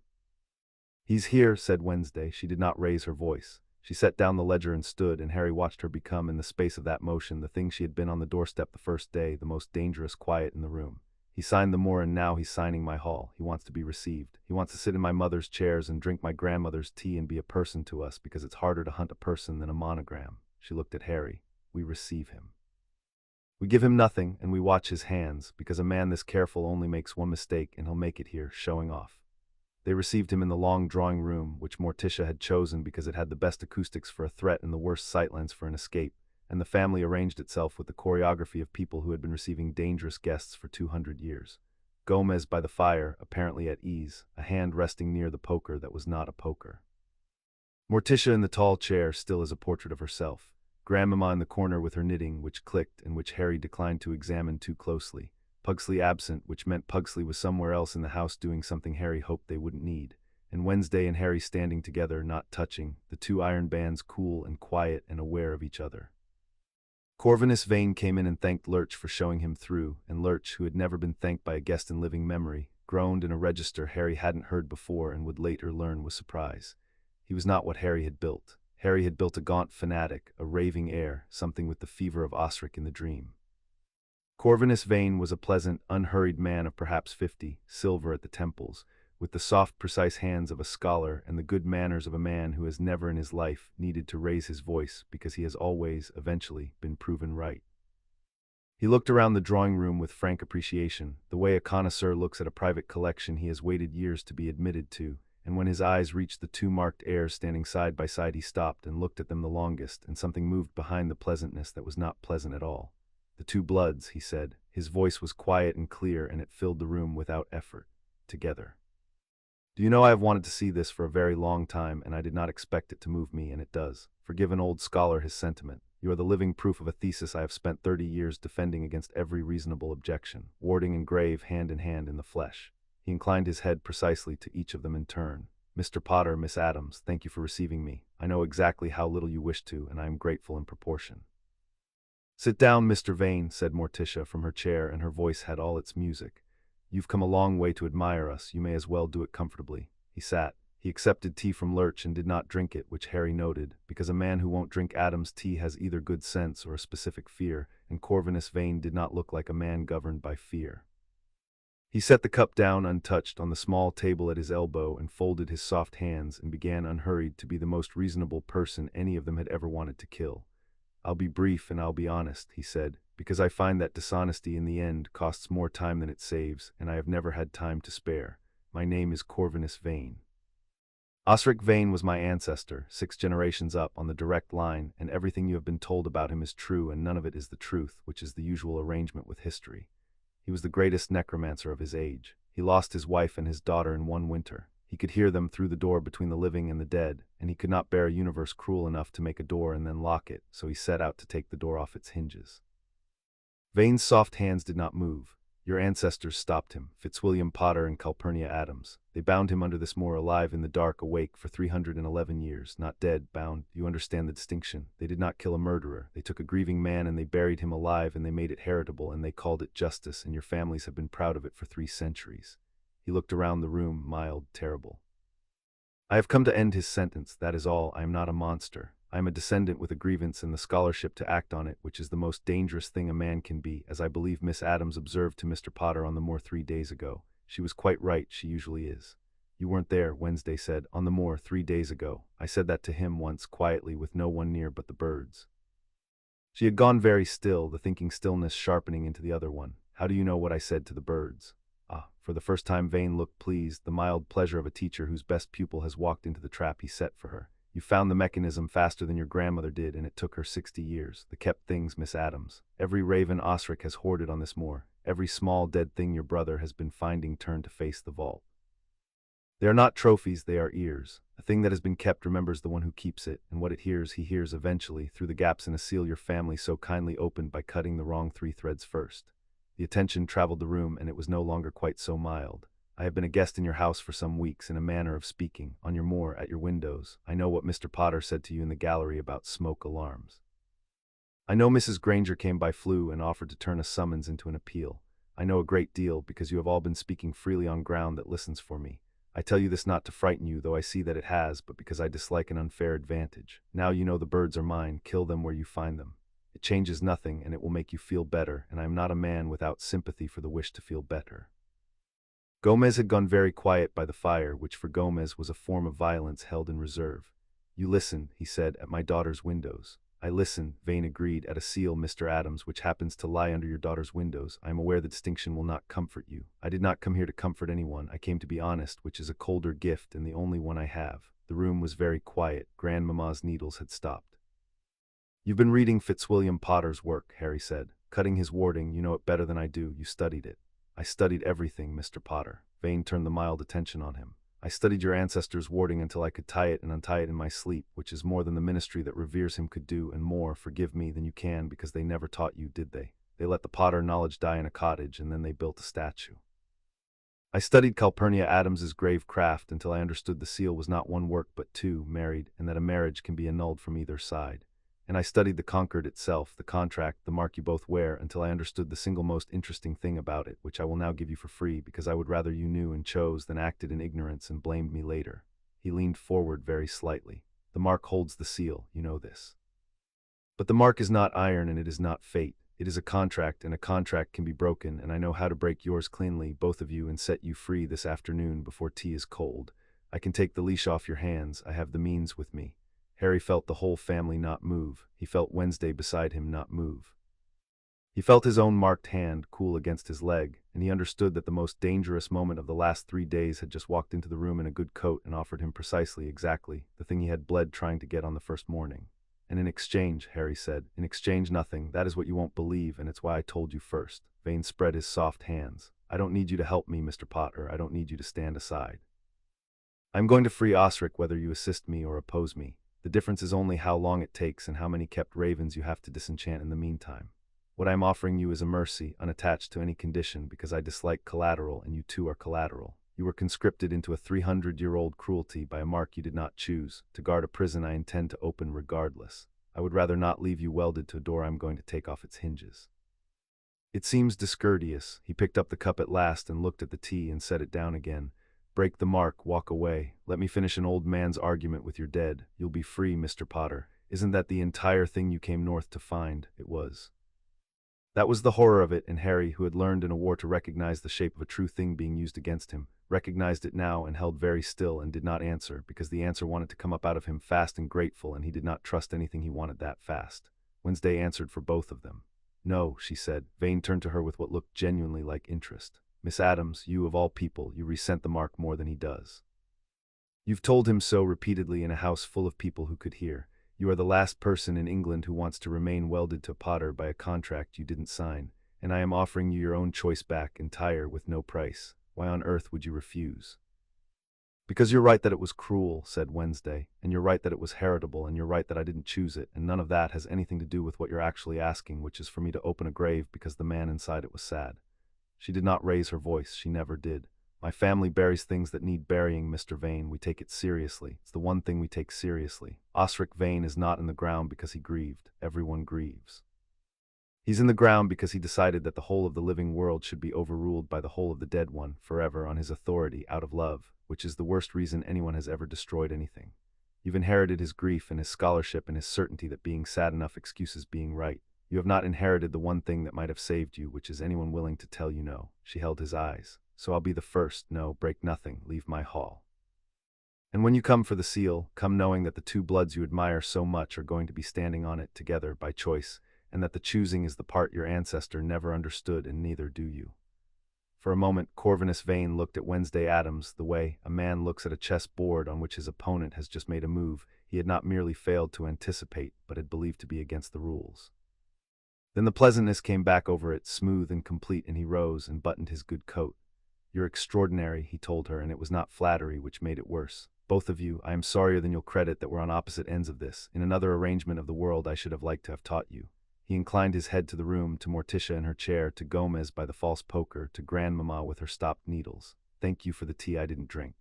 "He's here," said Wednesday. She did not raise her voice. She set down the ledger and stood, and Harry watched her become, in the space of that motion, the thing she had been on the doorstep the first day, the most dangerous quiet in the room. "He signed the moor, and now he's signing my hall. He wants to be received. He wants to sit in my mother's chairs and drink my grandmother's tea and be a person to us, because it's harder to hunt a person than a monogram." She looked at Harry. "We receive him. We give him nothing, and we watch his hands, because a man this careful only makes one mistake, and he'll make it here, showing off." They received him in the long drawing room, which Morticia had chosen because it had the best acoustics for a threat and the worst sightlines for an escape, and the family arranged itself with the choreography of people who had been receiving dangerous guests for 200 years. Gomez by the fire, apparently at ease, a hand resting near the poker that was not a poker. Morticia in the tall chair, still as a portrait of herself. Grandmamma in the corner with her knitting, which clicked and which Harry declined to examine too closely. Pugsley absent, which meant Pugsley was somewhere else in the house doing something Harry hoped they wouldn't need. And Wednesday and Harry standing together, not touching, the two iron bands cool and quiet and aware of each other. Corvinus Vane came in and thanked Lurch for showing him through, and Lurch, who had never been thanked by a guest in living memory, groaned in a register Harry hadn't heard before and would later learn with surprise. He was not what Harry had built. Harry had built a gaunt fanatic, a raving heir, something with the fever of Osric in the dream. Corvinus Vane was a pleasant, unhurried man of perhaps 50, silver at the temples, with the soft, precise hands of a scholar and the good manners of a man who has never in his life needed to raise his voice because he has always, eventually, been proven right. He looked around the drawing room with frank appreciation, the way a connoisseur looks at a private collection he has waited years to be admitted to, and when his eyes reached the two marked heirs standing side by side he stopped and looked at them the longest, and something moved behind the pleasantness that was not pleasant at all. "The two Bloods," he said. His voice was quiet and clear, and it filled the room without effort. "Together. Do you know I have wanted to see this for a very long time, and I did not expect it to move me, and it does. Forgive an old scholar his sentiment. You are the living proof of a thesis I have spent 30 years defending against every reasonable objection, warding and grave hand in hand in the flesh." He inclined his head precisely to each of them in turn. "Mr. Potter, Miss Addams, thank you for receiving me. I know exactly how little you wish to, and I am grateful in proportion." "Sit down, Mr. Vane," said Morticia from her chair, and her voice had all its music. "You've come a long way to admire us. You may as well do it comfortably." He sat. He accepted tea from Lurch and did not drink it, which Harry noted, because a man who won't drink Addams' tea has either good sense or a specific fear, and Corvinus Vane did not look like a man governed by fear. He set the cup down untouched on the small table at his elbow and folded his soft hands and began unhurried to be the most reasonable person any of them had ever wanted to kill. "I'll be brief and I'll be honest," he said, "because I find that dishonesty in the end costs more time than it saves, and I have never had time to spare. My name is Corvinus Vane." Osric Vane was my ancestor, 6 generations up on the direct line, and everything you have been told about him is true and none of it is the truth, which is the usual arrangement with history. He was the greatest necromancer of his age. He lost his wife and his daughter in one winter. He could hear them through the door between the living and the dead, and he could not bear a universe cruel enough to make a door and then lock it, so he set out to take the door off its hinges. Vane's soft hands did not move. Your ancestors stopped him, Fitzwilliam Potter and Calpurnia Addams. They bound him under this moor alive in the dark, awake for 311 years, not dead, bound. You understand the distinction. They did not kill a murderer. They took a grieving man and they buried him alive and they made it heritable and they called it justice, and your families have been proud of it for 3 centuries. He looked around the room, mild, terrible. I have come to end his sentence, that is all. I am not a monster. I am a descendant with a grievance and the scholarship to act on it, which is the most dangerous thing a man can be, as I believe Miss Addams observed to Mr. Potter on the moor 3 days ago. She was quite right, she usually is. You weren't there, Wednesday said, on the moor 3 days ago. I said that to him once, quietly, with no one near but the birds. She had gone very still, the thinking stillness sharpening into the other one. How do you know what I said to the birds? Ah, for the first time Vane looked pleased, the mild pleasure of a teacher whose best pupil has walked into the trap he set for her. You found the mechanism faster than your grandmother did, and it took her 60 years. The kept things, Miss Addams. Every raven Osric has hoarded on this moor. Every small dead thing your brother has been finding turned to face the vault. They are not trophies, they are ears. A thing that has been kept remembers the one who keeps it, and what it hears he hears eventually, through the gaps in a seal your family so kindly opened by cutting the wrong 3 threads first. The attention traveled the room, and it was no longer quite so mild. I have been a guest in your house for some weeks, in a manner of speaking, on your moor, at your windows. I know what Mr. Potter said to you in the gallery about smoke alarms. I know Mrs. Granger came by flue and offered to turn a summons into an appeal. I know a great deal, because you have all been speaking freely on ground that listens for me. I tell you this not to frighten you, though I see that it has, but because I dislike an unfair advantage. Now you know the birds are mine, kill them where you find them. It changes nothing, and it will make you feel better, and I am not a man without sympathy for the wish to feel better. Gomez had gone very quiet by the fire, which for Gomez was a form of violence held in reserve. You listen, he said, at my daughter's windows. I listen, Vane agreed, at a seal, Mr. Addams, which happens to lie under your daughter's windows. I am aware the distinction will not comfort you. I did not come here to comfort anyone. I came to be honest, which is a colder gift and the only one I have. The room was very quiet. Grandmamma's needles had stopped. You've been reading Fitzwilliam Potter's work, Harry said. Cutting his warding, you know it better than I do. You studied it. I studied everything, Mr. Potter. Vane turned the mild attention on him. I studied your ancestor's warding until I could tie it and untie it in my sleep, which is more than the ministry that reveres him could do, and more, forgive me, than you can, because they never taught you, did they? They let the Potter knowledge die in a cottage, and then they built a statue. I studied Calpurnia Addams's grave craft until I understood the seal was not 1 work but 2, married, and that a marriage can be annulled from either side. And I studied the Concord itself, the contract, the mark you both wear, until I understood the single most interesting thing about it, which I will now give you for free, because I would rather you knew and chose than acted in ignorance and blamed me later. He leaned forward very slightly. The mark holds the seal, you know this. But the mark is not iron and it is not fate. It is a contract, and a contract can be broken, and I know how to break yours cleanly, both of you, and set you free this afternoon before tea is cold. I can take the leash off your hands. I have the means with me. Harry felt the whole family not move. He felt Wednesday beside him not move. He felt his own marked hand cool against his leg, and he understood that the most dangerous moment of the last 3 days had just walked into the room in a good coat and offered him precisely, exactly, the thing he had bled trying to get on the first morning. And in exchange, Harry said, in exchange nothing. That is what you won't believe, and it's why I told you first. Vane spread his soft hands. I don't need you to help me, Mr. Potter. I don't need you to stand aside. I'm going to free Osric whether you assist me or oppose me. The difference is only how long it takes and how many kept ravens you have to disenchant in the meantime. What I am offering you is a mercy, unattached to any condition, because I dislike collateral and you too are collateral. You were conscripted into a 300-year-old cruelty by a mark you did not choose. To guard a prison I intend to open regardless. I would rather not leave you welded to a door I am going to take off its hinges. It seems discourteous. He picked up the cup at last and looked at the tea and set it down again. Break the mark, walk away. Let me finish an old man's argument with your dead. You'll be free, Mr. Potter. Isn't that the entire thing you came north to find? It was. That was the horror of it, and Harry, who had learned in a war to recognize the shape of a true thing being used against him, recognized it now and held very still and did not answer, because the answer wanted to come up out of him fast and grateful, and he did not trust anything he wanted that fast. Wednesday answered for both of them. No, she said. Vane turned to her with what looked genuinely like interest. Miss Addams, you of all people, you resent the mark more than he does. You've told him so repeatedly in a house full of people who could hear. You are the last person in England who wants to remain welded to Potter by a contract you didn't sign, and I am offering you your own choice back entire with no price. Why on earth would you refuse? Because you're right that it was cruel, said Wednesday, and you're right that it was heritable, and you're right that I didn't choose it, and none of that has anything to do with what you're actually asking, which is for me to open a grave because the man inside it was sad. She did not raise her voice, she never did. My family buries things that need burying, Mr. Vane. We take it seriously. It's the one thing we take seriously. Osric Vane is not in the ground because he grieved. Everyone grieves. He's in the ground because he decided that the whole of the living world should be overruled by the whole of the dead one, forever on his authority, out of love, which is the worst reason anyone has ever destroyed anything. You've inherited his grief and his scholarship and his certainty that being sad enough excuses being right. You have not inherited the one thing that might have saved you, which is anyone willing to tell you no. She held his eyes. So I'll be the first. No, break nothing. Leave my hall. And when you come for the seal, come knowing that the two bloods you admire so much are going to be standing on it together by choice, and that the choosing is the part your ancestor never understood, and neither do you. For a moment, Corvinus Vane looked at Wednesday Addams the way a man looks at a chess board on which his opponent has just made a move he had not merely failed to anticipate, but had believed to be against the rules. Then the pleasantness came back over it, smooth and complete, and he rose and buttoned his good coat. You're extraordinary, he told her, and it was not flattery which made it worse. Both of you, I am sorrier than you'll credit that we're on opposite ends of this. In another arrangement of the world I should have liked to have taught you. He inclined his head to the room, to Morticia in her chair, to Gomez by the false poker, to Grandmamma with her stopped needles. Thank you for the tea I didn't drink.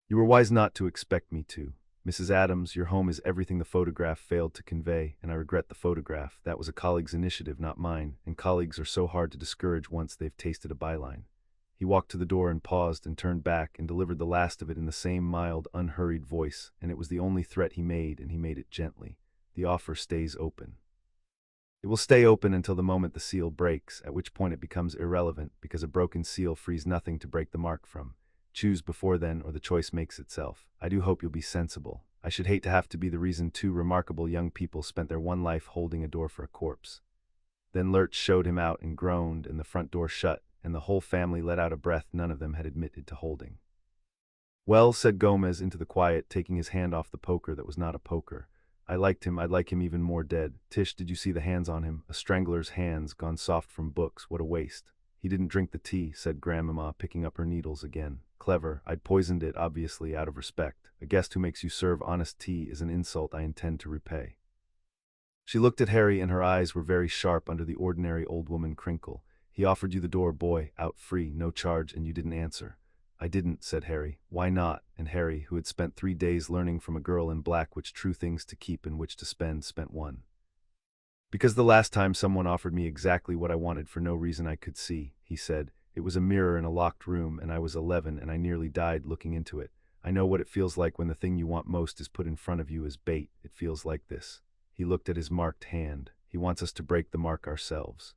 You were wise not to expect me to. Mrs. Addams, your home is everything the photograph failed to convey, and I regret the photograph. That was a colleague's initiative, not mine, and colleagues are so hard to discourage once they've tasted a byline. He walked to the door and paused and turned back and delivered the last of it in the same mild, unhurried voice, and it was the only threat he made, and he made it gently. The offer stays open. It will stay open until the moment the seal breaks, at which point it becomes irrelevant, because a broken seal frees nothing to break the mark from. Choose before then, or the choice makes itself. I do hope you'll be sensible. I should hate to have to be the reason two remarkable young people spent their one life holding a door for a corpse. Then Lurch showed him out and groaned, and the front door shut, and the whole family let out a breath none of them had admitted to holding. Well, said Gomez into the quiet, taking his hand off the poker that was not a poker. I liked him. I'd like him even more dead. Tish, did you see the hands on him? A strangler's hands, gone soft from books. What a waste. He didn't drink the tea, said Grandmamma, picking up her needles again. Clever. I'd poisoned it, obviously, out of respect. A guest who makes you serve honest tea is an insult I intend to repay. She looked at Harry, and her eyes were very sharp under the ordinary old woman crinkle. He offered you the door, boy, out free, no charge, and you didn't answer. I didn't, said Harry. Why not? And Harry, who had spent 3 days learning from a girl in black which true things to keep and which to spend, spent 1. Because the last time someone offered me exactly what I wanted for no reason I could see, he said. It was a mirror in a locked room, and I was 11, and I nearly died looking into it. I know what it feels like when the thing you want most is put in front of you as bait. It feels like this. He looked at his marked hand. He wants us to break the mark ourselves.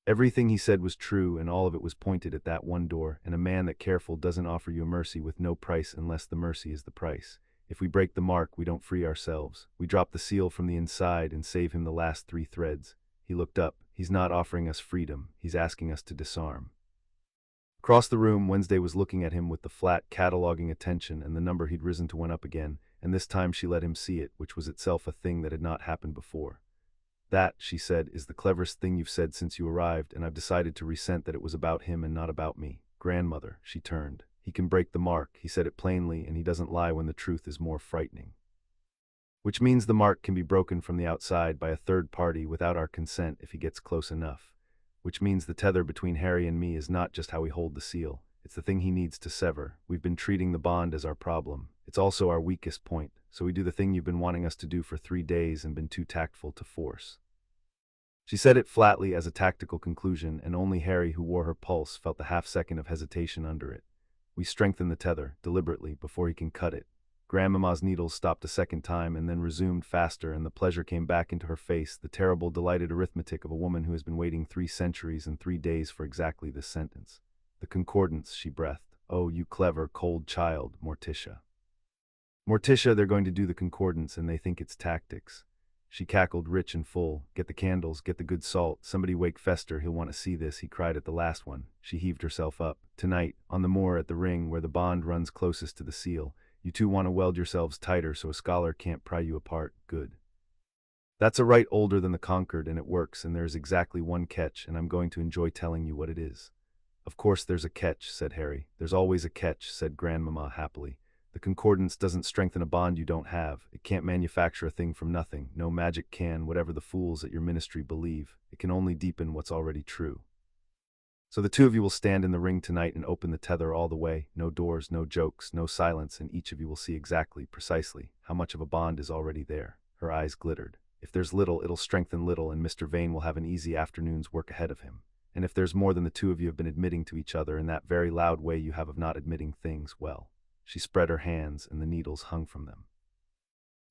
Everything he said was true, and all of it was pointed at that one door, and a man that careful doesn't offer you a mercy with no price unless the mercy is the price. If we break the mark, we don't free ourselves. We drop the seal from the inside and save him the last 3 threads. He looked up. He's not offering us freedom. He's asking us to disarm. Across the room, Wednesday was looking at him with the flat, cataloging attention, and the number he'd risen to went up again, and this time she let him see it, which was itself a thing that had not happened before. That, she said, is the cleverest thing you've said since you arrived, and I've decided to resent that it was about him and not about me. Grandmother, she turned. He can break the mark. He said it plainly, and he doesn't lie when the truth is more frightening. Which means the mark can be broken from the outside by a third party without our consent if he gets close enough. Which means the tether between Harry and me is not just how we hold the seal. It's the thing he needs to sever. We've been treating the bond as our problem. It's also our weakest point, so we do the thing you've been wanting us to do for 3 days and been too tactful to force. She said it flatly as a tactical conclusion, and only Harry, who wore her pulse, felt the half-second of hesitation under it. We strengthen the tether, deliberately, before he can cut it. Grandmamma's needles stopped a second time and then resumed faster, and the pleasure came back into her face, the terrible, delighted arithmetic of a woman who has been waiting 3 centuries and 3 days for exactly this sentence. The concordance, she breathed. Oh, you clever, cold child, Morticia. Morticia, they're going to do the concordance, and they think it's tactics. She cackled rich and full. Get the candles, get the good salt. Somebody wake Fester, he'll want to see this, he cried at the last one. She heaved herself up. Tonight, on the moor at the ring where the bond runs closest to the seal, you two want to weld yourselves tighter so a scholar can't pry you apart. Good. That's a rite older than the Concord, and it works, and there's exactly one catch, and I'm going to enjoy telling you what it is. Of course there's a catch, said Harry. There's always a catch, said Grandmama happily. The concordance doesn't strengthen a bond you don't have. It can't manufacture a thing from nothing. No magic can, whatever the fools at your ministry believe. It can only deepen what's already true. So the two of you will stand in the ring tonight and open the tether all the way. No doors, no jokes, no silence, and each of you will see exactly, precisely, how much of a bond is already there. Her eyes glittered. If there's little, it'll strengthen little, and Mr. Vane will have an easy afternoon's work ahead of him. And if there's more than the two of you have been admitting to each other in that very loud way you have of not admitting things, well. She spread her hands, and the needles hung from them.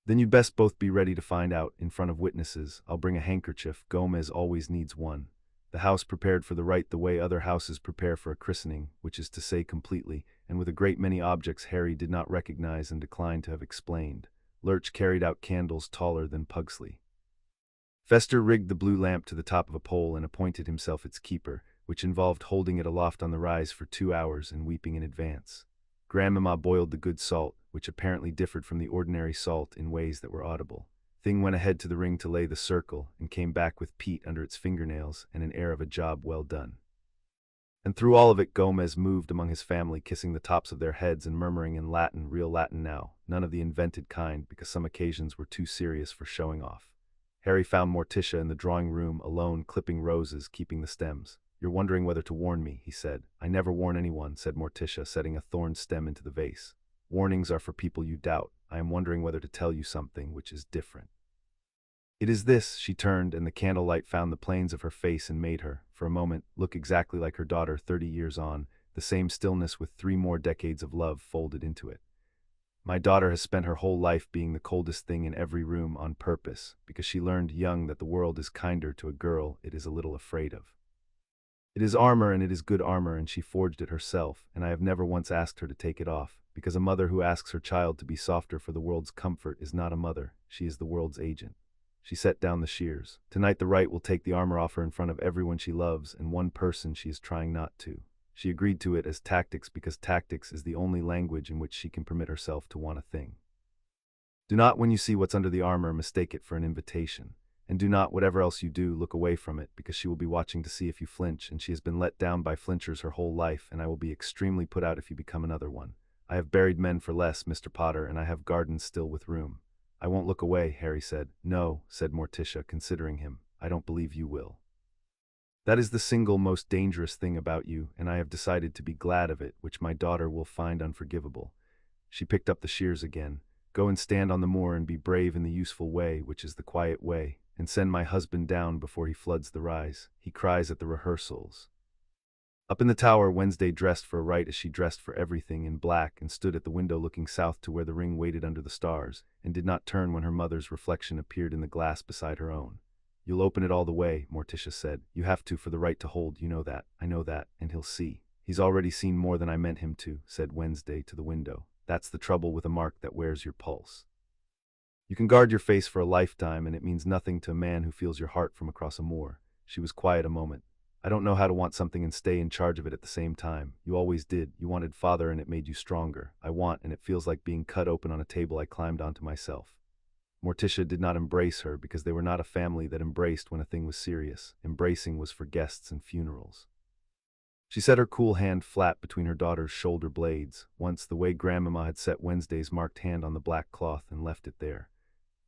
Then you'd best both be ready to find out, in front of witnesses. I'll bring a handkerchief. Gomez always needs one. The house prepared for the rite the way other houses prepare for a christening, which is to say completely, and with a great many objects Harry did not recognize and declined to have explained. Lurch carried out candles taller than Pugsley. Fester rigged the blue lamp to the top of a pole and appointed himself its keeper, which involved holding it aloft on the rise for 2 hours and weeping in advance. Grandmama boiled the good salt, which apparently differed from the ordinary salt in ways that were audible. Thing went ahead to the ring to lay the circle, and came back with Pete under its fingernails and an air of a job well done. And through all of it Gomez moved among his family, kissing the tops of their heads and murmuring in Latin, real Latin now, none of the invented kind, because some occasions were too serious for showing off. Harry found Morticia in the drawing-room, alone, clipping roses, keeping the stems. You're wondering whether to warn me, he said. I never warn anyone, said Morticia, setting a thorn stem into the vase. Warnings are for people you doubt. I am wondering whether to tell you something which is different. It is this. She turned, and the candlelight found the planes of her face and made her, for a moment, look exactly like her daughter 30 years on, the same stillness with 3 more decades of love folded into it. My daughter has spent her whole life being the coldest thing in every room on purpose, because she learned young that the world is kinder to a girl it is a little afraid of. It is armor, and it is good armor, and she forged it herself, and I have never once asked her to take it off, because a mother who asks her child to be softer for the world's comfort is not a mother, she is the world's agent. She set down the shears. Tonight the right will take the armor off her in front of everyone she loves and one person she is trying not to. She agreed to it as tactics because tactics is the only language in which she can permit herself to want a thing. Do not, when you see what's under the armor, mistake it for an invitation. And do not, whatever else you do, look away from it, because she will be watching to see if you flinch, and she has been let down by flinchers her whole life, and I will be extremely put out if you become another one. I have buried men for less, Mr. Potter, and I have gardens still with room. I won't look away, Harry said. No, said Morticia, considering him. I don't believe you will. That is the single most dangerous thing about you, and I have decided to be glad of it, which my daughter will find unforgivable. She picked up the shears again. Go and stand on the moor and be brave in the useful way, which is the quiet way, and send my husband down before he floods the rise. He cries at the rehearsals. Up in the tower, Wednesday dressed for a rite as she dressed for everything in black, and stood at the window looking south to where the ring waited under the stars, and did not turn when her mother's reflection appeared in the glass beside her own. You'll open it all the way, Morticia said. You have to for the right to hold, you know that. I know that, and he'll see. He's already seen more than I meant him to, said Wednesday to the window. That's the trouble with a mark that wears your pulse. You can guard your face for a lifetime, and it means nothing to a man who feels your heart from across a moor. She was quiet a moment. I don't know how to want something and stay in charge of it at the same time. You always did. You wanted father, and it made you stronger. I want, and it feels like being cut open on a table I climbed onto myself. Morticia did not embrace her, because they were not a family that embraced when a thing was serious. Embracing was for guests and funerals. She set her cool hand flat between her daughter's shoulder blades, once the way Grandmama had set Wednesday's marked hand on the black cloth and left it there.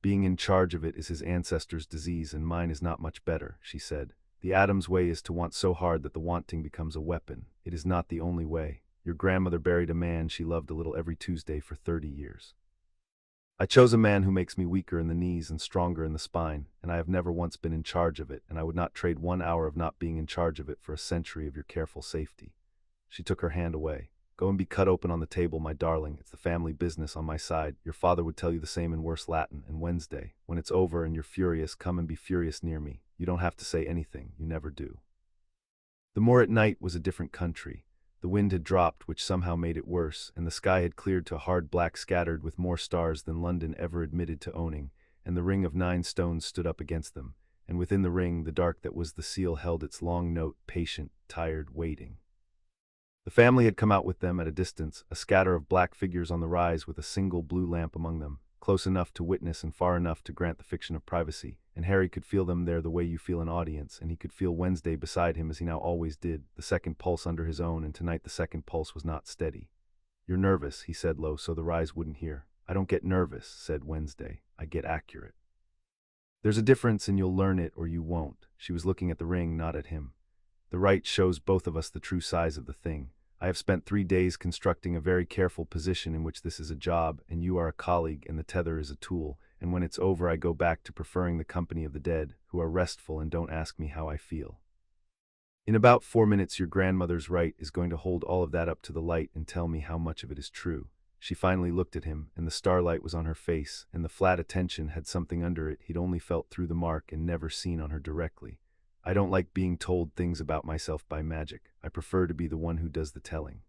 Being in charge of it is his ancestors' disease, and mine is not much better, she said. The Addams way is to want so hard that the wanting becomes a weapon. It is not the only way. Your grandmother buried a man she loved a little every Tuesday for 30 years. I chose a man who makes me weaker in the knees and stronger in the spine, and I have never once been in charge of it, and I would not trade 1 hour of not being in charge of it for a century of your careful safety. She took her hand away. Go and be cut open on the table, my darling. It's the family business on my side. Your father would tell you the same in worse Latin. And Wednesday, when it's over and you're furious, come and be furious near me. You don't have to say anything. You never do. The moor at night was a different country. The wind had dropped, which somehow made it worse, and the sky had cleared to hard black scattered with more stars than London ever admitted to owning, and the ring of 9 stones stood up against them, and within the ring the dark that was the seal held its long note, patient, tired, waiting. The family had come out with them at a distance, a scatter of black figures on the rise with a single blue lamp among them, close enough to witness and far enough to grant the fiction of privacy, and Harry could feel them there the way you feel an audience, and he could feel Wednesday beside him as he now always did, the second pulse under his own, and tonight the second pulse was not steady. "You're nervous," he said low so the rise wouldn't hear. "I don't get nervous," said Wednesday. "I get accurate." "There's a difference and you'll learn it or you won't." She was looking at the ring, not at him. "The right shows both of us the true size of the thing. I have spent 3 days constructing a very careful position in which this is a job, and you are a colleague, and the tether is a tool, and when it's over I go back to preferring the company of the dead, who are restful and don't ask me how I feel. In about 4 minutes your grandmother's right is going to hold all of that up to the light and tell me how much of it is true." She finally looked at him, and the starlight was on her face, and the flat attention had something under it he'd only felt through the mark and never seen on her directly. "I don't like being told things about myself by magic. I prefer to be the one who does the telling.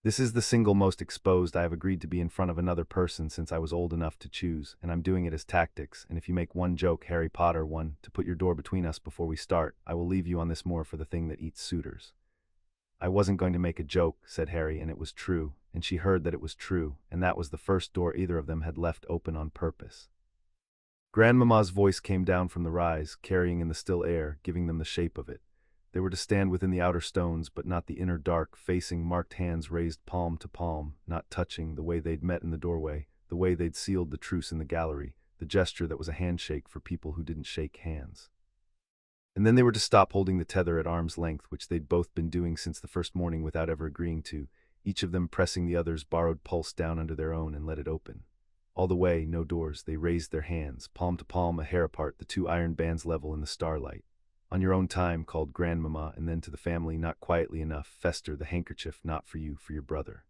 This is the single most exposed I have agreed to be in front of another person since I was old enough to choose, and I'm doing it as tactics, and if you make one joke, Harry Potter one, to put your door between us before we start, I will leave you on this moor for the thing that eats suitors." "I wasn't going to make a joke," said Harry, and it was true, and she heard that it was true, and that was the first door either of them had left open on purpose. Grandmamma's voice came down from the rise, carrying in the still air, giving them the shape of it. They were to stand within the outer stones, but not the inner dark, facing marked hands raised palm to palm, not touching, the way they'd met in the doorway, the way they'd sealed the truce in the gallery, the gesture that was a handshake for people who didn't shake hands. And then they were to stop holding the tether at arm's length, which they'd both been doing since the first morning without ever agreeing to, each of them pressing the other's borrowed pulse down under their own and let it open. All the way, no doors, they raised their hands, palm to palm, a hair apart, the 2 iron bands level in the starlight. "On your own time," called Grandmamma, and then to the family, not quietly enough, "Fester, the handkerchief, not for you, for your brother."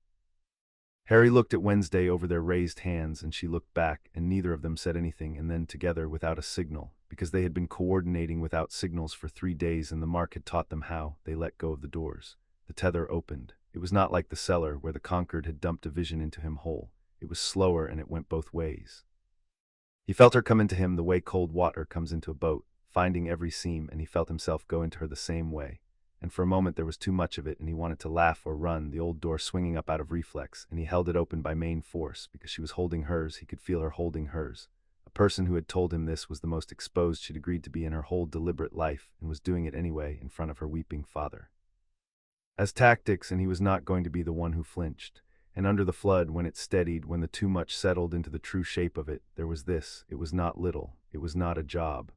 Harry looked at Wednesday over their raised hands, and she looked back, and neither of them said anything, and then together, without a signal, because they had been coordinating without signals for 3 days and the mark had taught them how, they let go of the doors. The tether opened. It was not like the cellar, where the conquered had dumped a vision into him whole. It was slower, and it went both ways. He felt her come into him the way cold water comes into a boat, finding every seam, and he felt himself go into her the same way. And for a moment there was too much of it, and he wanted to laugh or run, the old door swinging up out of reflex, and he held it open by main force, because she was holding hers, he could feel her holding hers. A person who had told him this was the most exposed she'd agreed to be in her whole deliberate life, and was doing it anyway, in front of her weeping father. As tactics, and he was not going to be the one who flinched. And under the flood, when it steadied, when the too much settled into the true shape of it, there was this. It was not little. It was not a job.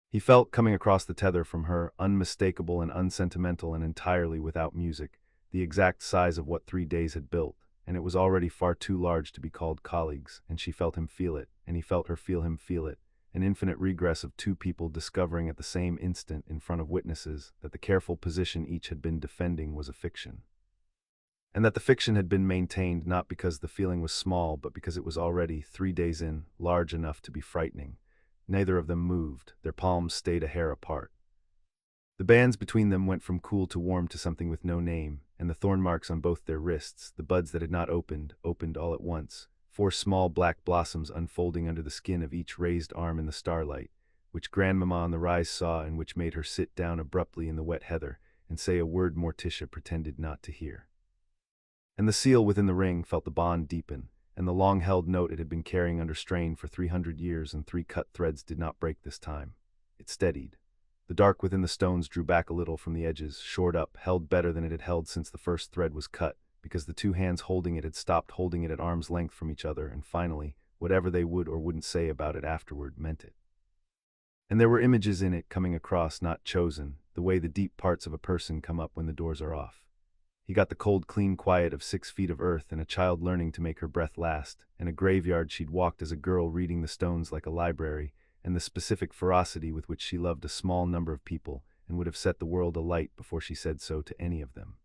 He felt, coming across the tether from her, unmistakable and unsentimental and entirely without music, the exact size of what 3 days had built, and it was already far too large to be called colleagues, and she felt him feel it, and he felt her feel him feel it, an infinite regress of 2 people discovering at the same instant, in front of witnesses, that the careful position each had been defending was a fiction. And that the fiction had been maintained not because the feeling was small, but because it was already, 3 days in, large enough to be frightening. Neither of them moved, their palms stayed a hair apart. The bands between them went from cool to warm to something with no name, and the thorn marks on both their wrists, the buds that had not opened, opened all at once, 4 small black blossoms unfolding under the skin of each raised arm in the starlight, which Grandmamma on the rise saw and which made her sit down abruptly in the wet heather and say a word Morticia pretended not to hear. And the seal within the ring felt the bond deepen, and the long-held note it had been carrying under strain for 300 years and 3 cut threads did not break this time. It steadied. The dark within the stones drew back a little from the edges, shored up, held better than it had held since the first thread was cut, because the 2 hands holding it had stopped holding it at arm's length from each other, and finally, whatever they would or wouldn't say about it afterward meant it. And there were images in it coming across, not chosen, the way the deep parts of a person come up when the doors are off. He got the cold, clean quiet of 6 feet of earth and a child learning to make her breath last, and a graveyard she'd walked as a girl reading the stones like a library, and the specific ferocity with which she loved a small number of people and would have set the world alight before she said so to any of them.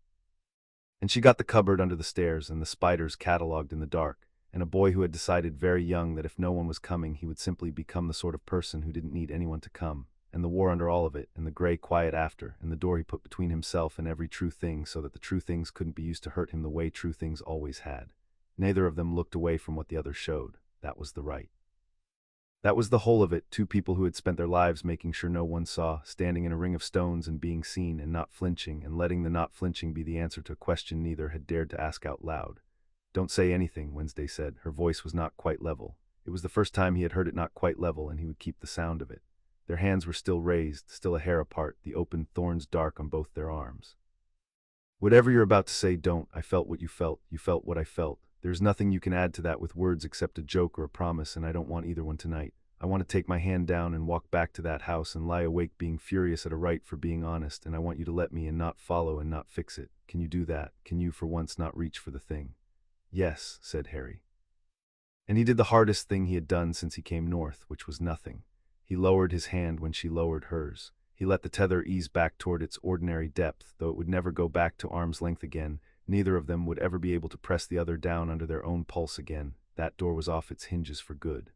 And she got the cupboard under the stairs and the spiders catalogued in the dark, and a boy who had decided very young that if no one was coming he would simply become the sort of person who didn't need anyone to come, and the war under all of it, and the gray quiet after, and the door he put between himself and every true thing so that the true things couldn't be used to hurt him the way true things always had. Neither of them looked away from what the other showed. That was the right. That was the whole of it, two people who had spent their lives making sure no one saw, standing in a ring of stones and being seen and not flinching, and letting the not flinching be the answer to a question neither had dared to ask out loud. "Don't say anything," Wednesday said. Her voice was not quite level. It was the first time he had heard it not quite level, and he would keep the sound of it. Their hands were still raised, still a hair apart, the open thorns dark on both their arms. "Whatever you're about to say, don't. I felt what you felt what I felt. There's nothing you can add to that with words except a joke or a promise, and I don't want either one tonight. I want to take my hand down and walk back to that house and lie awake being furious at a right for being honest, and I want you to let me and not follow and not fix it. Can you do that? Can you for once not reach for the thing?" "Yes," said Harry. And he did the hardest thing he had done since he came north, which was nothing. He lowered his hand when she lowered hers. He let the tether ease back toward its ordinary depth, though it would never go back to arm's length again. Neither of them would ever be able to press the other down under their own pulse again. That door was off its hinges for good.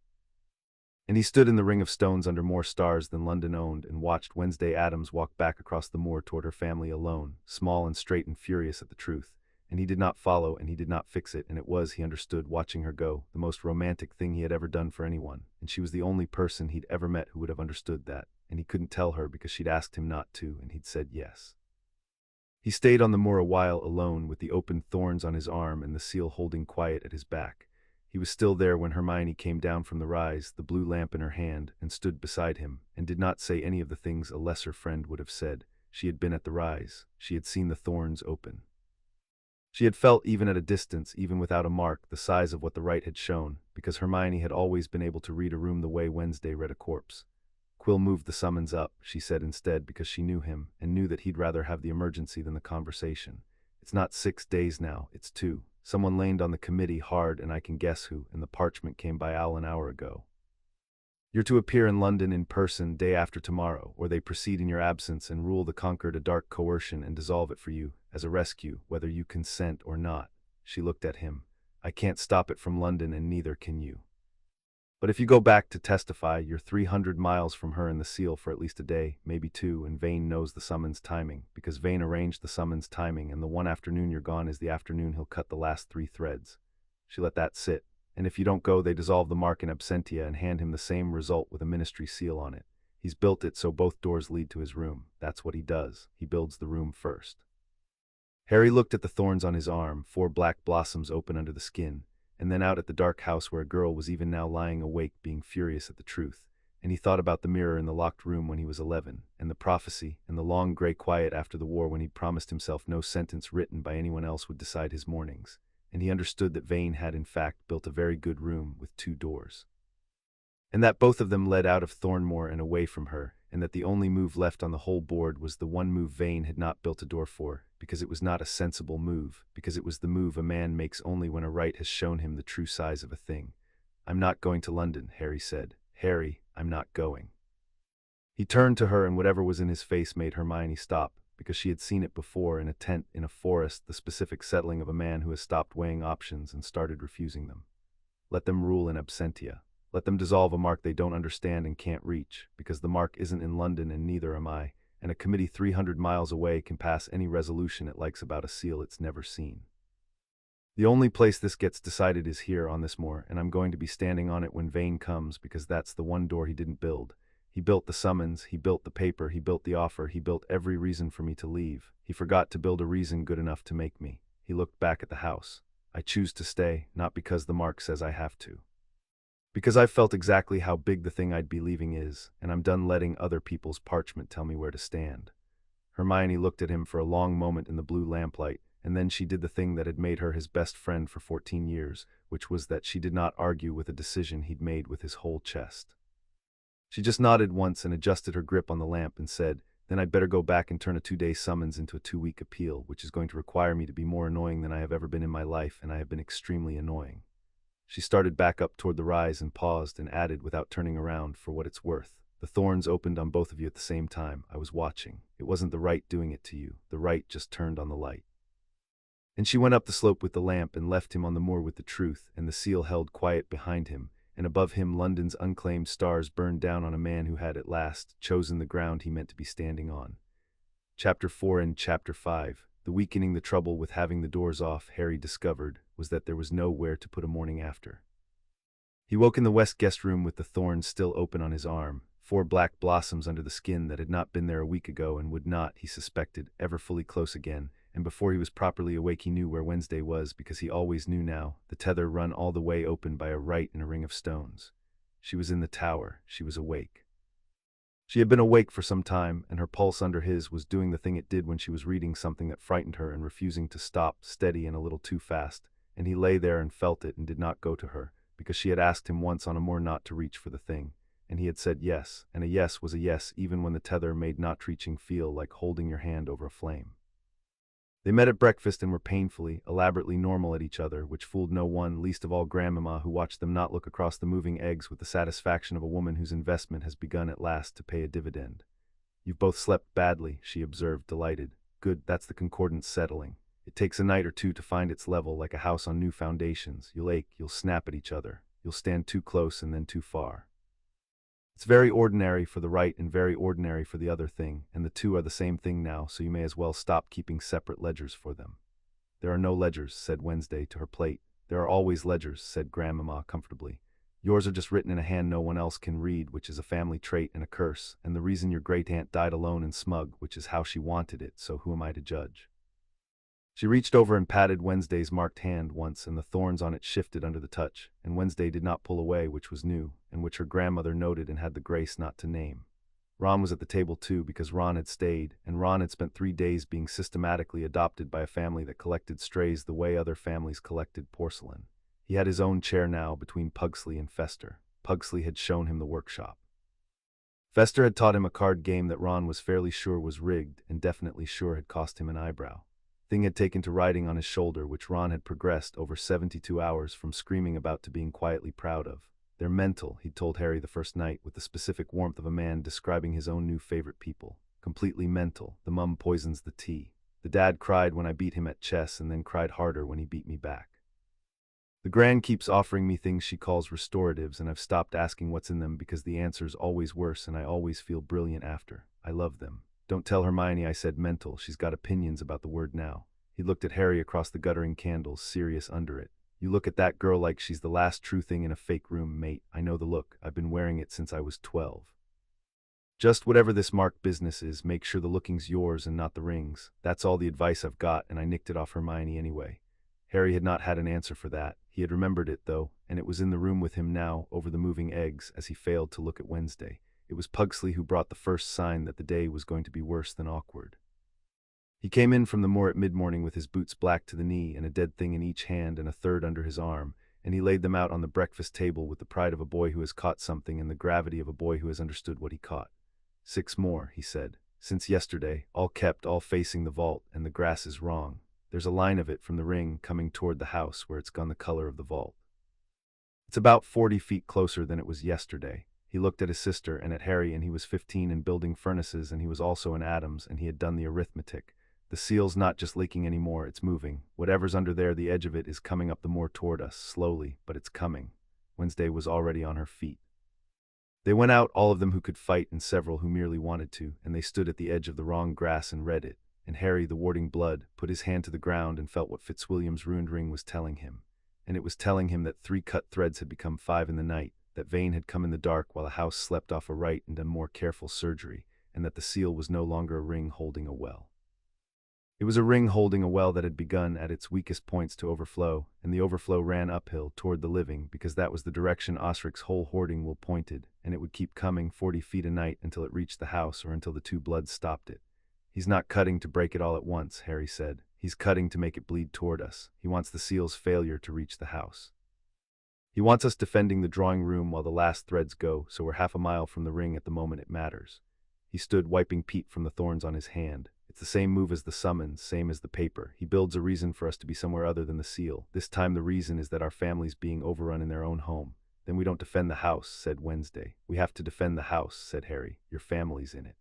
And he stood in the ring of stones under more stars than London owned and watched Wednesday Addams walk back across the moor toward her family alone, small and straight and furious at the truth. And he did not follow and he did not fix it, and it was, he understood, watching her go, the most romantic thing he had ever done for anyone, and she was the only person he'd ever met who would have understood that, and he couldn't tell her because she'd asked him not to, and he'd said yes. He stayed on the moor a while alone, with the open thorns on his arm and the seal holding quiet at his back. He was still there when Hermione came down from the rise, the blue lamp in her hand, and stood beside him, and did not say any of the things a lesser friend would have said. She had been at the rise. She had seen the thorns open. She had felt, even at a distance, even without a mark, the size of what the rite had shown, because Hermione had always been able to read a room the way Wednesday read a corpse. "Quill moved the summons up," she said instead, because she knew him, and knew that he'd rather have the emergency than the conversation. "It's not 6 days now, it's 2. Someone leaned on the committee hard, and I can guess who, and the parchment came by Owl an hour ago. You're to appear in London in person day after tomorrow, or they proceed in your absence and rule the conquered a dark coercion and dissolve it for you, as a rescue, whether you consent or not." She looked at him. "I can't stop it from London, and neither can you. But if you go back to testify, you're 300 miles from her and the seal for at least a day, maybe 2, and Vane knows the summons timing, because Vane arranged the summons timing, and the one afternoon you're gone is the afternoon he'll cut the last 3 threads." She let that sit. "And if you don't go, they dissolve the mark in absentia and hand him the same result with a ministry seal on it. He's built it so both doors lead to his room. That's what he does. He builds the room first." Harry looked at the thorns on his arm, 4 black blossoms open under the skin, and then out at the dark house where a girl was even now lying awake being furious at the truth, and he thought about the mirror in the locked room when he was 11, and the prophecy, and the long grey quiet after the war when he'd promised himself no sentence written by anyone else would decide his mornings, and he understood that Vane had in fact built a very good room with 2 doors. And that both of them led out of Thornmoor and away from her, and that the only move left on the whole board was the one move Vane had not built a door for, because it was not a sensible move, because it was the move a man makes only when a rite has shown him the true size of a thing. "I'm not going to London," Harry said. "Harry, I'm not going." He turned to her, and whatever was in his face made Hermione stop, because she had seen it before in a tent in a forest, the specific settling of a man who has stopped weighing options and started refusing them. Let them rule in absentia. Let them dissolve a mark they don't understand and can't reach, because the mark isn't in London and neither am I, and a committee 300 miles away can pass any resolution it likes about a seal it's never seen. The only place this gets decided is here on this moor, and I'm going to be standing on it when Vane comes, because that's the one door he didn't build. He built the summons, he built the paper, he built the offer, he built every reason for me to leave. He forgot to build a reason good enough to make me. He looked back at the house. I choose to stay, not because the mark says I have to. Because I've felt exactly how big the thing I'd be leaving is, and I'm done letting other people's parchment tell me where to stand." Hermione looked at him for a long moment in the blue lamplight, and then she did the thing that had made her his best friend for 14 years, which was that she did not argue with a decision he'd made with his whole chest. She just nodded once and adjusted her grip on the lamp and said, "Then I'd better go back and turn a 2-day summons into a 2-week appeal, which is going to require me to be more annoying than I have ever been in my life, and I have been extremely annoying." She started back up toward the rise and paused and added without turning around, "For what it's worth. The thorns opened on both of you at the same time. I was watching. It wasn't the rite doing it to you. The rite just turned on the light." And she went up the slope with the lamp and left him on the moor with the truth, and the seal held quiet behind him, and above him London's unclaimed stars burned down on a man who had at last chosen the ground he meant to be standing on. Chapter 4 and Chapter 5. The weakening the trouble with having the doors off, Harry discovered, was that there was nowhere to put a morning after. He woke in the west guest room with the thorns still open on his arm, 4 black blossoms under the skin that had not been there a week ago and would not, he suspected, ever fully close again, and before he was properly awake he knew where Wednesday was because he always knew now, the tether run all the way open by a right in a ring of stones. She was in the tower, she was awake. She had been awake for some time, and her pulse under his was doing the thing it did when she was reading something that frightened her and refusing to stop, steady and a little too fast, and he lay there and felt it and did not go to her, because she had asked him once on a moor not to reach for the thing, and he had said yes, and a yes was a yes even when the tether made not reaching feel like holding your hand over a flame. They met at breakfast and were painfully, elaborately normal at each other, which fooled no one, least of all Grandmama, who watched them not look across the moving eggs with the satisfaction of a woman whose investment has begun at last to pay a dividend. "You've both slept badly," she observed, delighted. "Good, that's the concordance settling. It takes a night or two to find its level, like a house on new foundations. You'll ache, you'll snap at each other, you'll stand too close and then too far. It's very ordinary for the right and very ordinary for the other thing, and the two are the same thing now, so you may as well stop keeping separate ledgers for them." "There are no ledgers," said Wednesday to her plate. "There are always ledgers," said Grandmama comfortably. "Yours are just written in a hand no one else can read, which is a family trait and a curse, and the reason your great-aunt died alone and smug, which is how she wanted it, so who am I to judge?" She reached over and patted Wednesday's marked hand once, and the thorns on it shifted under the touch, and Wednesday did not pull away, which was new, and which her grandmother noted and had the grace not to name. Ron was at the table too, because Ron had stayed, and Ron had spent 3 days being systematically adopted by a family that collected strays the way other families collected porcelain. He had his own chair now between Pugsley and Fester. Pugsley had shown him the workshop. Fester had taught him a card game that Ron was fairly sure was rigged, and definitely sure had cost him an eyebrow. Thing had taken to riding on his shoulder, which Ron had progressed over 72 hours from screaming about to being quietly proud of. "They're mental," he'd told Harry the first night, with the specific warmth of a man describing his own new favorite people. "Completely mental. The mum poisons the tea. The dad cried when I beat him at chess and then cried harder when he beat me back. The Gran keeps offering me things she calls restoratives, and I've stopped asking what's in them because the answer's always worse and I always feel brilliant after. I love them. Don't tell Hermione I said mental, she's got opinions about the word now." He looked at Harry across the guttering candles, serious under it. "You look at that girl like she's the last true thing in a fake room, mate. I know the look. I've been wearing it since I was 12. Just whatever this marked business is, make sure the looking's yours and not the rings. That's all the advice I've got, and I nicked it off Hermione anyway." Harry had not had an answer for that. He had remembered it, though, and it was in the room with him now, over the moving eggs, as he failed to look at Wednesday. It was Pugsley who brought the first sign that the day was going to be worse than awkward. He came in from the moor at mid-morning with his boots black to the knee and a dead thing in each hand and a third under his arm, and he laid them out on the breakfast table with the pride of a boy who has caught something and the gravity of a boy who has understood what he caught. "6 more, he said. "Since yesterday, all kept, all facing the vault, and the grass is wrong. There's a line of it from the ring coming toward the house where it's gone the color of the vault. It's about 40 feet closer than it was yesterday." He looked at his sister and at Harry, and he was 15 and building furnaces, and he was also an Addams, and he had done the arithmetic. "The seal's not just leaking anymore, it's moving. Whatever's under there, the edge of it is coming up the moor toward us, slowly, but it's coming." Wednesday was already on her feet. They went out, all of them who could fight and several who merely wanted to, and they stood at the edge of the wrong grass and read it, and Harry, the warding blood, put his hand to the ground and felt what Fitzwilliam's ruined ring was telling him. And it was telling him that 3 cut threads had become 5 in the night, that Vane had come in the dark while the house slept off a right and done more careful surgery, and that the seal was no longer a ring holding a well. It was a ring holding a well that had begun at its weakest points to overflow, and the overflow ran uphill toward the living because that was the direction Osric's whole hoarding will pointed, and it would keep coming 40 feet a night until it reached the house or until the 2 bloods stopped it. "He's not cutting to break it all at once," Harry said. "He's cutting to make it bleed toward us. He wants the seal's failure to reach the house. He wants us defending the drawing room while the last threads go, so we're half a mile from the ring at the moment it matters." He stood wiping peat from the thorns on his hand. "It's the same move as the summons, same as the paper. He builds a reason for us to be somewhere other than the seal. This time the reason is that our family's being overrun in their own home." "Then we don't defend the house," said Wednesday. "We have to defend the house," said Harry. "Your family's in it."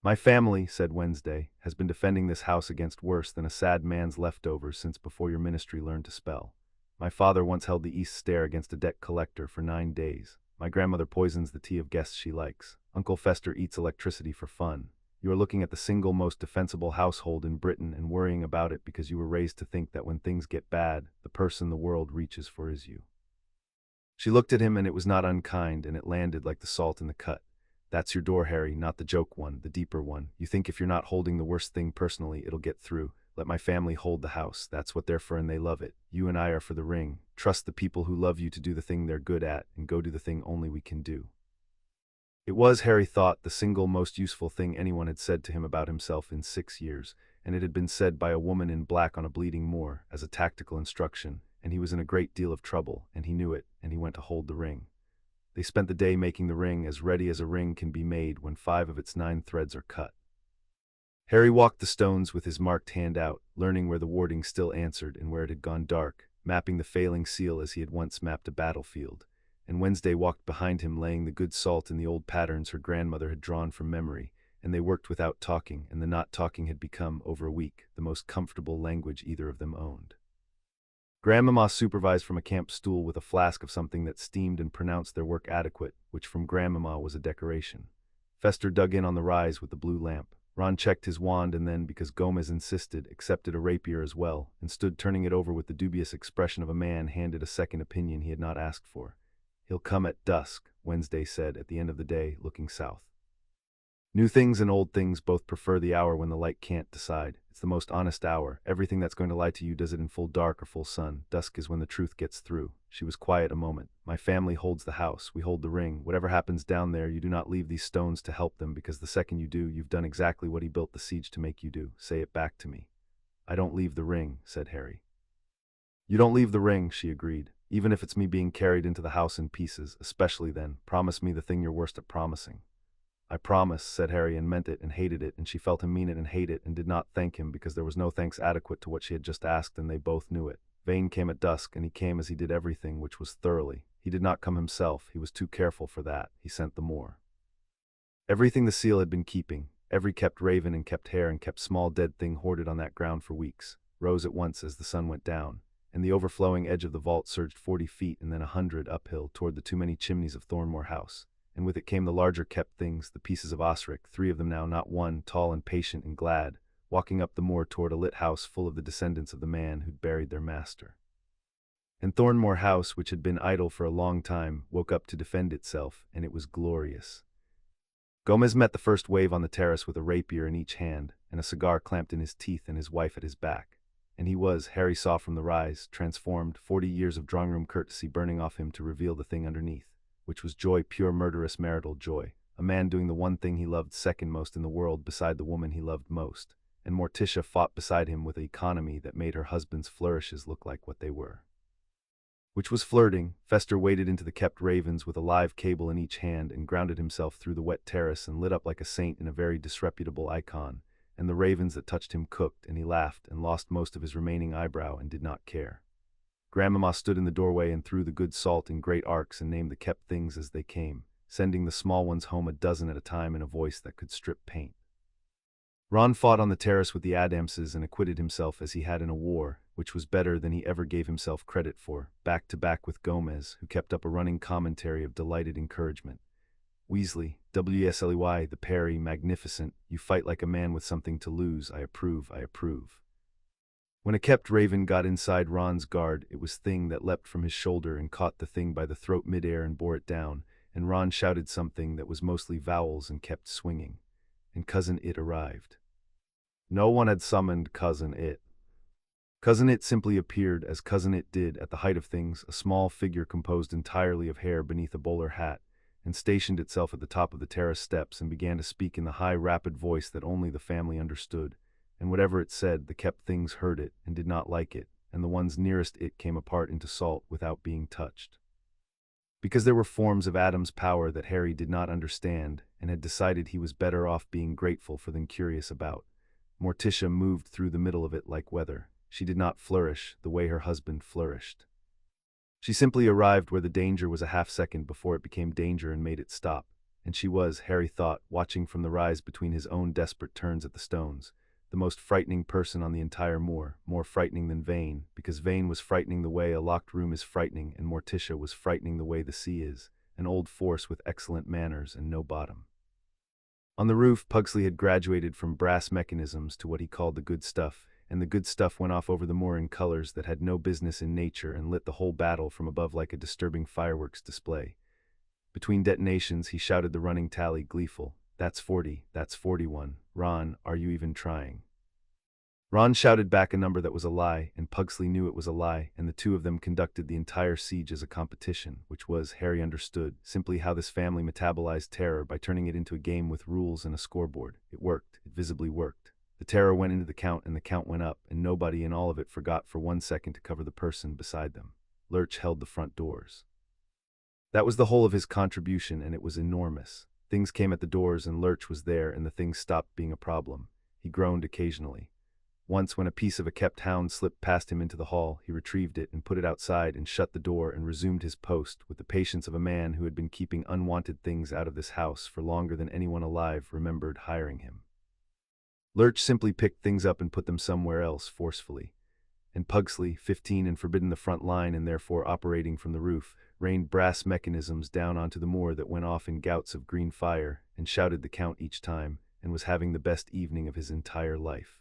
"My family," said Wednesday, "has been defending this house against worse than a sad man's leftovers since before your ministry learned to spell. My father once held the east stair against a debt collector for 9 days. My grandmother poisons the tea of guests she likes. Uncle Fester eats electricity for fun. You are looking at the single most defensible household in Britain and worrying about it because you were raised to think that when things get bad, the person the world reaches for is you." She looked at him, and it was not unkind, and it landed like the salt in the cut. That's your door, Harry, not the joke one, the deeper one. You think if you're not holding the worst thing personally, it'll get through. Let my family hold the house. That's what they're for, and they love it. You and I are for the ring. Trust the people who love you to do the thing they're good at, and go do the thing only we can do. It was, Harry thought, the single most useful thing anyone had said to him about himself in 6 years, and it had been said by a woman in black on a bleeding moor, as a tactical instruction, and he was in a great deal of trouble, and he knew it, and he went to hold the ring. They spent the day making the ring as ready as a ring can be made when 5 of its 9 threads are cut. Harry walked the stones with his marked hand out, learning where the warding still answered and where it had gone dark, mapping the failing seal as he had once mapped a battlefield. And Wednesday walked behind him, laying the good salt in the old patterns her grandmother had drawn from memory, and they worked without talking, and the not talking had become, over a week, the most comfortable language either of them owned. Grandmama supervised from a camp stool with a flask of something that steamed and pronounced their work adequate, which from Grandmama was a decoration. Fester dug in on the rise with the blue lamp. Ron checked his wand and then, because Gomez insisted, accepted a rapier as well, and stood turning it over with the dubious expression of a man handed a second opinion he had not asked for. He'll come at dusk, Wednesday said at the end of the day, looking south. New things and old things both prefer the hour when the light can't decide. It's the most honest hour. Everything that's going to lie to you does it in full dark or full sun. Dusk is when the truth gets through. She was quiet a moment. My family holds the house. We hold the ring. Whatever happens down there, you do not leave these stones to help them, because the second you do, you've done exactly what he built the siege to make you do. Say it back to me. I don't leave the ring, said Harry. You don't leave the ring, she agreed. Even if it's me being carried into the house in pieces, especially then. Promise me the thing you're worst at promising. I promise, said Harry, and meant it and hated it, and she felt him mean it and hate it, and did not thank him because there was no thanks adequate to what she had just asked, and they both knew it. Vane came at dusk, and he came as he did everything, which was thoroughly. He did not come himself, he was too careful for that. He sent the Moor. Everything the seal had been keeping, every kept raven and kept hare and kept small dead thing hoarded on that ground for weeks, rose at once as the sun went down, and the overflowing edge of the vault surged 40 feet and then 100 uphill toward the too many chimneys of Thornmoor House. And with it came the larger kept things, the pieces of Osric, 3 of them now, not one, tall and patient and glad, walking up the moor toward a lit house full of the descendants of the man who'd buried their master. And Thornmoor House, which had been idle for a long time, woke up to defend itself, and it was glorious. Gomez met the first wave on the terrace with a rapier in each hand, and a cigar clamped in his teeth, and his wife at his back. And he was, Harry saw from the rise, transformed, 40 years of drawing-room courtesy burning off him to reveal the thing underneath, which was joy, pure murderous marital joy, a man doing the one thing he loved second most in the world beside the woman he loved most, and Morticia fought beside him with an economy that made her husband's flourishes look like what they were. Which was flirting. Fester waded into the kept ravens with a live cable in each hand and grounded himself through the wet terrace and lit up like a saint in a very disreputable icon, and the ravens that touched him cooked, and he laughed and lost most of his remaining eyebrow and did not care. Grandmama stood in the doorway and threw the good salt in great arcs and named the kept things as they came, sending the small ones home a dozen at a time in a voice that could strip paint. Ron fought on the terrace with the Addamses and acquitted himself as he had in a war, which was better than he ever gave himself credit for, back to back with Gomez, who kept up a running commentary of delighted encouragement. Weasley, W-S-L-E-Y, the parry, magnificent, you fight like a man with something to lose, I approve, I approve. When a kept raven got inside Ron's guard, it was Thing that leapt from his shoulder and caught the thing by the throat midair and bore it down, and Ron shouted something that was mostly vowels and kept swinging. And Cousin It arrived. No one had summoned Cousin It. Cousin It simply appeared as Cousin It did at the height of things, a small figure composed entirely of hair beneath a bowler hat, and stationed itself at the top of the terrace steps and began to speak in the high, rapid voice that only the family understood. And whatever it said, the kept things heard it and did not like it, and the ones nearest it came apart into salt without being touched. Because there were forms of Addams' power that Harry did not understand, and had decided he was better off being grateful for than curious about, Morticia moved through the middle of it like weather. She did not flourish the way her husband flourished. She simply arrived where the danger was a half-second before it became danger and made it stop, and she was, Harry thought, watching from the rise between his own desperate turns at the stones, the most frightening person on the entire moor, more frightening than Vane, because Vane was frightening the way a locked room is frightening, and Morticia was frightening the way the sea is, an old force with excellent manners and no bottom. On the roof, Pugsley had graduated from brass mechanisms to what he called the good stuff, and the good stuff went off over the moor in colors that had no business in nature and lit the whole battle from above like a disturbing fireworks display. Between detonations, he shouted the running tally gleeful. That's 40, that's 41. Ron, are you even trying? Ron shouted back a number that was a lie, and Pugsley knew it was a lie, and the two of them conducted the entire siege as a competition, which was, Harry understood, simply how this family metabolized terror by turning it into a game with rules and a scoreboard. It worked. It visibly worked. The terror went into the count, and the count went up, and nobody in all of it forgot for 1 second to cover the person beside them. Lurch held the front doors. That was the whole of his contribution, and it was enormous. Things came at the doors, and Lurch was there, and the things stopped being a problem. He groaned occasionally. Once, when a piece of a kept hound slipped past him into the hall, he retrieved it and put it outside and shut the door and resumed his post with the patience of a man who had been keeping unwanted things out of this house for longer than anyone alive remembered hiring him. Lurch simply picked things up and put them somewhere else forcefully. And Pugsley, 15 and forbidden the front line and therefore operating from the roof, rained brass mechanisms down onto the moor that went off in gouts of green fire and shouted the count each time, and was having the best evening of his entire life.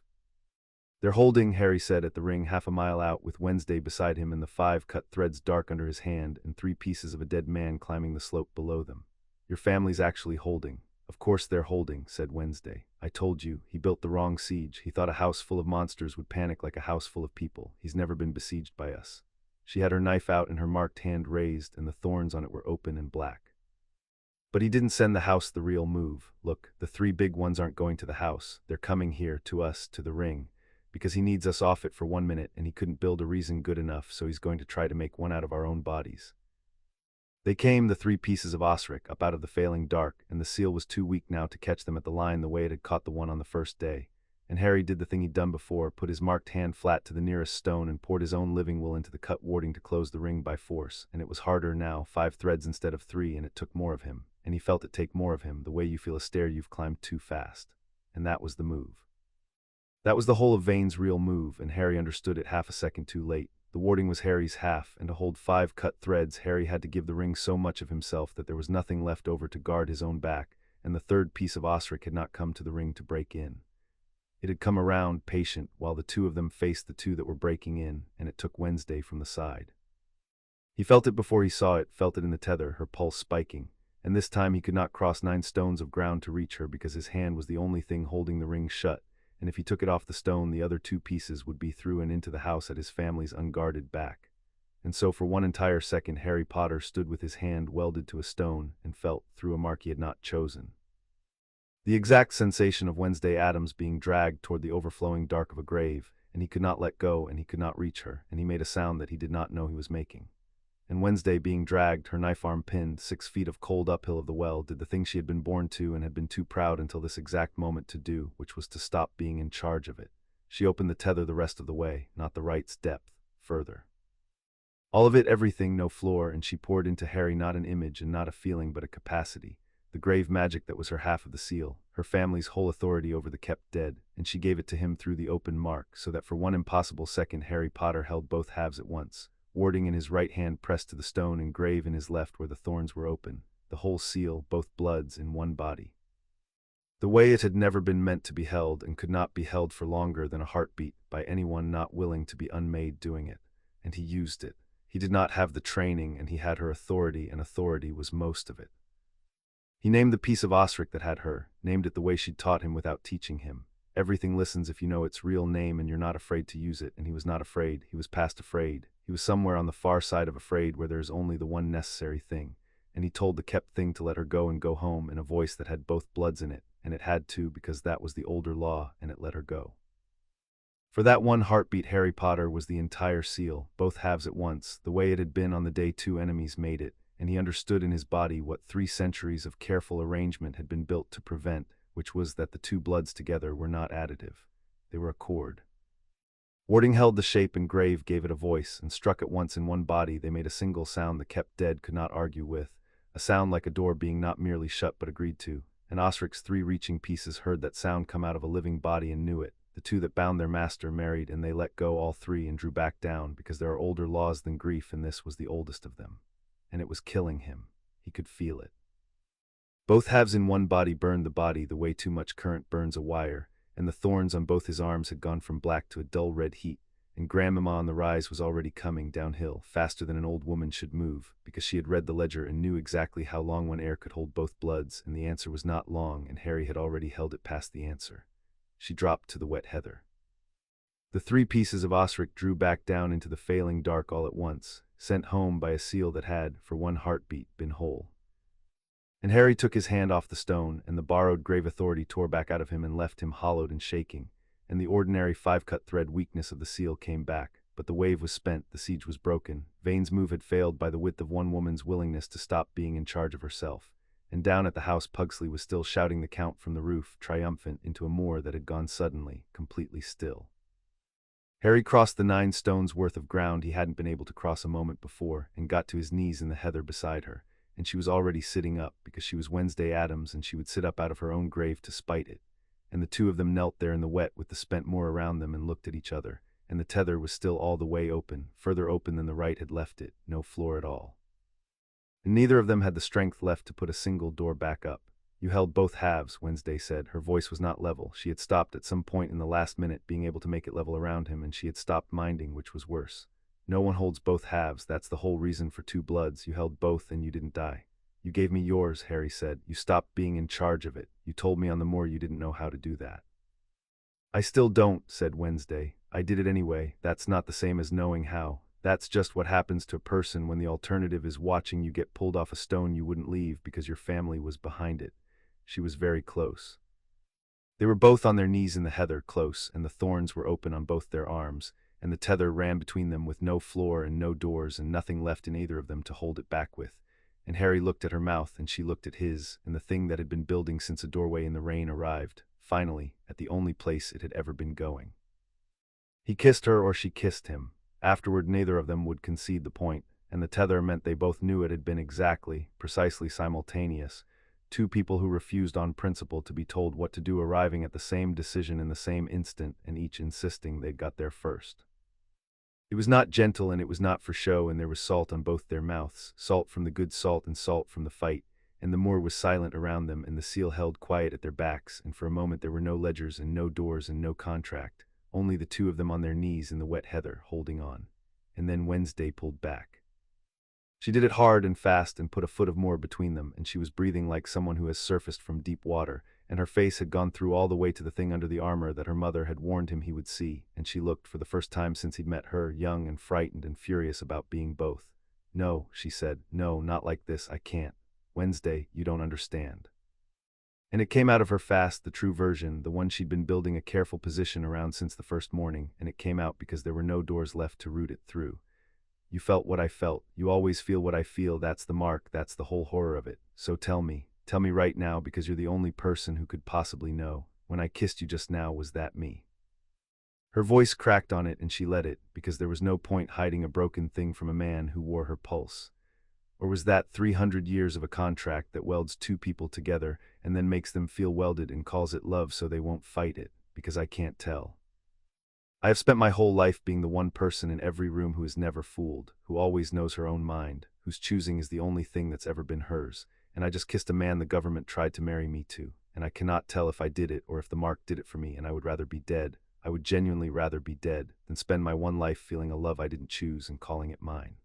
"They're holding," Harry said at the ring half a mile out, with Wednesday beside him and the 5 cut threads dark under his hand and 3 pieces of a dead man climbing the slope below them. "Your family's actually holding." "Of course they're holding," said Wednesday. "I told you, he built the wrong siege. He thought a house full of monsters would panic like a house full of people. He's never been besieged by us." She had her knife out and her marked hand raised, and the thorns on it were open and black. "But he didn't send the house the real move. Look, the 3 big ones aren't going to the house. They're coming here, to us, to the ring. Because he needs us off it for 1 minute, and he couldn't build a reason good enough, so he's going to try to make one out of our own bodies." They came, the 3 pieces of Osric, up out of the failing dark, and the seal was too weak now to catch them at the line the way it had caught the one on the first day. And Harry did the thing he'd done before, put his marked hand flat to the nearest stone and poured his own living will into the cut warding to close the ring by force, and it was harder now, 5 threads instead of 3, and it took more of him, and he felt it take more of him, the way you feel a stair you've climbed too fast. And that was the move. That was the whole of Vane's real move, and Harry understood it half a second too late. The warding was Harry's half, and to hold 5 cut threads, Harry had to give the ring so much of himself that there was nothing left over to guard his own back, and the 3rd piece of Osric had not come to the ring to break in. It had come around, patient, while the 2 of them faced the 2 that were breaking in, and it took Wednesday from the side. He felt it before he saw it, felt it in the tether, her pulse spiking, and this time he could not cross 9 stones of ground to reach her because his hand was the only thing holding the ring shut, and if he took it off the stone, the other 2 pieces would be through and into the house at his family's unguarded back. And so for 1 entire second Harry Potter stood with his hand welded to a stone and felt, through a mark he had not chosen, the exact sensation of Wednesday Addams being dragged toward the overflowing dark of a grave, and he could not let go, and he could not reach her, and he made a sound that he did not know he was making. And Wednesday being dragged, her knife arm pinned, 6 feet of cold uphill of the well, did the thing she had been born to and had been too proud until this exact moment to do, which was to stop being in charge of it. She opened the tether the rest of the way, not the right's depth, further. All of it, everything, no floor, and she poured into Harry not an image and not a feeling but a capacity, the grave magic that was her half of the seal, her family's whole authority over the kept dead, and she gave it to him through the open mark, so that for 1 impossible second Harry Potter held both halves at once, warding in his right hand pressed to the stone and grave in his left where the thorns were open, the whole seal, both bloods, in one body. The way it had never been meant to be held and could not be held for longer than a heartbeat by anyone not willing to be unmade doing it, and he used it. He did not have the training, and he had her authority, and authority was most of it. He named the piece of Osric that had her, named it the way she'd taught him without teaching him. Everything listens if you know its real name and you're not afraid to use it, and he was not afraid, he was past afraid. He was somewhere on the far side of afraid where there is only the one necessary thing, and he told the kept thing to let her go and go home in a voice that had both bloods in it, and it had to because that was the older law, and it let her go. For that one heartbeat Harry Potter was the entire seal, both halves at once, the way it had been on the day 2 enemies made it, and he understood in his body what 3 centuries of careful arrangement had been built to prevent, which was that the 2 bloods together were not additive. They were a chord. Warding held the shape and grave gave it a voice, and struck at once in one body they made a single sound the kept dead could not argue with, a sound like a door being not merely shut but agreed to, and Osric's 3 reaching pieces heard that sound come out of a living body and knew it. The 2 that bound their master married, and they let go all 3 and drew back down, because there are older laws than grief, and this was the oldest of them. And it was killing him. He could feel it. Both halves in one body burned the body the way too much current burns a wire, and the thorns on both his arms had gone from black to a dull red heat, and Grandmama on the rise was already coming downhill, faster than an old woman should move, because she had read the ledger and knew exactly how long one heir could hold both bloods, and the answer was not long, and Harry had already held it past the answer. She dropped to the wet heather. The 3 pieces of Osric drew back down into the failing dark all at once, sent home by a seal that had, for one heartbeat, been whole. And Harry took his hand off the stone, and the borrowed grave authority tore back out of him and left him hollowed and shaking, and the ordinary 5-cut thread weakness of the seal came back, but the wave was spent, the siege was broken. Vane's move had failed by the width of one woman's willingness to stop being in charge of herself, and down at the house Pugsley was still shouting the Count from the roof, triumphant, into a moor that had gone suddenly, completely still. Harry crossed the 9 stones worth of ground he hadn't been able to cross a moment before, and got to his knees in the heather beside her, and she was already sitting up, because she was Wednesday Addams and she would sit up out of her own grave to spite it. And the 2 of them knelt there in the wet with the spent moor around them and looked at each other, and the tether was still all the way open, further open than the right had left it, no floor at all. And neither of them had the strength left to put a single door back up. You held both halves, Wednesday said. Her voice was not level. She had stopped at some point in the last minute, being able to make it level around him, and she had stopped minding, which was worse. No one holds both halves, that's the whole reason for 2 bloods. You held both and you didn't die. You gave me yours, Harry said. You stopped being in charge of it. You told me on the moor you didn't know how to do that. I still don't, said Wednesday. I did it anyway. That's not the same as knowing how. That's just what happens to a person when the alternative is watching you get pulled off a stone you wouldn't leave because your family was behind it. She was very close. They were both on their knees in the heather, close, and the thorns were open on both their arms, and the tether ran between them with no floor and no doors and nothing left in either of them to hold it back with. And Harry looked at her mouth and she looked at his, and the thing that had been building since a doorway in the rain arrived, finally, at the only place it had ever been going. He kissed her or she kissed him. Afterward neither of them would concede the point, and the tether meant they both knew it had been exactly, precisely simultaneous. 2 people who refused on principle to be told what to do arriving at the same decision in the same instant, and each insisting they'd got there first. It was not gentle and it was not for show, and there was salt on both their mouths, salt from the good salt and salt from the fight, and the moor was silent around them and the seal held quiet at their backs, and for a moment there were no ledgers and no doors and no contract, only the 2 of them on their knees in the wet heather, holding on. And then Wednesday pulled back. She did it hard and fast and put a foot of moor between them, and she was breathing like someone who has surfaced from deep water, and her face had gone through all the way to the thing under the armor that her mother had warned him he would see, and she looked, for the first time since he'd met her, young and frightened and furious about being both. No, she said, no, not like this, I can't. Wednesday, you don't understand. And it came out of her fast, the true version, the one she'd been building a careful position around since the first morning, and it came out because there were no doors left to root it through. You felt what I felt. You always feel what I feel. That's the mark. That's the whole horror of it. So tell me right now, because you're the only person who could possibly know. When I kissed you just now, was that me? Her voice cracked on it and she let it, because there was no point hiding a broken thing from a man who wore her pulse. Or was that 300 years of a contract that welds 2 people together and then makes them feel welded and calls it love so they won't fight it? Because I can't tell. I have spent my whole life being the one person in every room who is never fooled, who always knows her own mind, whose choosing is the only thing that's ever been hers, and I just kissed a man the government tried to marry me to, and I cannot tell if I did it or if the mark did it for me, and I would rather be dead. I would genuinely rather be dead than spend my one life feeling a love I didn't choose and calling it mine.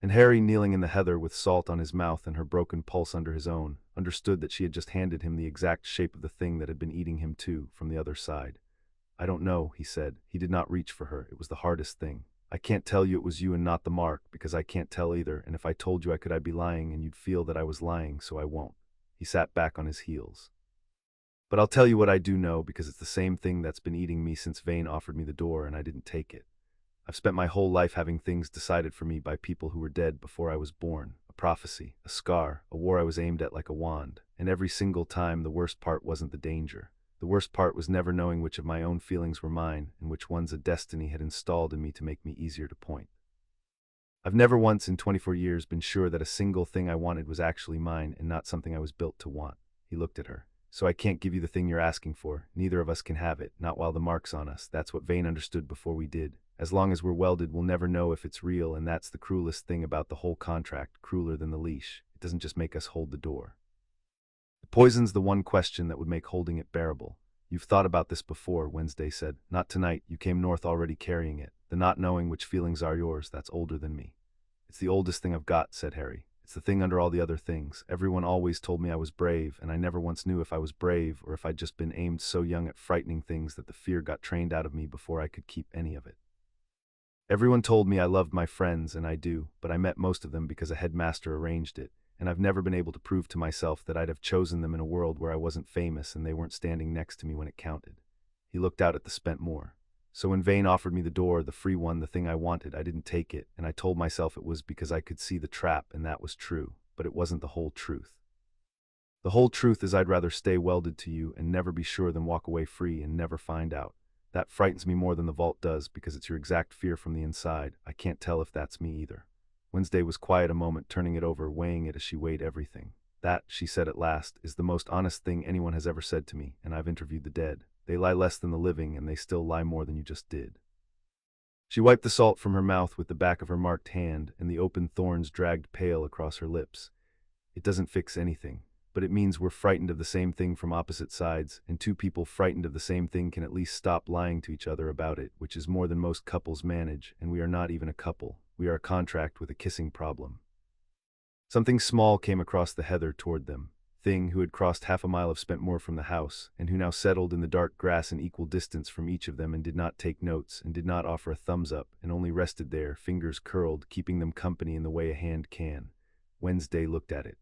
And Harry, kneeling in the heather with salt on his mouth and her broken pulse under his own, understood that she had just handed him the exact shape of the thing that had been eating him too, from the other side. I don't know, he said. He did not reach for her. It was the hardest thing. I can't tell you it was you and not the mark, because I can't tell either, and if I told you I'd be lying and you'd feel that I was lying, so I won't. He sat back on his heels. But I'll tell you what I do know, because it's the same thing that's been eating me since Vane offered me the door and I didn't take it. I've spent my whole life having things decided for me by people who were dead before I was born. A prophecy, a scar, a war I was aimed at like a wand, and every single time the worst part wasn't the danger. The worst part was never knowing which of my own feelings were mine and which ones a destiny had installed in me to make me easier to point. I've never once in 24 years been sure that a single thing I wanted was actually mine and not something I was built to want. He looked at her. So I can't give you the thing you're asking for. Neither of us can have it, not while the mark's on us. That's what Vane understood before we did. As long as we're welded, we'll never know if it's real, and that's the cruelest thing about the whole contract, crueler than the leash. It doesn't just make us hold the door. It poisons the one question that would make holding it bearable. You've thought about this before, Wednesday said. Not tonight, you came north already carrying it. The not knowing which feelings are yours, that's older than me. It's the oldest thing I've got, said Harry. It's the thing under all the other things. Everyone always told me I was brave, and I never once knew if I was brave or if I'd just been aimed so young at frightening things that the fear got trained out of me before I could keep any of it. Everyone told me I loved my friends, and I do, but I met most of them because a headmaster arranged it, and I've never been able to prove to myself that I'd have chosen them in a world where I wasn't famous and they weren't standing next to me when it counted. He looked out at the spent moor. So when Vane offered me the door, the free one, the thing I wanted, I didn't take it, and I told myself it was because I could see the trap, and that was true, but it wasn't the whole truth. The whole truth is I'd rather stay welded to you and never be sure than walk away free and never find out. That frightens me more than the vault does because it's your exact fear from the inside. I can't tell if that's me either. Wednesday was quiet a moment, turning it over, weighing it as she weighed everything. That, she said at last, is the most honest thing anyone has ever said to me, and I've interviewed the dead. They lie less than the living, and they still lie more than you just did. She wiped the salt from her mouth with the back of her marked hand, and the open thorns dragged pale across her lips. It doesn't fix anything, but it means we're frightened of the same thing from opposite sides, and two people frightened of the same thing can at least stop lying to each other about it, which is more than most couples manage, and we are not even a couple. We are a contract with a kissing problem. Something small came across the heather toward them. Thing, who had crossed half a mile of spent moor from the house, and who now settled in the dark grass in equal distance from each of them and did not take notes, and did not offer a thumbs up, and only rested there, fingers curled, keeping them company in the way a hand can. Wednesday looked at it.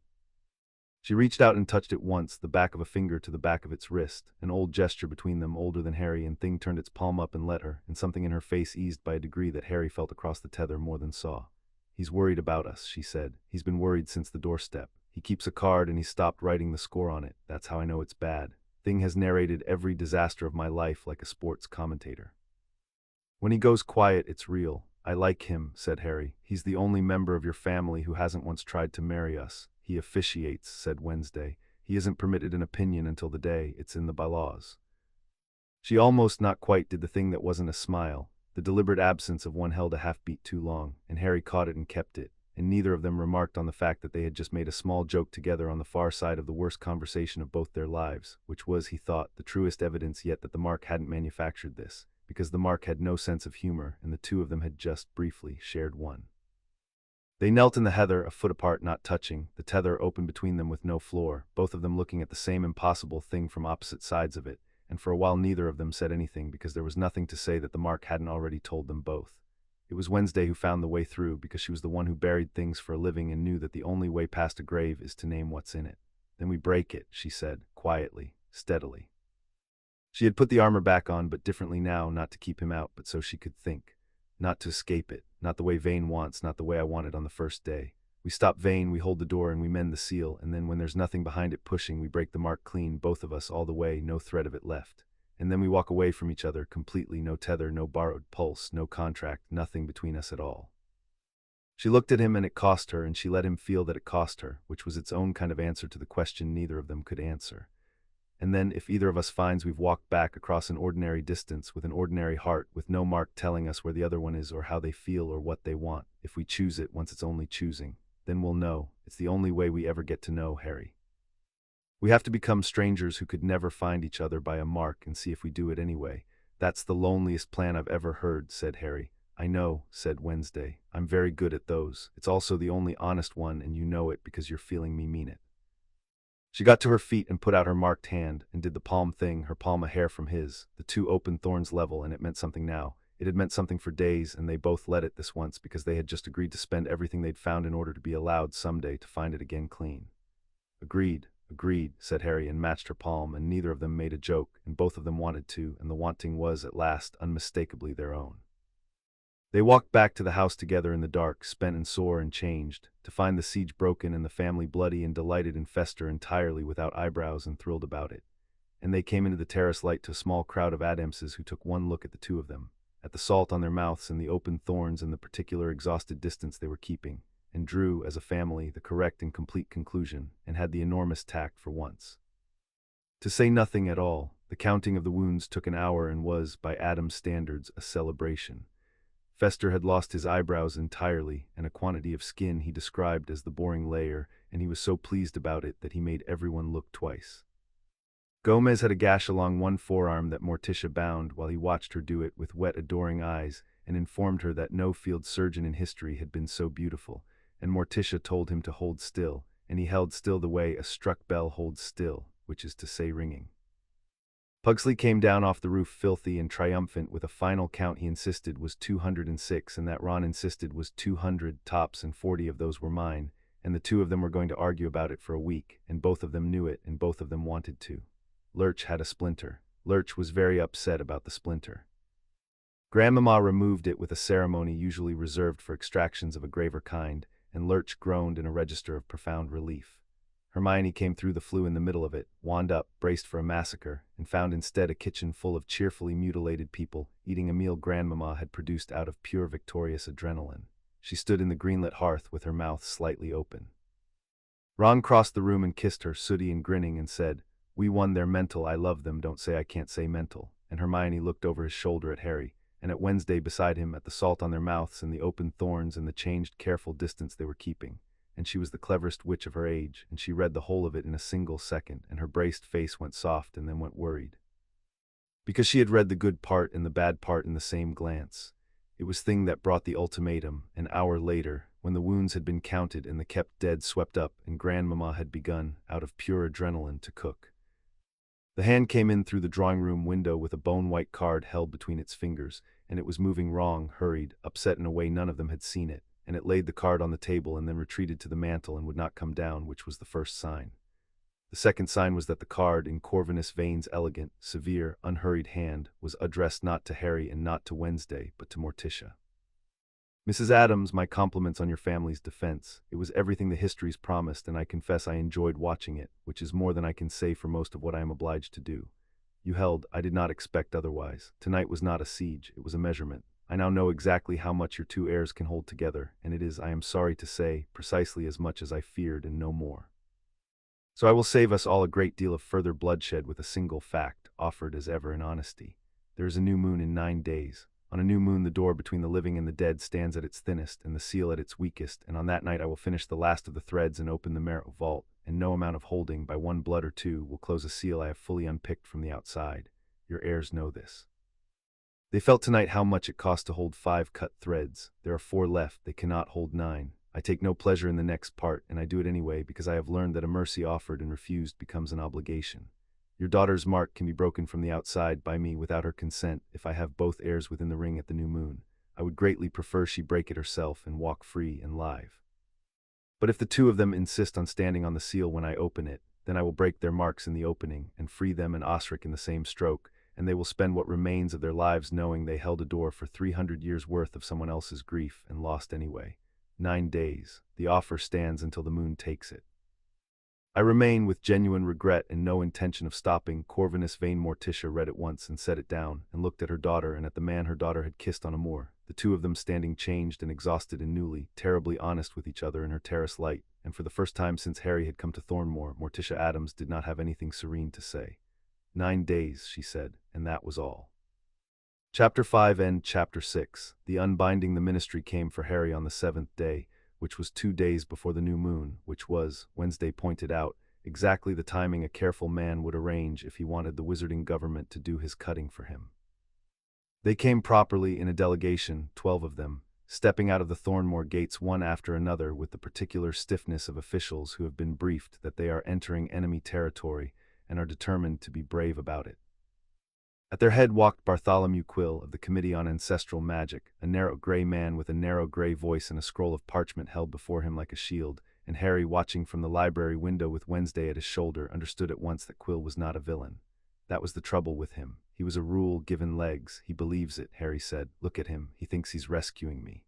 She reached out and touched it once, the back of a finger to the back of its wrist, an old gesture between them, older than Harry, and Thing turned its palm up and let her, and something in her face eased by a degree that Harry felt across the tether more than saw. He's worried about us, she said. He's been worried since the doorstep. He keeps a card and he stopped writing the score on it. That's how I know it's bad. Thing has narrated every disaster of my life like a sports commentator. When he goes quiet, it's real. I like him, said Harry. He's the only member of your family who hasn't once tried to marry us. He officiates, said Wednesday. He isn't permitted an opinion until the day. It's in the bylaws. She almost, not quite, did the thing that wasn't a smile, the deliberate absence of one held a half-beat too long, and Harry caught it and kept it, and neither of them remarked on the fact that they had just made a small joke together on the far side of the worst conversation of both their lives, which was, he thought, the truest evidence yet that the Mark hadn't manufactured this, because the Mark had no sense of humor, and the two of them had just, briefly, shared one. They knelt in the heather, a foot apart, not touching, the tether open between them with no floor, both of them looking at the same impossible thing from opposite sides of it, and for a while neither of them said anything because there was nothing to say that the Mark hadn't already told them both. It was Wednesday who found the way through because she was the one who buried things for a living and knew that the only way past a grave is to name what's in it. Then we break it, she said, quietly, steadily. She had put the armor back on, but differently now, not to keep him out, but so she could think. Not to escape it, not the way Vane wants, not the way I wanted on the first day. We stop Vane, we hold the door and we mend the seal, and then when there's nothing behind it pushing, we break the Mark clean, both of us, all the way, no thread of it left. And then we walk away from each other, completely, no tether, no borrowed pulse, no contract, nothing between us at all. She looked at him and it cost her, and she let him feel that it cost her, which was its own kind of answer to the question neither of them could answer. And then, if either of us finds we've walked back across an ordinary distance with an ordinary heart, with no Mark telling us where the other one is or how they feel or what they want, if we choose it once it's only choosing, then we'll know. It's the only way we ever get to know, Harry. We have to become strangers who could never find each other by a mark and see if we do it anyway. That's the loneliest plan I've ever heard, said Harry. I know, said Wednesday. I'm very good at those. It's also the only honest one, and you know it because you're feeling me mean it. She got to her feet and put out her marked hand and did the palm thing, her palm a hair from his, the two open thorns level, and it meant something now. It had meant something for days, and they both let it this once because they had just agreed to spend everything they'd found in order to be allowed someday to find it again clean. Agreed, said Harry, and matched her palm, and neither of them made a joke, and both of them wanted to, and the wanting was, at last, unmistakably their own. They walked back to the house together in the dark, spent and sore and changed, to find the siege broken and the family bloody and delighted in Fester entirely without eyebrows and thrilled about it. And they came into the terrace light to a small crowd of Addamses who took one look at the two of them, at the salt on their mouths and the open thorns and the particular exhausted distance they were keeping, and drew, as a family, the correct and complete conclusion, and had the enormous tact for once. To say nothing at all, the counting of the wounds took an hour and was, by Addams' standards, a celebration. Fester had lost his eyebrows entirely, and a quantity of skin he described as the boring layer, and he was so pleased about it that he made everyone look twice. Gomez had a gash along one forearm that Morticia bound while he watched her do it with wet, adoring eyes and informed her that no field surgeon in history had been so beautiful, and Morticia told him to hold still, and he held still the way a struck bell holds still, which is to say ringing. Pugsley came down off the roof filthy and triumphant with a final count he insisted was 206 and that Ron insisted was 200 tops and 40 of those were mine, and the two of them were going to argue about it for a week, and both of them knew it and both of them wanted to. Lurch had a splinter. Lurch was very upset about the splinter. Grandmama removed it with a ceremony usually reserved for extractions of a graver kind, and Lurch groaned in a register of profound relief. Hermione came through the flue in the middle of it, wound up, braced for a massacre, and found instead a kitchen full of cheerfully mutilated people, eating a meal Grandmama had produced out of pure victorious adrenaline. She stood in the greenlit hearth with her mouth slightly open. Ron crossed the room and kissed her, sooty and grinning, and said, "We won their mental, I love them, don't say I can't say mental." And Hermione looked over his shoulder at Harry, and at Wednesday beside him, at the salt on their mouths and the open thorns and the changed careful distance they were keeping. And she was the cleverest witch of her age, and she read the whole of it in a single second, and her braced face went soft and then went worried. Because she had read the good part and the bad part in the same glance. It was thing that brought the ultimatum, an hour later, when the wounds had been counted and the kept dead swept up, and Grandmama had begun, out of pure adrenaline, to cook. The hand came in through the drawing-room window with a bone-white card held between its fingers, and it was moving wrong, hurried, upset in a way none of them had seen it, and it laid the card on the table and then retreated to the mantel and would not come down, which was the first sign. The second sign was that the card, in Corvinus Vane's elegant, severe, unhurried hand, was addressed not to Harry and not to Wednesday, but to Morticia. "Mrs. Addams, my compliments on your family's defense. It was everything the histories promised, and I confess I enjoyed watching it, which is more than I can say for most of what I am obliged to do. You held, I did not expect otherwise. Tonight was not a siege, it was a measurement. I now know exactly how much your two heirs can hold together, and it is, I am sorry to say, precisely as much as I feared and no more. So I will save us all a great deal of further bloodshed with a single fact, offered as ever in honesty. There is a new moon in 9 days. On a new moon the door between the living and the dead stands at its thinnest and the seal at its weakest, and on that night I will finish the last of the threads and open the marrow vault, and no amount of holding, by one blood or two, will close a seal I have fully unpicked from the outside. Your heirs know this. They felt tonight how much it cost to hold 5 cut threads. There are 4 left, they cannot hold 9. I take no pleasure in the next part, and I do it anyway because I have learned that a mercy offered and refused becomes an obligation. Your daughter's mark can be broken from the outside by me without her consent if I have both heirs within the ring at the new moon. I would greatly prefer she break it herself and walk free and live. But if the two of them insist on standing on the seal when I open it, then I will break their marks in the opening and free them and Osric in the same stroke, and they will spend what remains of their lives knowing they held a door for 300 years' worth of someone else's grief and lost anyway. 9 days. The offer stands until the moon takes it. I remain with genuine regret and no intention of stopping. Corvinus Vane. Morticia read it once and set it down, and looked at her daughter and at the man her daughter had kissed on a moor, the two of them standing changed and exhausted and newly, terribly honest with each other in her terrace light, and for the first time since Harry had come to Thornmoor, Morticia Addams did not have anything serene to say. 9 days, she said, and that was all. Chapter 5 and Chapter 6. The unbinding the ministry came for Harry on the 7th day, which was 2 days before the new moon, which was, Wednesday pointed out, exactly the timing a careful man would arrange if he wanted the wizarding government to do his cutting for him. They came properly in a delegation, 12 of them, stepping out of the Thornmoor gates one after another with the particular stiffness of officials who have been briefed that they are entering enemy territory and are determined to be brave about it. At their head walked Bartholomew Quill of the Committee on Ancestral Magic, a narrow gray man with a narrow gray voice and a scroll of parchment held before him like a shield, and Harry, watching from the library window with Wednesday at his shoulder, understood at once that Quill was not a villain. That was the trouble with him. He was a rule given legs. He believes it, Harry said. Look at him. He thinks he's rescuing me.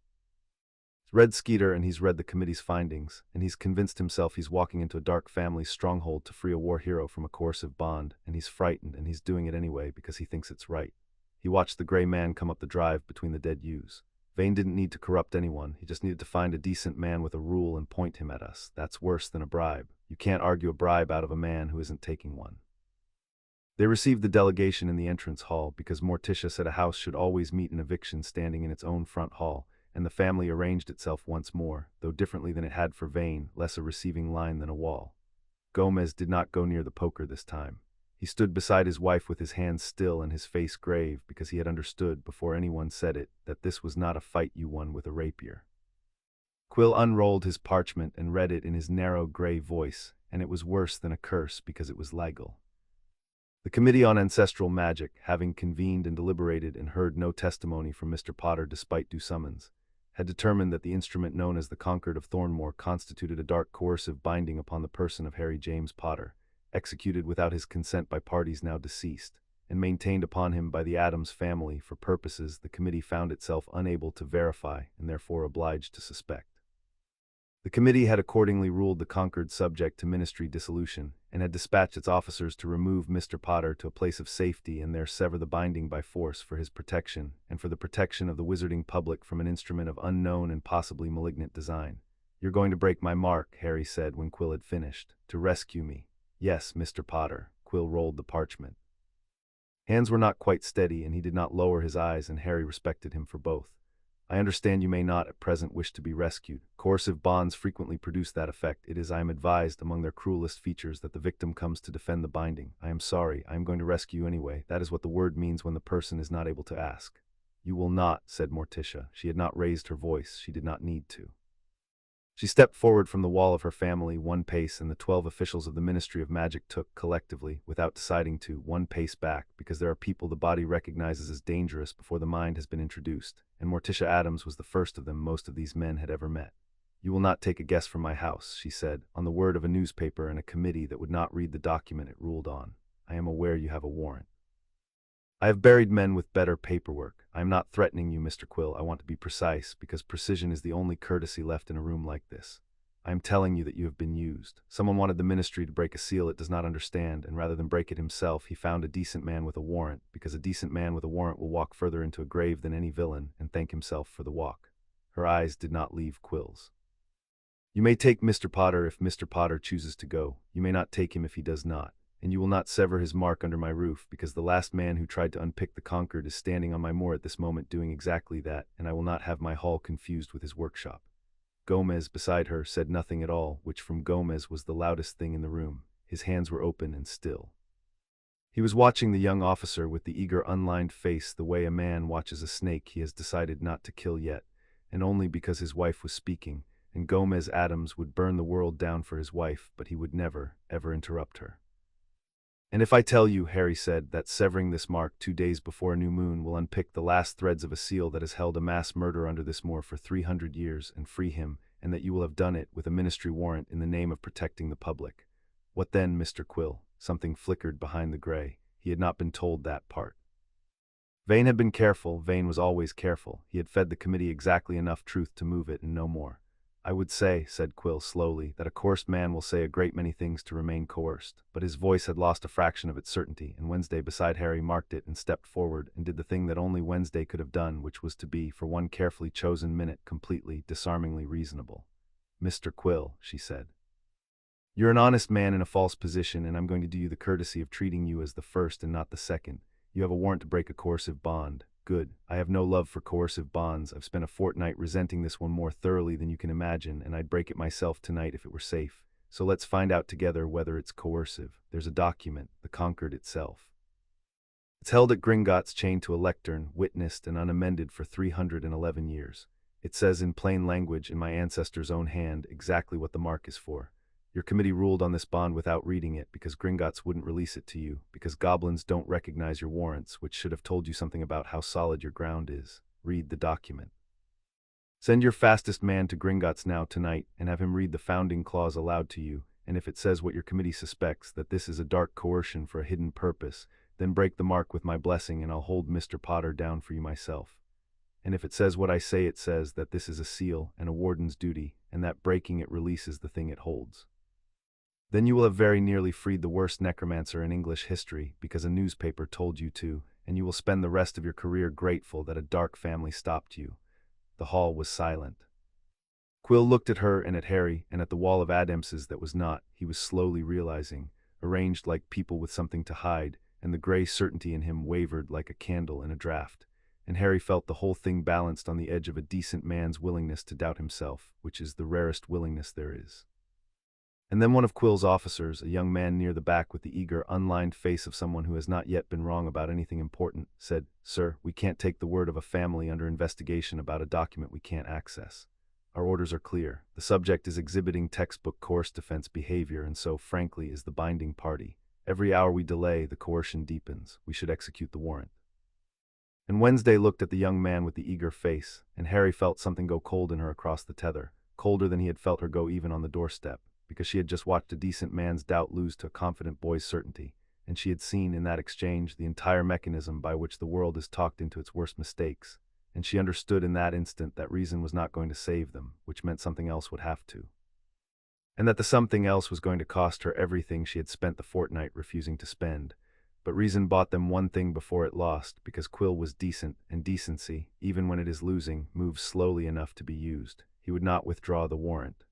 He's read Skeeter and he's read the committee's findings, and he's convinced himself he's walking into a dark family stronghold to free a war hero from a coercive bond, and he's frightened and he's doing it anyway because he thinks it's right. He watched the gray man come up the drive between the dead ewes. Vane didn't need to corrupt anyone. He just needed to find a decent man with a rule and point him at us. That's worse than a bribe. You can't argue a bribe out of a man who isn't taking one. They received the delegation in the entrance hall because Morticia said a house should always meet an eviction standing in its own front hall, and the family arranged itself once more, though differently than it had for Vane, less a receiving line than a wall. Gomez did not go near the poker this time. He stood beside his wife with his hands still and his face grave because he had understood, before anyone said it, that this was not a fight you won with a rapier. Quill unrolled his parchment and read it in his narrow gray voice, and it was worse than a curse because it was legal. The Committee on Ancestral Magic, having convened and deliberated and heard no testimony from Mr. Potter despite due summons, had determined that the instrument known as the Concord of Thornmoor constituted a dark coercive binding upon the person of Harry James Potter, executed without his consent by parties now deceased, and maintained upon him by the Addams family for purposes the committee found itself unable to verify and therefore obliged to suspect. The committee had accordingly ruled the Concord subject to ministry dissolution, and had dispatched its officers to remove Mr. Potter to a place of safety and there sever the binding by force for his protection, and for the protection of the wizarding public from an instrument of unknown and possibly malignant design. "You're going to break my mark," Harry said when Quill had finished, "to rescue me." "Yes, Mr. Potter." Quill rolled the parchment. Hands were not quite steady, and he did not lower his eyes, and Harry respected him for both. "I understand you may not at present wish to be rescued. Coercive bonds frequently produce that effect. It is, I am advised, among their cruelest features that the victim comes to defend the binding. I am sorry. I am going to rescue you anyway. That is what the word means when the person is not able to ask." "You will not," said Morticia. She had not raised her voice. She did not need to. She stepped forward from the wall of her family 1 pace, and the 12 officials of the Ministry of Magic took, collectively, without deciding to, 1 pace back, because there are people the body recognizes as dangerous before the mind has been introduced, and Morticia Addams was the first of them most of these men had ever met. "You will not take a guess from my house," she said, "on the word of a newspaper and a committee that would not read the document it ruled on. I am aware you have a warrant. I have buried men with better paperwork. I am not threatening you, Mr. Quill. I want to be precise, because precision is the only courtesy left in a room like this. I am telling you that you have been used. Someone wanted the ministry to break a seal it does not understand, and rather than break it himself, he found a decent man with a warrant, because a decent man with a warrant will walk further into a grave than any villain, and thank himself for the walk." Her eyes did not leave Quill's. "You may take Mr. Potter if Mr. Potter chooses to go. You may not take him if he does not. And you will not sever his mark under my roof, because the last man who tried to unpick the Concord is standing on my moor at this moment doing exactly that, and I will not have my hall confused with his workshop." Gomez, beside her, said nothing at all, which from Gomez was the loudest thing in the room. His hands were open and still. He was watching the young officer with the eager, unlined face the way a man watches a snake he has decided not to kill yet, and only because his wife was speaking, and Gomez Addams would burn the world down for his wife, but he would never, ever interrupt her. "And if I tell you," Harry said, "that severing this mark 2 days before a new moon will unpick the last threads of a seal that has held a mass murder under this moor for 300 years and free him, and that you will have done it with a ministry warrant in the name of protecting the public. What then, Mr. Quill?" Something flickered behind the gray. He had not been told that part. Vane had been careful. Vane was always careful. He had fed the committee exactly enough truth to move it and no more. "I would say," said Quill slowly, "that a coerced man will say a great many things to remain coerced," but his voice had lost a fraction of its certainty, and Wednesday beside Harry marked it and stepped forward and did the thing that only Wednesday could have done, which was to be, for one carefully chosen minute, completely, disarmingly reasonable. "Mr. Quill," she said, "you're an honest man in a false position, and I'm going to do you the courtesy of treating you as the first and not the second. You have a warrant to break a coercive bond. Good. I have no love for coercive bonds. I've spent a fortnight resenting this one more thoroughly than you can imagine, and I'd break it myself tonight if it were safe. So let's find out together whether it's coercive. There's a document, the Concord itself. It's held at Gringotts, chained to a lectern, witnessed and unamended for 311 years. It says in plain language, in my ancestor's own hand, exactly what the mark is for. Your committee ruled on this bond without reading it, because Gringotts wouldn't release it to you, because goblins don't recognize your warrants, which should have told you something about how solid your ground is. Read the document. Send your fastest man to Gringotts now tonight, and have him read the founding clause aloud to you, and if it says what your committee suspects, that this is a dark coercion for a hidden purpose, then break the mark with my blessing, and I'll hold Mr. Potter down for you myself. And if it says what I say it says, that this is a seal and a warden's duty, and that breaking it releases the thing it holds, then you will have very nearly freed the worst necromancer in English history, because a newspaper told you to, and you will spend the rest of your career grateful that a dark family stopped you." The hall was silent. Quill looked at her and at Harry, and at the wall of Addamses that was not, he was slowly realizing, arranged like people with something to hide, and the gray certainty in him wavered like a candle in a draught, and Harry felt the whole thing balanced on the edge of a decent man's willingness to doubt himself, which is the rarest willingness there is. And then one of Quill's officers, a young man near the back with the eager, unlined face of someone who has not yet been wrong about anything important, said, "Sir, we can't take the word of a family under investigation about a document we can't access. Our orders are clear. The subject is exhibiting textbook coerced defense behavior and so, frankly, is the binding party. Every hour we delay, the coercion deepens. We should execute the warrant." And Wednesday looked at the young man with the eager face, and Harry felt something go cold in her across the tether, colder than he had felt her go even on the doorstep, because she had just watched a decent man's doubt lose to a confident boy's certainty, and she had seen in that exchange the entire mechanism by which the world is talked into its worst mistakes, and she understood in that instant that reason was not going to save them, which meant something else would have to. And that the something else was going to cost her everything she had spent the fortnight refusing to spend. But reason bought them one thing before it lost, because Quill was decent, and decency, even when it is losing, moves slowly enough to be used. He would not withdraw the warrant.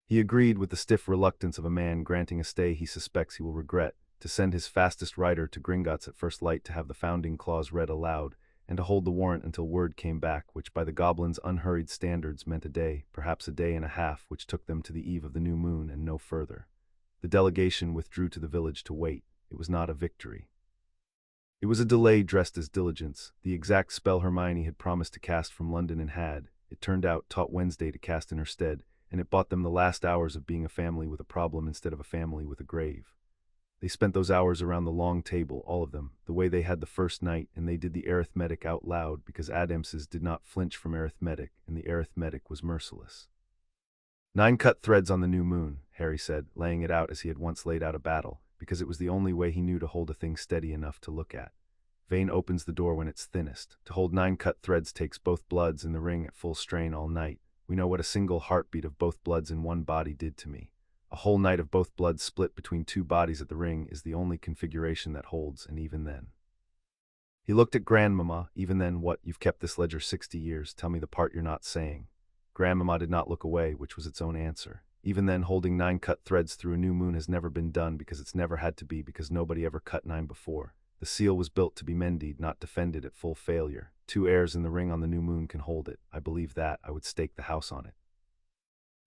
He agreed with the stiff reluctance of a man granting a stay he suspects he will regret, to send his fastest rider to Gringotts at first light to have the founding clause read aloud, and to hold the warrant until word came back, which by the goblin's unhurried standards meant a day, perhaps a day and a half, which took them to the eve of the new moon and no further. The delegation withdrew to the village to wait. It was not a victory. It was a delay dressed as diligence, the exact spell Hermione had promised to cast from London and had, it turned out, taught Wednesday to cast in her stead, and it bought them the last hours of being a family with a problem instead of a family with a grave. They spent those hours around the long table, all of them, the way they had the first night, and they did the arithmetic out loud because Addamses did not flinch from arithmetic, and the arithmetic was merciless. 9 cut threads on the new moon, Harry said, laying it out as he had once laid out a battle, because it was the only way he knew to hold a thing steady enough to look at. Vane opens the door when it's thinnest. To hold 9 cut threads takes both bloods in the ring at full strain all night. We know what a single heartbeat of both bloods in one body did to me. A whole night of both bloods split between 2 bodies at the ring is the only configuration that holds, and even then. He looked at Grandmama. Even then, what? You've kept this ledger 60 years. Tell me the part you're not saying. Grandmama did not look away, which was its own answer. Even then, holding 9 cut threads through a new moon has never been done because it's never had to be, because nobody ever cut 9 before. The seal was built to be mended, not defended at full failure. 2 heirs in the ring on the new moon can hold it. I believe that. I would stake the house on it.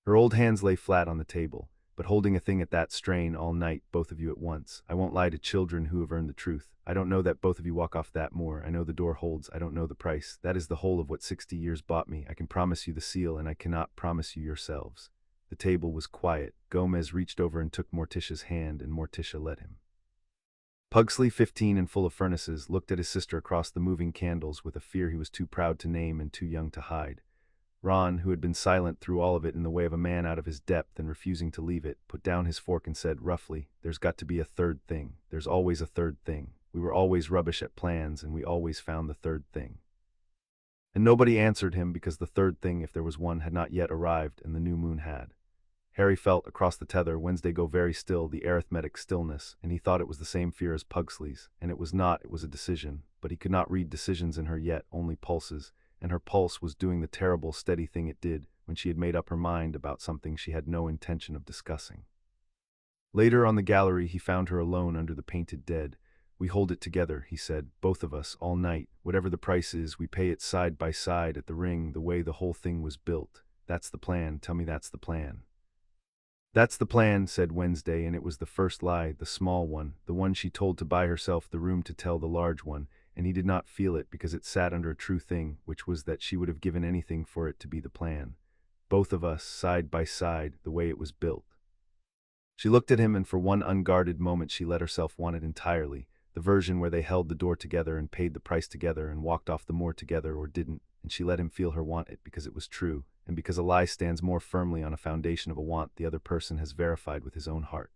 Her old hands lay flat on the table, but holding a thing at that strain all night, both of you at once. I won't lie to children who have earned the truth. I don't know that both of you walk off that moor. I know the door holds. I don't know the price. That is the whole of what 60 years bought me. I can promise you the seal, and I cannot promise you yourselves. The table was quiet. Gomez reached over and took Morticia's hand, and Morticia let him. Pugsley, 15 and full of furnaces, looked at his sister across the moving candles with a fear he was too proud to name and too young to hide. Ron, who had been silent through all of it in the way of a man out of his depth and refusing to leave it, put down his fork and said roughly, "There's got to be a third thing. There's always a third thing. We were always rubbish at plans, and we always found the third thing." And nobody answered him because the third thing, if there was one, had not yet arrived, and the new moon had. Harry felt, across the tether, Wednesday go very still, the arithmetic stillness, and he thought it was the same fear as Pugsley's, and it was not, it was a decision, but he could not read decisions in her yet, only pulses, and her pulse was doing the terrible, steady thing it did when she had made up her mind about something she had no intention of discussing. Later on the gallery he found her alone under the painted dead. "We hold it together," he said, "both of us, all night. Whatever the price is, we pay it side by side at the ring, the way the whole thing was built. That's the plan. Tell me that's the plan." "That's the plan," said Wednesday, and it was the first lie, the small one, the one she told to buy herself the room to tell the large one, and he did not feel it because it sat under a true thing, which was that she would have given anything for it to be the plan. Both of us, side by side, the way it was built. She looked at him, and for one unguarded moment she let herself want it entirely, the version where they held the door together and paid the price together and walked off the moor together or didn't, and she let him feel her want it because it was true, and because a lie stands more firmly on a foundation of a want the other person has verified with his own heart.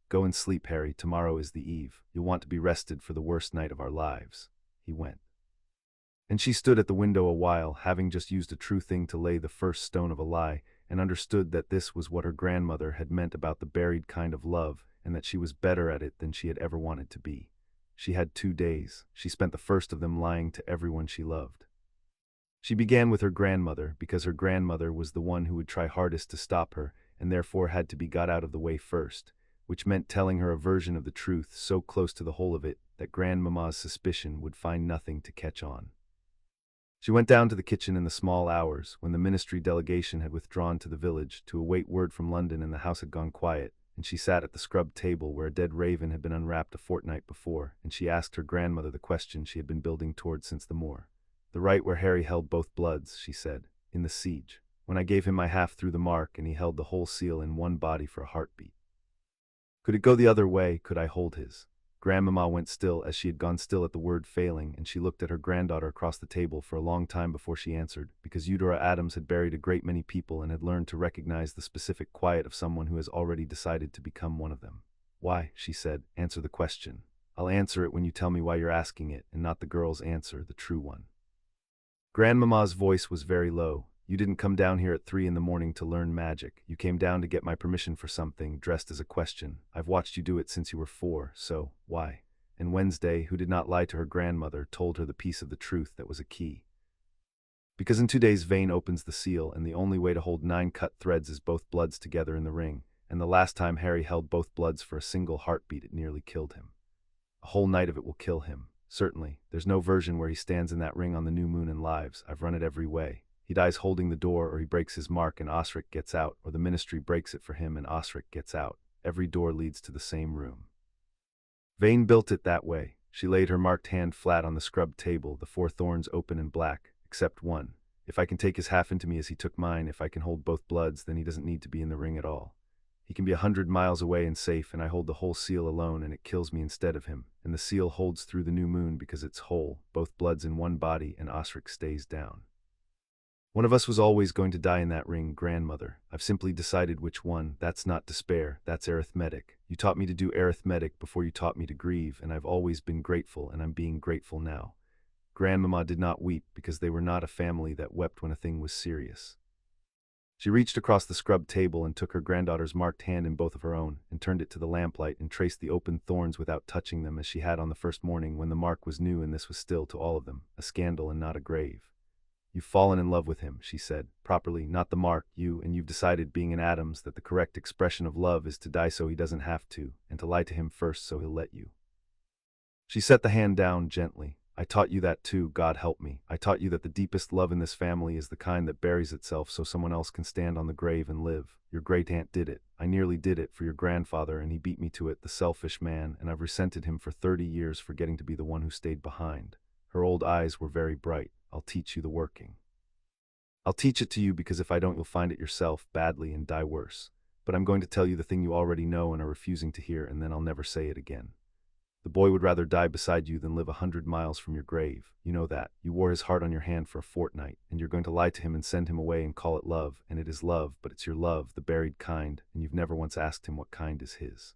"Go and sleep, Harry. Tomorrow is the eve. You'll want to be rested for the worst night of our lives." He went. And she stood at the window a while, having just used a true thing to lay the first stone of a lie, and understood that this was what her grandmother had meant about the buried kind of love, and that she was better at it than she had ever wanted to be. She had 2 days. She spent the first of them lying to everyone she loved. She began with her grandmother, because her grandmother was the one who would try hardest to stop her, and therefore had to be got out of the way first, which meant telling her a version of the truth so close to the whole of it that Grandmama's suspicion would find nothing to catch on. She went down to the kitchen in the small hours, when the ministry delegation had withdrawn to the village to await word from London and the house had gone quiet, and she sat at the scrubbed table where a dead raven had been unwrapped a fortnight before, and she asked her grandmother the question she had been building towards since the moor. The right where Harry held both bloods, she said, in the siege, when I gave him my half through the mark and he held the whole seal in one body for a heartbeat. Could it go the other way? Could I hold his? Grandmama went still, as she had gone still at the word failing, and she looked at her granddaughter across the table for a long time before she answered, because Eudora Addams had buried a great many people and had learned to recognize the specific quiet of someone who has already decided to become one of them. Why, she said, answer the question. I'll answer it when you tell me why you're asking it, and not the girl's answer, the true one. Grandmama's voice was very low. You didn't come down here at 3 in the morning to learn magic. You came down to get my permission for something, dressed as a question. I've watched you do it since you were 4, so, why? And Wednesday, who did not lie to her grandmother, told her the piece of the truth that was a key. Because in 2 days Vane opens the seal, and the only way to hold 9 cut threads is both bloods together in the ring, and the last time Harry held both bloods for a single heartbeat it nearly killed him. A whole night of it will kill him, certainly. There's no version where he stands in that ring on the new moon and lives. I've run it every way. He dies holding the door, or he breaks his mark and Osric gets out, or the ministry breaks it for him and Osric gets out. Every door leads to the same room. Vane built it that way. She laid her marked hand flat on the scrubbed table, the 4 thorns open and black, except one. If I can take his half into me as he took mine, if I can hold both bloods, then he doesn't need to be in the ring at all. He can be 100 miles away and safe, and I hold the whole seal alone, and it kills me instead of him. And the seal holds through the new moon because it's whole, both bloods in one body, and Osric stays down. One of us was always going to die in that ring, grandmother. I've simply decided which one. That's not despair, that's arithmetic. You taught me to do arithmetic before you taught me to grieve, and I've always been grateful, and I'm being grateful now. Grandmama did not weep because they were not a family that wept when a thing was serious. She reached across the scrubbed table and took her granddaughter's marked hand in both of her own, and turned it to the lamplight and traced the open thorns without touching them, as she had on the first morning when the mark was new, and this was still, to all of them, a scandal and not a grave. You've fallen in love with him, she said, properly, not the mark, and you've decided, being an Addams, that the correct expression of love is to die so he doesn't have to, and to lie to him first so he'll let you. She set the hand down gently. I taught you that too, God help me. I taught you that the deepest love in this family is the kind that buries itself so someone else can stand on the grave and live. Your great-aunt did it. I nearly did it for your grandfather, and he beat me to it, the selfish man, and I've resented him for 30 years for getting to be the one who stayed behind. Her old eyes were very bright. I'll teach you the working. I'll teach it to you because if I don't, you'll find it yourself badly and die worse. But I'm going to tell you the thing you already know and are refusing to hear, and then I'll never say it again. The boy would rather die beside you than live 100 miles from your grave. You know that. You wore his heart on your hand for a fortnight, and you're going to lie to him and send him away and call it love, and it is love, but it's your love, the buried kind, and you've never once asked him what kind is his.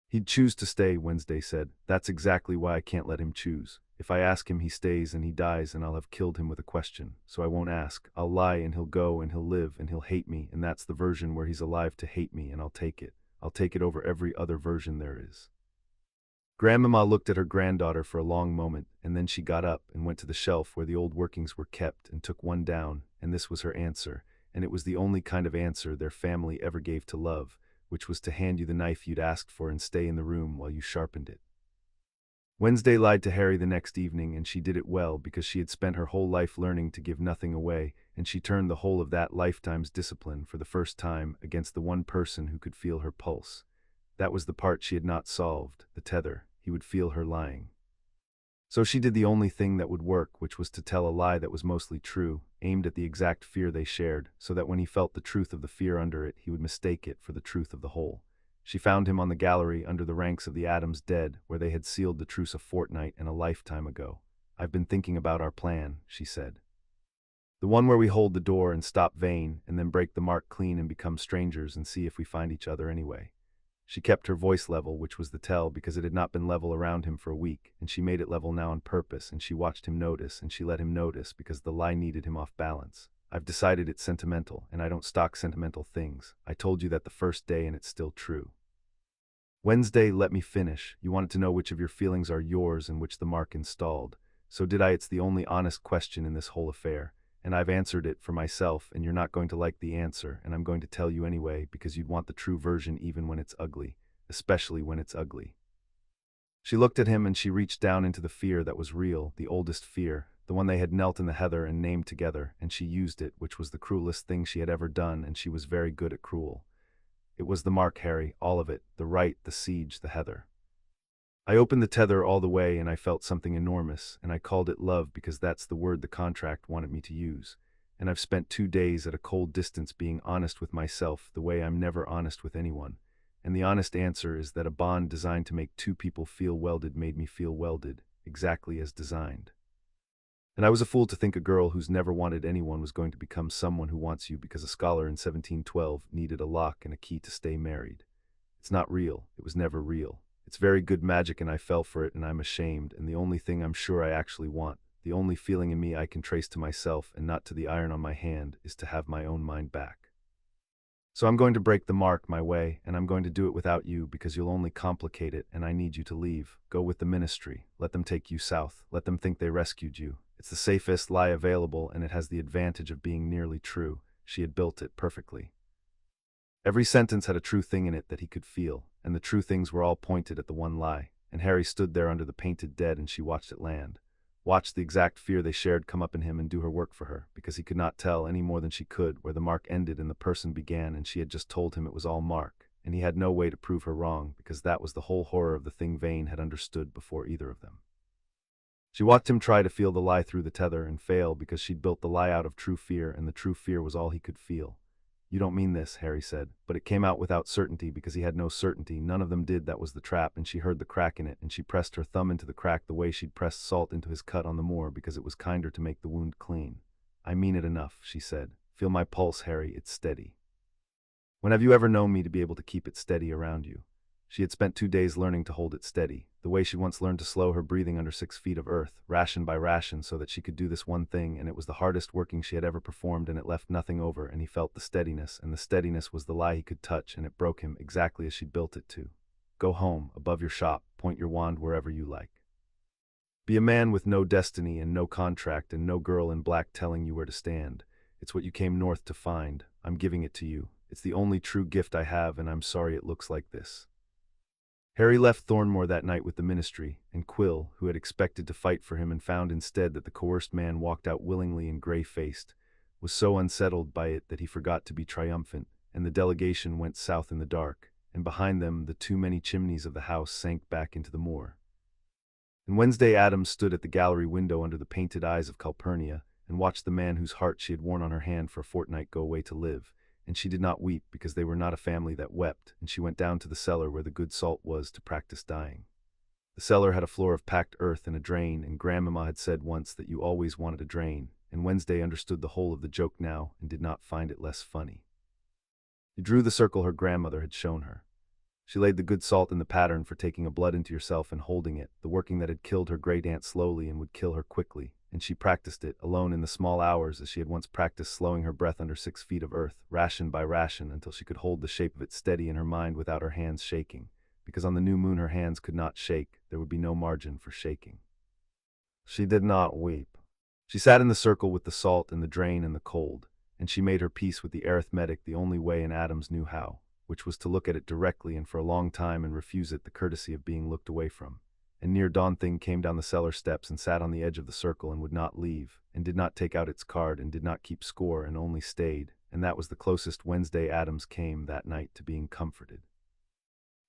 He'd choose to stay, Wednesday said. That's exactly why I can't let him choose. If I ask him, he stays and he dies, and I'll have killed him with a question. So I won't ask. I'll lie, and he'll go, and he'll live, and he'll hate me, and that's the version where he's alive to hate me, and I'll take it. I'll take it over every other version there is. Grandmama looked at her granddaughter for a long moment, and then she got up and went to the shelf where the old workings were kept and took one down, and this was her answer, and it was the only kind of answer their family ever gave to love, which was to hand you the knife you'd asked for and stay in the room while you sharpened it. Wednesday lied to Harry the next evening, and she did it well because she had spent her whole life learning to give nothing away, and she turned the whole of that lifetime's discipline for the first time against the one person who could feel her pulse. That was the part she had not solved, the tether. He would feel her lying. So she did the only thing that would work, which was to tell a lie that was mostly true, aimed at the exact fear they shared, so that when he felt the truth of the fear under it, he would mistake it for the truth of the whole. She found him on the gallery under the ranks of the Addams dead, where they had sealed the truce a fortnight and a lifetime ago. I've been thinking about our plan, she said. The one where we hold the door and stop Vane, and then break the mark clean and become strangers and see if we find each other anyway. She kept her voice level, which was the tell, because it had not been level around him for a week, and she made it level now on purpose, and she watched him notice, and she let him notice because the lie needed him off balance. I've decided it's sentimental, and I don't stock sentimental things. I told you that the first day, and it's still true. Wednesday, let me finish. You wanted to know which of your feelings are yours and which the mark installed. So did I. It's the only honest question in this whole affair. And I've answered it for myself, and you're not going to like the answer, and I'm going to tell you anyway, because you'd want the true version even when it's ugly, especially when it's ugly. She looked at him, and she reached down into the fear that was real, the oldest fear, the one they had knelt in the heather and named together, and she used it, which was the cruelest thing she had ever done, and she was very good at cruel. It was the mark, Harry, all of it, the rite, the siege, the heather. I opened the tether all the way and I felt something enormous, and I called it love because that's the word the contract wanted me to use. And I've spent 2 days at a cold distance being honest with myself the way I'm never honest with anyone. And the honest answer is that a bond designed to make 2 people feel welded made me feel welded, exactly as designed. And I was a fool to think a girl who's never wanted anyone was going to become someone who wants you because a scholar in 1712 needed a lock and a key to stay married. It's not real. It was never real. It's very good magic and I fell for it and I'm ashamed, and the only thing I'm sure I actually want, the only feeling in me I can trace to myself and not to the iron on my hand, is to have my own mind back. So I'm going to break the mark my way, and I'm going to do it without you because you'll only complicate it, and I need you to leave. Go with the ministry. Let them take you south. Let them think they rescued you. It's the safest lie available, and it has the advantage of being nearly true. She had built it perfectly. Every sentence had a true thing in it that he could feel, and the true things were all pointed at the one lie, and Harry stood there under the painted dead and she watched it land. Watched the exact fear they shared come up in him and do her work for her, because he could not tell, any more than she could, where the mark ended and the person began, and she had just told him it was all mark, and he had no way to prove her wrong, because that was the whole horror of the thing Vane had understood before either of them. She watched him try to feel the lie through the tether and fail because she'd built the lie out of true fear, and the true fear was all he could feel. "You don't mean this," Harry said, but it came out without certainty because he had no certainty. None of them did. That was the trap, and she heard the crack in it, and she pressed her thumb into the crack the way she'd pressed salt into his cut on the moor because it was kinder to make the wound clean. "I mean it enough," she said. "Feel my pulse, Harry. It's steady." "When have you ever known me to be able to keep it steady around you?" She had spent 2 days learning to hold it steady, the way she once learned to slow her breathing under 6 feet of earth, ration by ration, so that she could do this one thing, and it was the hardest working she had ever performed, and it left nothing over, and he felt the steadiness, and the steadiness was the lie he could touch, and it broke him exactly as she'd built it to. "Go home, above your shop, point your wand wherever you like. Be a man with no destiny and no contract and no girl in black telling you where to stand. It's what you came north to find. I'm giving it to you. It's the only true gift I have, and I'm sorry it looks like this." Harry left Thornmoor that night with the ministry, and Quill, who had expected to fight for him and found instead that the coerced man walked out willingly and grey-faced, was so unsettled by it that he forgot to be triumphant, and the delegation went south in the dark, and behind them the too many chimneys of the house sank back into the moor. And Wednesday Addams stood at the gallery window under the painted eyes of Calpurnia, and watched the man whose heart she had worn on her hand for a fortnight go away to live. And she did not weep because they were not a family that wept, and she went down to the cellar where the good salt was to practice dying. The cellar had a floor of packed earth and a drain, and Grandmama had said once that you always wanted a drain, and Wednesday understood the whole of the joke now and did not find it less funny. She drew the circle her grandmother had shown her. She laid the good salt in the pattern for taking a blood into yourself and holding it, the working that had killed her great-aunt slowly and would kill her quickly, and she practiced it, alone in the small hours as she had once practiced slowing her breath under 6 feet of earth, ration by ration, until she could hold the shape of it steady in her mind without her hands shaking, because on the new moon her hands could not shake, there would be no margin for shaking. She did not weep. She sat in the circle with the salt and the drain and the cold, and she made her peace with the arithmetic the only way in Addams knew how, which was to look at it directly and for a long time and refuse it the courtesy of being looked away from. And near dawn thing came down the cellar steps and sat on the edge of the circle and would not leave, and did not take out its card and did not keep score and only stayed, and that was the closest Wednesday Addams came that night to being comforted.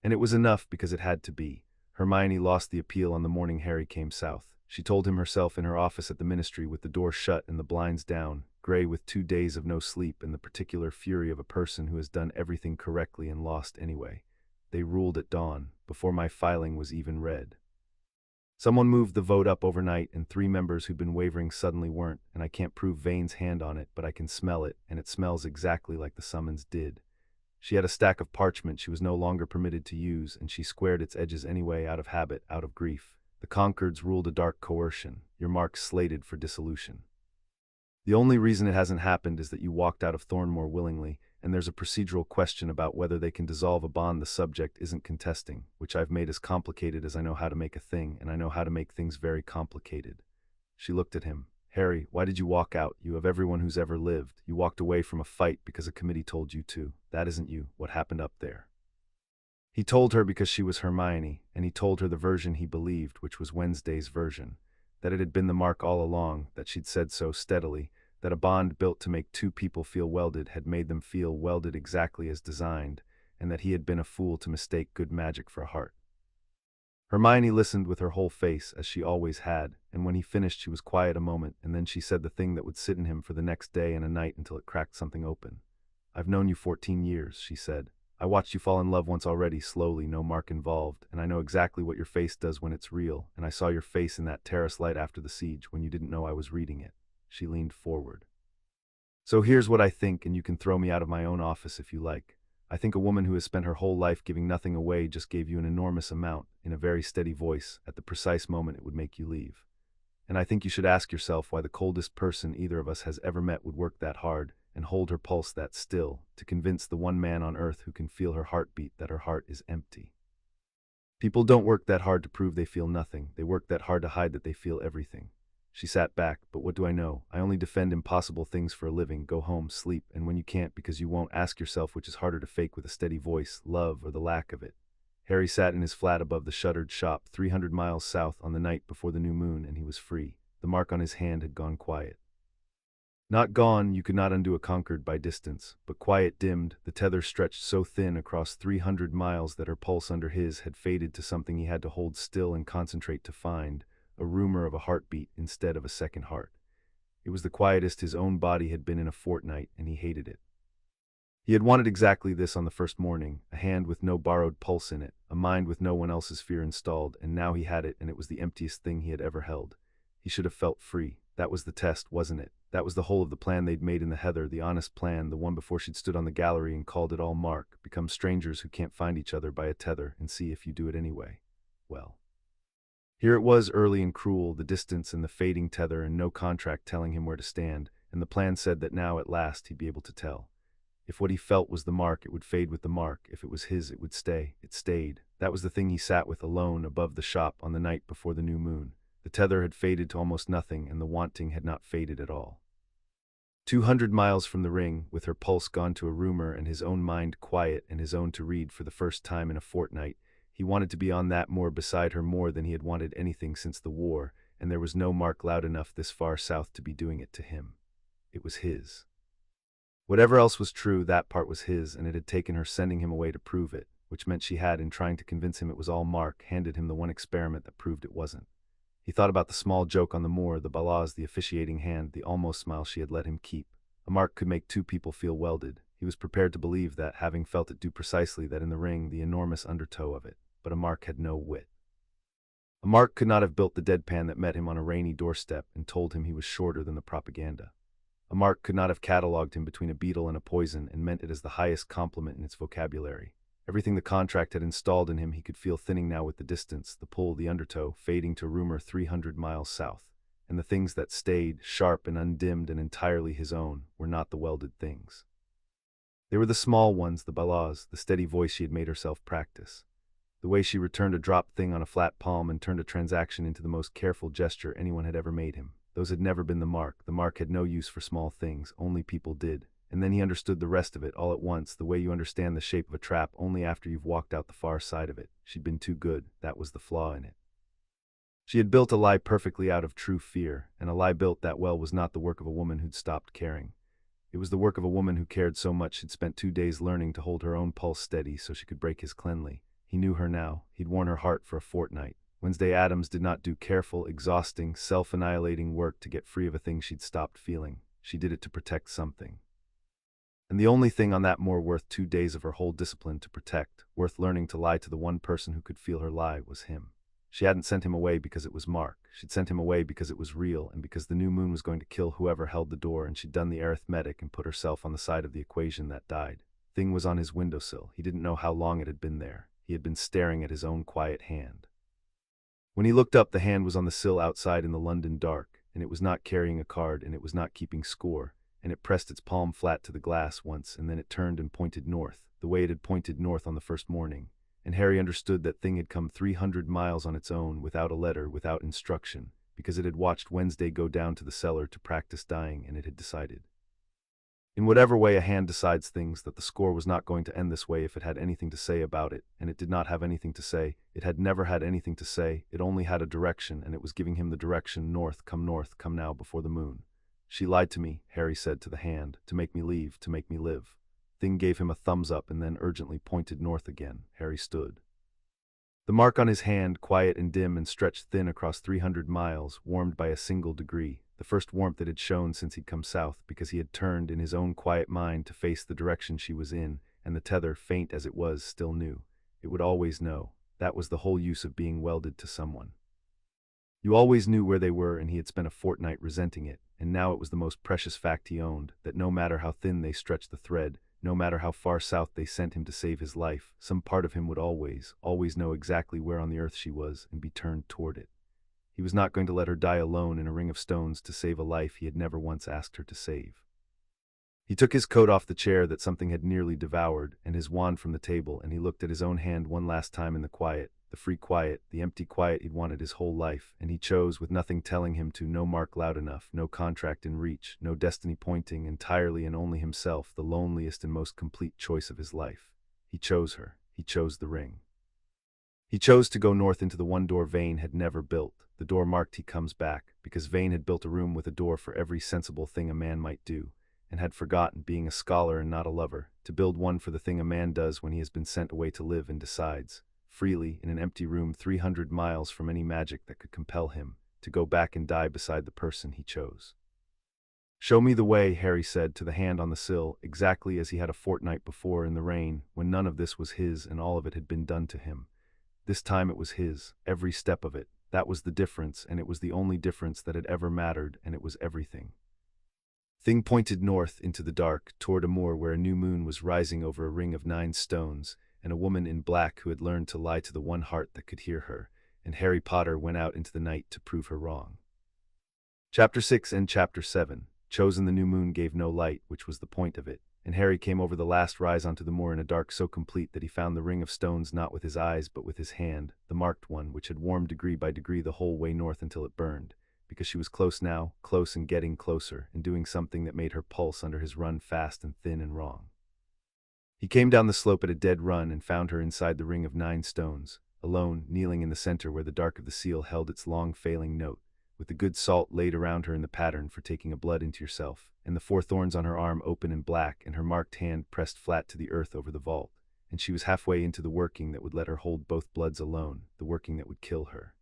And it was enough because it had to be. Hermione lost the appeal on the morning Harry came south. She told him herself in her office at the ministry with the door shut and the blinds down, gray with 2 days of no sleep and the particular fury of a person who has done everything correctly and lost anyway. They ruled at dawn, before my filing was even read. Someone moved the vote up overnight, and 3 members who'd been wavering suddenly weren't, and I can't prove Vane's hand on it, but I can smell it, and it smells exactly like the summons did. She had a stack of parchment she was no longer permitted to use, and she squared its edges anyway out of habit, out of grief. The Concords ruled a dark coercion, your mark slated for dissolution. The only reason it hasn't happened is that you walked out of Thornmoor willingly, and there's a procedural question about whether they can dissolve a bond the subject isn't contesting, which I've made as complicated as I know how to make a thing, and I know how to make things very complicated. She looked at him. "Harry, why did you walk out? You have everyone who's ever lived. You walked away from a fight because a committee told you to. That isn't you. What happened up there?" He told her because she was Hermione, and he told her the version he believed, which was Wednesday's version. that it had been the mark all along, that she'd said so steadily, that a bond built to make two people feel welded had made them feel welded exactly as designed, and that he had been a fool to mistake good magic for a heart. Hermione listened with her whole face, as she always had, and when he finished she was quiet a moment, and then she said the thing that would sit in him for the next day and a night until it cracked something open. "I've known you 14 years, she said. "I watched you fall in love once already, slowly, no mark involved, and I know exactly what your face does when it's real, and I saw your face in that terrace light after the siege, when you didn't know I was reading it." She leaned forward. "So here's what I think, and you can throw me out of my own office if you like. I think a woman who has spent her whole life giving nothing away just gave you an enormous amount, in a very steady voice, at the precise moment it would make you leave. And I think you should ask yourself why the coldest person either of us has ever met would work that hard, and hold her pulse that still, to convince the one man on earth who can feel her heartbeat that her heart is empty. People don't work that hard to prove they feel nothing, they work that hard to hide that they feel everything." She sat back. "But what do I know? I only defend impossible things for a living, go home, sleep, and when you can't because you won't, ask yourself which is harder to fake with a steady voice, love or the lack of it." Harry sat in his flat above the shuttered shop, 300 miles south, on the night before the new moon, and he was free. The mark on his hand had gone quiet. Not gone, you could not undo a conquered by distance, but quiet, dimmed, the tether stretched so thin across 300 miles that her pulse under his had faded to something he had to hold still and concentrate to find, a rumor of a heartbeat instead of a second heart. It was the quietest his own body had been in a fortnight, and he hated it. He had wanted exactly this on the first morning, a hand with no borrowed pulse in it, a mind with no one else's fear installed, and now he had it, and it was the emptiest thing he had ever held. He should have felt free. That was the test, wasn't it? That was the whole of the plan they'd made in the heather, the honest plan, the one before she'd stood on the gallery and called it all mark, become strangers who can't find each other by a tether, and see if you do it anyway. Well, here it was, early and cruel, the distance and the fading tether, and no contract telling him where to stand, and the plan said that now at last he'd be able to tell. If what he felt was the mark, it would fade with the mark. If it was his, it would stay. It stayed. That was the thing he sat with alone above the shop on the night before the new moon. The tether had faded to almost nothing, and the wanting had not faded at all. 200 miles from the ring, with her pulse gone to a rumor and his own mind quiet and his own to read for the first time in a fortnight, he wanted to be on that moor beside her more than he had wanted anything since the war, and there was no mark loud enough this far south to be doing it to him. It was his. Whatever else was true, that part was his, and it had taken her sending him away to prove it, which meant she had, in trying to convince him it was all mark, handed him the one experiment that proved it wasn't. He thought about the small joke on the moor, the balaz, the officiating hand, the almost smile she had let him keep. A mark could make two people feel welded. He was prepared to believe that, having felt it do precisely that in the ring, the enormous undertow of it. But a mark had no wit. A mark could not have built the deadpan that met him on a rainy doorstep and told him he was shorter than the propaganda. A mark could not have catalogued him between a beetle and a poison and meant it as the highest compliment in its vocabulary. Everything the contract had installed in him he could feel thinning now with the distance, the pull, the undertow, fading to rumor 300 miles south. And the things that stayed, sharp and undimmed and entirely his own, were not the welded things. They were the small ones, the balaz, the steady voice she had made herself practice. The way she returned a dropped thing on a flat palm and turned a transaction into the most careful gesture anyone had ever made him. Those had never been the mark. The mark had no use for small things, only people did. And then he understood the rest of it all at once, the way you understand the shape of a trap only after you've walked out the far side of it. She'd been too good. That was the flaw in it. She had built a lie perfectly out of true fear, and a lie built that well was not the work of a woman who'd stopped caring. It was the work of a woman who cared so much she'd spent 2 days learning to hold her own pulse steady so she could break his cleanly. He knew her now. He'd worn her heart for a fortnight. Wednesday Addams did not do careful, exhausting, self-annihilating work to get free of a thing she'd stopped feeling. She did it to protect something. And the only thing on that moor worth 2 days of her whole discipline to protect, worth learning to lie to the one person who could feel her lie, was him. She hadn't sent him away because it was Mark. She'd sent him away because it was real, and because the new moon was going to kill whoever held the door, and she'd done the arithmetic and put herself on the side of the equation that died. Thing was on his windowsill. He didn't know how long it had been there. He had been staring at his own quiet hand. When he looked up, the hand was on the sill outside in the London dark, and it was not carrying a card, and it was not keeping score, and it pressed its palm flat to the glass once, and then it turned and pointed north, the way it had pointed north on the first morning. And Harry understood that thing had come 300 miles on its own, without a letter, without instruction, because it had watched Wednesday go down to the cellar to practice dying, and it had decided. In whatever way a hand decides things, that the score was not going to end this way if it had anything to say about it, and it did not have anything to say. It had never had anything to say, it only had a direction, and it was giving him the direction, north, come now, before the moon. She lied to me, Harry said to the hand, to make me leave, to make me live. Thing gave him a thumbs up and then urgently pointed north again. Harry stood. The mark on his hand, quiet and dim and stretched thin across 300 miles, warmed by a single degree, the first warmth it had shown since he'd come south, because he had turned in his own quiet mind to face the direction she was in, and the tether, faint as it was, still knew. It would always know. That was the whole use of being welded to someone. You always knew where they were, and he had spent a fortnight resenting it, and now it was the most precious fact he owned, that no matter how thin they stretched the thread, no matter how far south they sent him to save his life, some part of him would always know exactly where on the earth she was and be turned toward it. He was not going to let her die alone in a ring of stones to save a life he had never once asked her to save. He took his coat off the chair that something had nearly devoured, and his wand from the table, and he looked at his own hand one last time in the quiet, the free quiet, the empty quiet he'd wanted his whole life, and he chose, with nothing telling him to, no mark loud enough, no contract in reach, no destiny pointing, entirely and only himself, the loneliest and most complete choice of his life. He chose her. He chose the ring. He chose to go north into the one door Vane had never built, the door marked "He Comes Back," because Vane had built a room with a door for every sensible thing a man might do, and had forgotten, being a scholar and not a lover, to build one for the thing a man does when he has been sent away to live and decides, freely, in an empty room 300 miles from any magic that could compel him, to go back and die beside the person he chose. "Show me the way," Harry said to the hand on the sill, exactly as he had a fortnight before in the rain, when none of this was his and all of it had been done to him. This time it was his, every step of it. That was the difference, and it was the only difference that had ever mattered, and it was everything. Thing pointed north into the dark, toward a moor where a new moon was rising over a ring of 9 stones, and a woman in black who had learned to lie to the one heart that could hear her, and Harry Potter went out into the night to prove her wrong. Chapter 6 and Chapter 7. Chosen. The new moon gave no light, which was the point of it, and Harry came over the last rise onto the moor in a dark so complete that he found the ring of stones not with his eyes but with his hand, the marked one, which had warmed degree by degree the whole way north until it burned, because she was close now, close and getting closer, and doing something that made her pulse under his run fast and thin and wrong. He came down the slope at a dead run and found her inside the ring of 9 stones, alone, kneeling in the center where the dark of the seal held its long failing note, with the good salt laid around her in the pattern for taking a blood into yourself, and the 4 thorns on her arm open and black, and her marked hand pressed flat to the earth over the vault, and she was halfway into the working that would let her hold both bloods alone, the working that would kill her.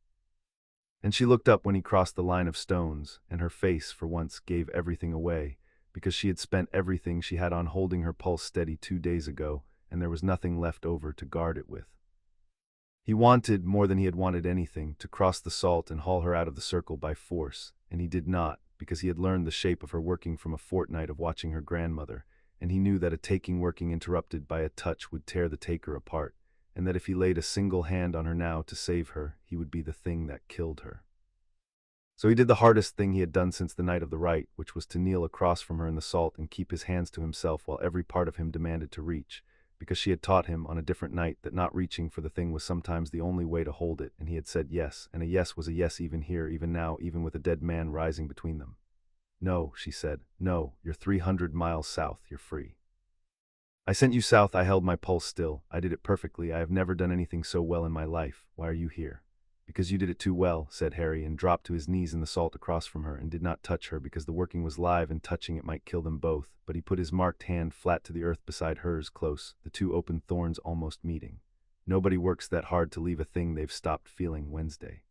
And she looked up when he crossed the line of stones, and her face, for once, gave everything away, because she had spent everything she had on holding her pulse steady 2 days ago, and there was nothing left over to guard it with. He wanted, more than he had wanted anything, to cross the salt and haul her out of the circle by force, and he did not, because he had learned the shape of her working from a fortnight of watching her grandmother, and he knew that a taking working interrupted by a touch would tear the taker apart, and that if he laid a single hand on her now to save her, he would be the thing that killed her. So he did the hardest thing he had done since the night of the rite, which was to kneel across from her in the salt and keep his hands to himself while every part of him demanded to reach, because she had taught him on a different night that not reaching for the thing was sometimes the only way to hold it, and he had said yes, and a yes was a yes even here, even now, even with a dead man rising between them. "No," she said, "no, you're 300 miles south, you're free. I sent you south, I held my pulse still, I did it perfectly, I have never done anything so well in my life, why are you here?" "Because you did it too well," said Harry, and dropped to his knees in the salt across from her, and did not touch her because the working was live and touching it might kill them both, but he put his marked hand flat to the earth beside hers, close, the 2 open thorns almost meeting. Nobody works that hard to leave a thing they've stopped feeling. Wednesday.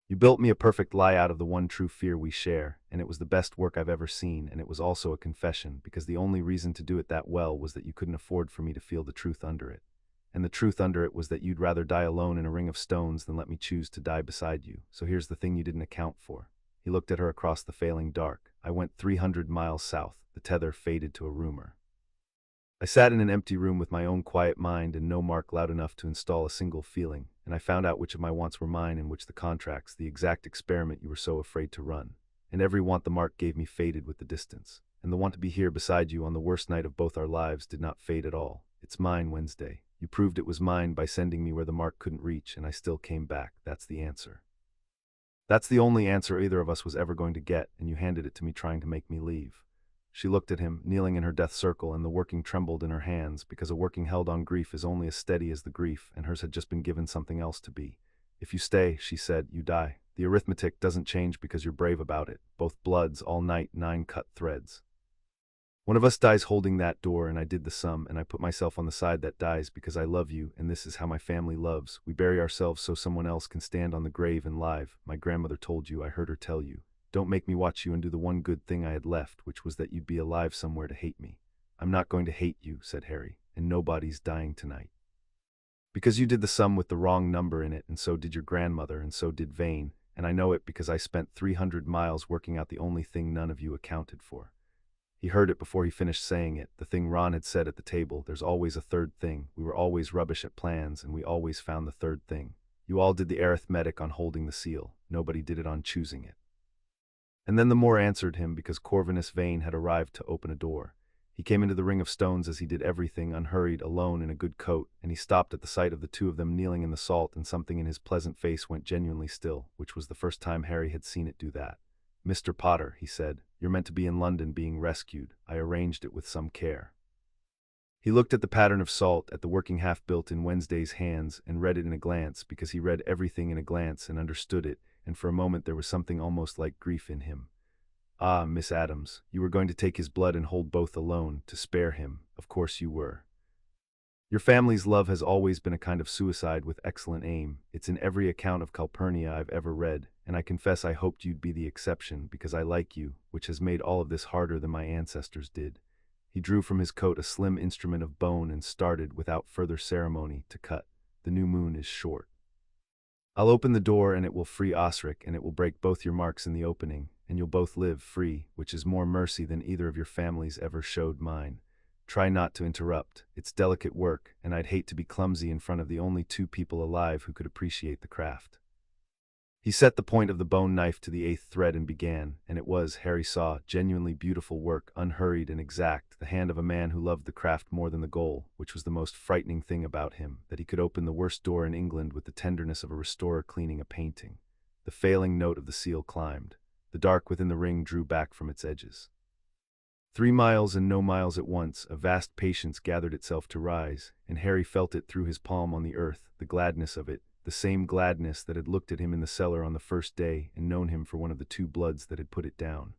You built me a perfect lie out of the one true fear we share, and it was the best work I've ever seen, and it was also a confession, because the only reason to do it that well was that you couldn't afford for me to feel the truth under it. And the truth under it was that you'd rather die alone in a ring of stones than let me choose to die beside you. So here's the thing you didn't account for. He looked at her across the failing dark. I went 300 miles south. The tether faded to a rumor. I sat in an empty room with my own quiet mind and no mark loud enough to install a single feeling, and I found out which of my wants were mine and which the contracts, the exact experiment you were so afraid to run. And every want the mark gave me faded with the distance. And the want to be here beside you on the worst night of both our lives did not fade at all. It's mine, Wednesday. You proved it was mine by sending me where the mark couldn't reach, and I still came back. That's the answer. That's the only answer either of us was ever going to get, and you handed it to me trying to make me leave. She looked at him, kneeling in her death circle, and the working trembled in her hands, because a working held on grief is only as steady as the grief, and hers had just been given something else to be. If you stay, she said, you die. The arithmetic doesn't change because you're brave about it. Both bloods, all night, 9 cut threads. One of us dies holding that door, and I did the sum, and I put myself on the side that dies because I love you, and this is how my family loves. We bury ourselves so someone else can stand on the grave and live. My grandmother told you, I heard her tell you. Don't make me watch you undo the one good thing I had left, which was that you'd be alive somewhere to hate me. I'm not going to hate you, said Harry, and nobody's dying tonight. Because you did the sum with the wrong number in it, and so did your grandmother, and so did Vane, and I know it because I spent 300 miles working out the only thing none of you accounted for. He heard it before he finished saying it, the thing Ron had said at the table, there's always a third thing. We were always rubbish at plans, and we always found the third thing. You all did the arithmetic on holding the seal. Nobody did it on choosing it. And then the Moor answered him because Corvinus Vane had arrived to open a door. He came into the ring of stones as he did everything, unhurried, alone, in a good coat, and he stopped at the sight of the two of them kneeling in the salt, and something in his pleasant face went genuinely still, which was the first time Harry had seen it do that. Mr. Potter, he said, you're meant to be in London being rescued. I arranged it with some care. He looked at the pattern of salt, at the working half-built in Wednesday's hands, and read it in a glance, because he read everything in a glance and understood it, and for a moment there was something almost like grief in him. Ah, Miss Addams, you were going to take his blood and hold both alone, to spare him. Of course you were. Your family's love has always been a kind of suicide with excellent aim. It's in every account of Calpurnia I've ever read, and I confess I hoped you'd be the exception, because I like you, which has made all of this harder than my ancestors did. He drew from his coat a slim instrument of bone and started, without further ceremony, to cut. The new moon is short. I'll open the door, and it will free Osric, and it will break both your marks in the opening, and you'll both live free, which is more mercy than either of your families ever showed mine. Try not to interrupt. It's delicate work, and I'd hate to be clumsy in front of the only 2 people alive who could appreciate the craft. He set the point of the bone knife to the 8th thread and began, and it was, Harry saw, genuinely beautiful work, unhurried and exact, the hand of a man who loved the craft more than the goal, which was the most frightening thing about him, that he could open the worst door in England with the tenderness of a restorer cleaning a painting. The failing note of the seal climbed. The dark within the ring drew back from its edges. 3 miles and no miles at once, a vast patience gathered itself to rise, and Harry felt it through his palm on the earth, the gladness of it, the same gladness that had looked at him in the cellar on the first day and known him for one of the 2 bloods that had put it down.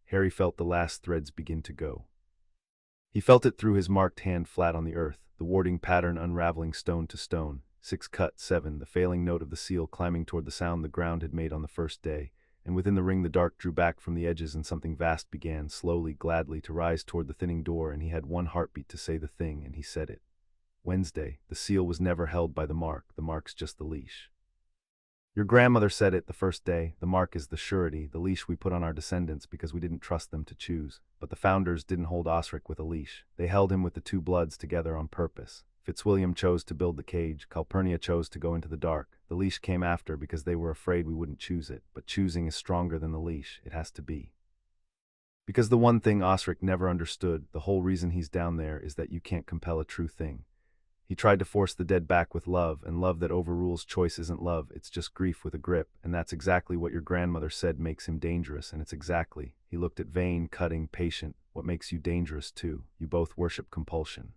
Harry felt the last threads begin to go. He felt it through his marked hand flat on the earth, the warding pattern unraveling stone to stone, 6 cut, 7, the failing note of the seal climbing toward the sound the ground had made on the first day, and within the ring the dark drew back from the edges and something vast began, slowly, gladly, to rise toward the thinning door, and he had one heartbeat to say the thing, and he said it. Wednesday. The seal was never held by the mark's just the leash. Your grandmother said it the first day, the mark is the surety, the leash we put on our descendants because we didn't trust them to choose. But the founders didn't hold Osric with a leash. They held him with the 2 bloods together on purpose. Fitzwilliam chose to build the cage, Calpurnia chose to go into the dark. The leash came after because they were afraid we wouldn't choose it, but choosing is stronger than the leash, it has to be. Because the one thing Osric never understood, the whole reason he's down there, is that you can't compel a true thing. He tried to force the dead back with love, and love that overrules choice isn't love, it's just grief with a grip, and that's exactly what your grandmother said makes him dangerous, and it's exactly, he looked at Vane, cutting, patient, what makes you dangerous too. You both worship compulsion.